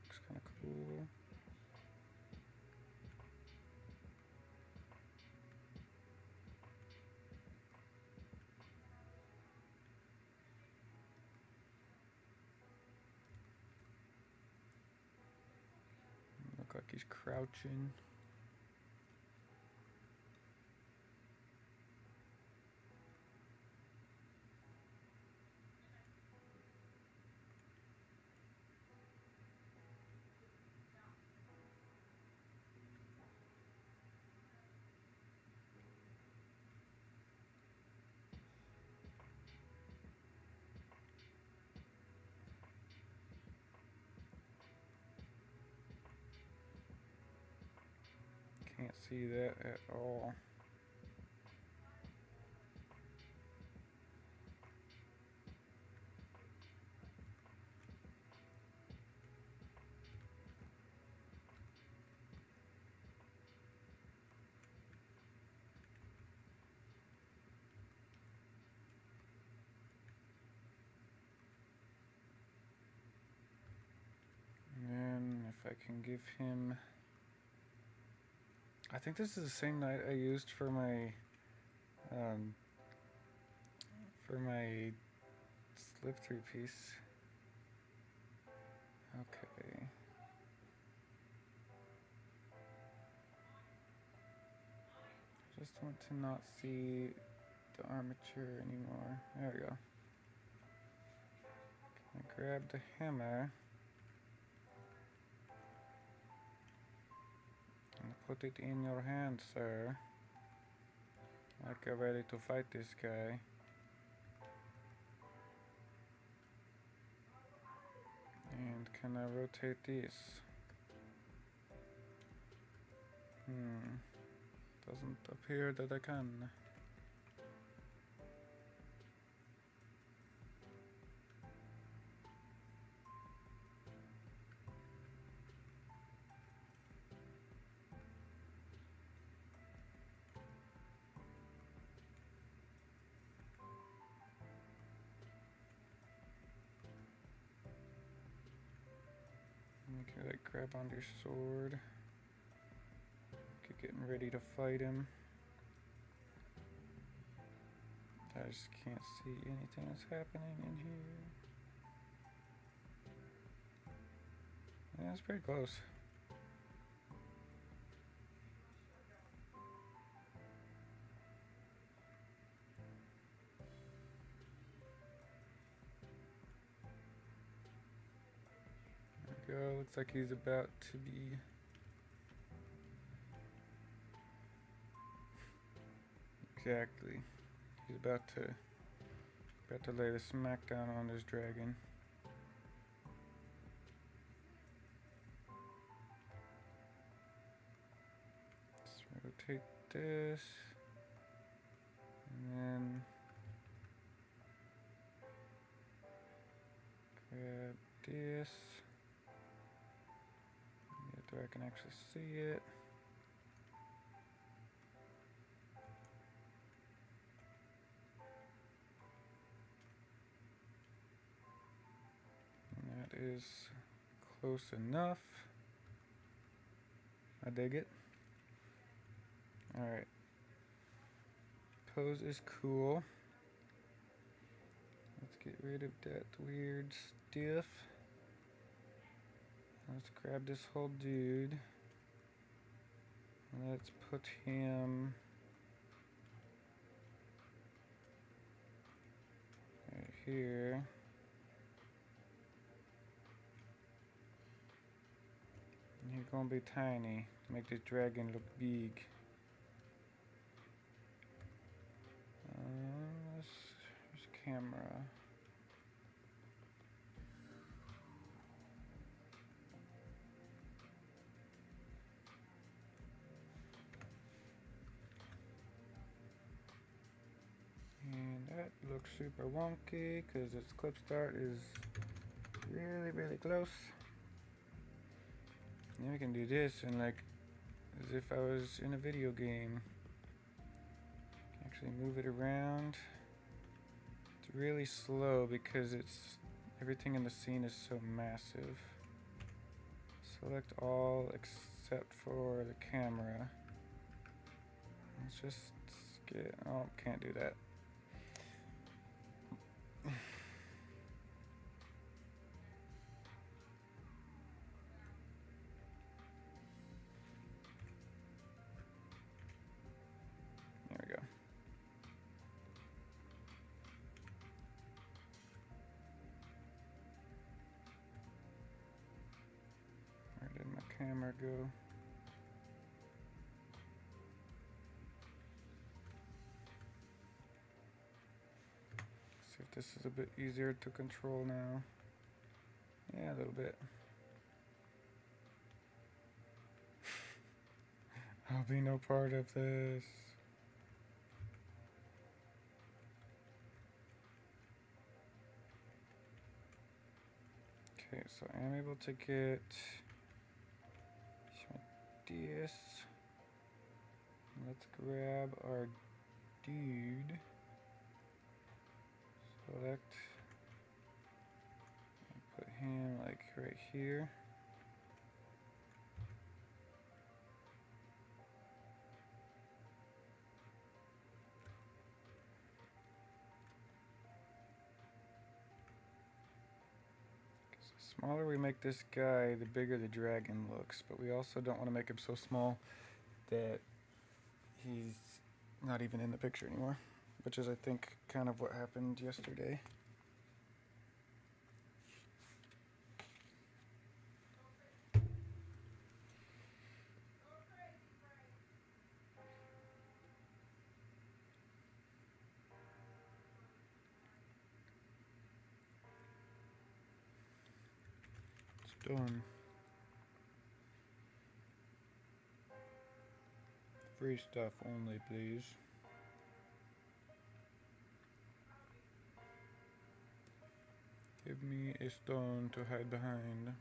Looks kind of cool. Look like he's crouching. Can't see that at all. can give him. I think this is the same knight I used for my slip through piece. Okay. Just want to not see the armature anymore. There we go. Can I grab the hammer and put it in your hand, sir? Like you're ready to fight this guy. And can I rotate this? Doesn't appear that I can. Okay, like grab onto your sword. Okay, getting ready to fight him. I just can't see anything that's happening in here. Yeah, it's pretty close. There we go. Looks like he's about to be. Exactly. He's about to lay the smackdown on this dragon. Let's rotate this. And then grab this. Yeah, so I can actually see it. That is close enough. I dig it. Alright. Pose is cool. Let's get rid of that weird stuff. Let's grab this whole dude. And let's put him right here. And he's gonna be tiny to make this dragon look big. There's camera. And that looks super wonky because its clip start is really close. Then we can do this and like as if I was in a video game. Actually move it around. It's really slow because everything in the scene is so massive. Select all except for the camera. Let's just get, oh, can't do that. There we go. Where did my camera go? See if this is a bit easier to control now. Yeah, a little bit. I'll be no part of this. Okay, so I am able to get this. Let's grab our dude. Select and put him like right here. smaller we make this guy, the bigger the dragon looks, but we also don't want to make him so small that he's not even in the picture anymore, which is, I think, kind of what happened yesterday. It's done. Free stuff only, please. Give me a stone to hide behind.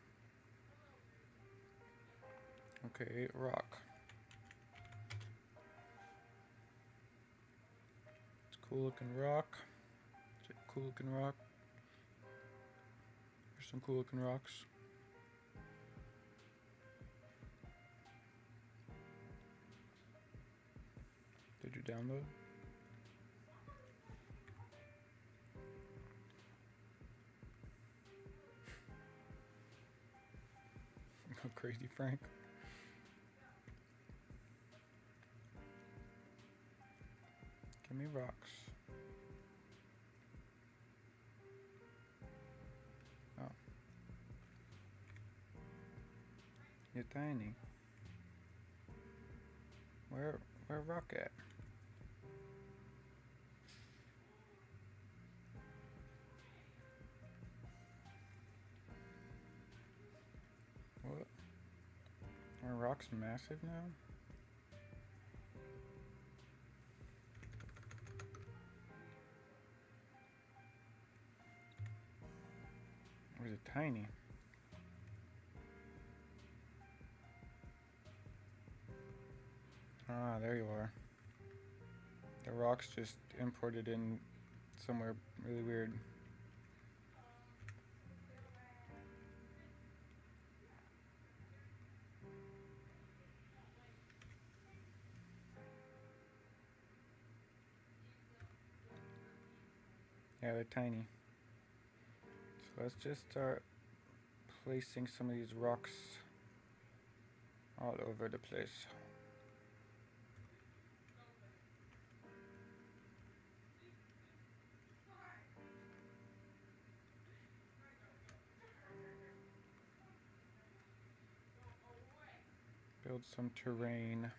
Okay, rock. It's a cool looking rock. It's a cool looking rock. There's some cool looking rocks. Did you download? Go crazy, Frank. Give me rocks. Oh. You're tiny. Where rock at? What? Are rocks massive now? Or is it tiny? Ah, there you are. The rocks just imported in somewhere really weird. Yeah, they're tiny. So let's just start placing some of these rocks all over the place. Build some terrain.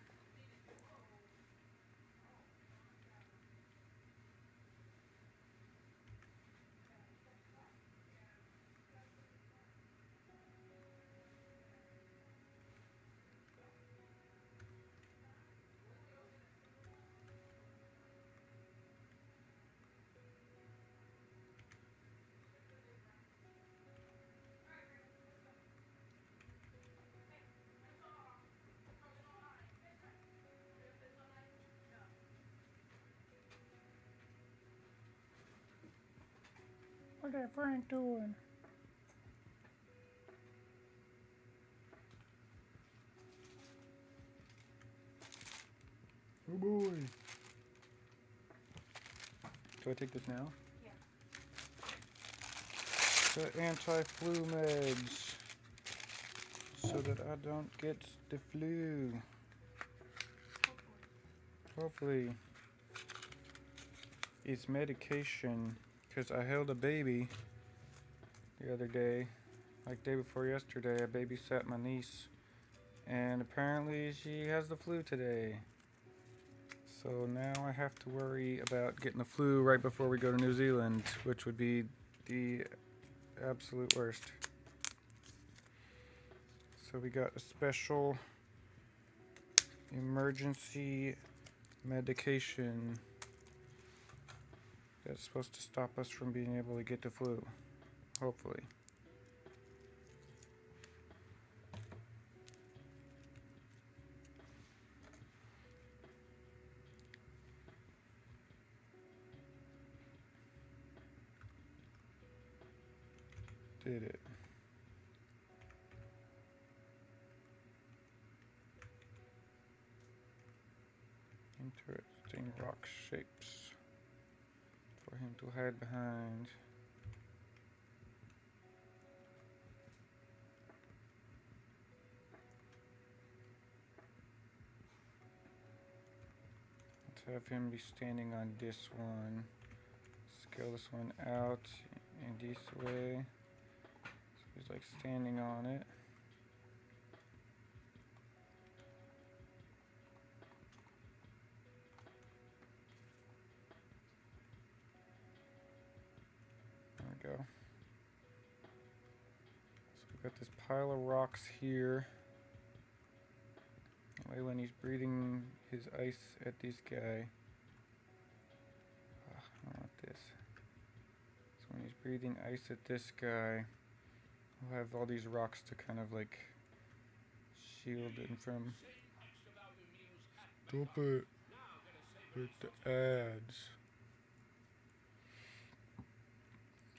What is Frank doing? Oh boy. Do I take this now? Yeah. The anti-flu meds, so that I don't get the flu. Hopefully. It's medication, because I held a baby the other day, like day before yesterday. I babysat my niece, and apparently she has the flu today. So now I have to worry about getting the flu right before we go to New Zealand, which would be the absolute worst. So we got a special emergency medication that's supposed to stop us from being able to get the flu, hopefully. Did it. Interesting rock shapes for him to hide behind. have him be standing on this one. Scale this one out in this way. So he's like standing on it. There we go. So we've got this pile of rocks here. That way when he's breathing his ice at this guy. I don't want this. So when he's breathing ice at this guy, we'll have all these rocks to kind of like shield him from. Stop it with the ads.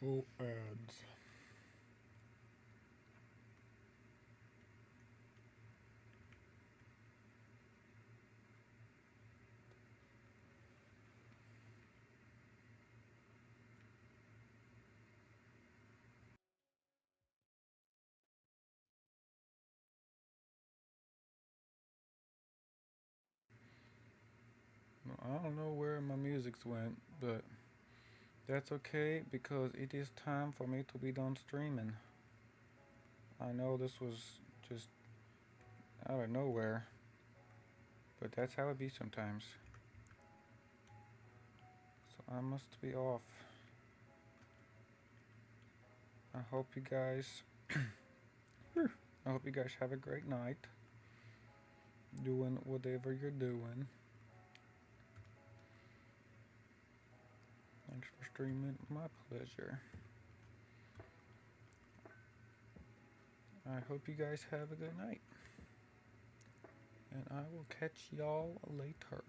Oh, ads. I don't know where my music's went, but that's okay because it is time for me to be done streaming. I know this was just out of nowhere, but that's how it be sometimes. So I must be off. I hope you guys have a great night doing whatever you're doing. Thanks for streaming. My pleasure. I hope you guys have a good night. And I will catch y'all later.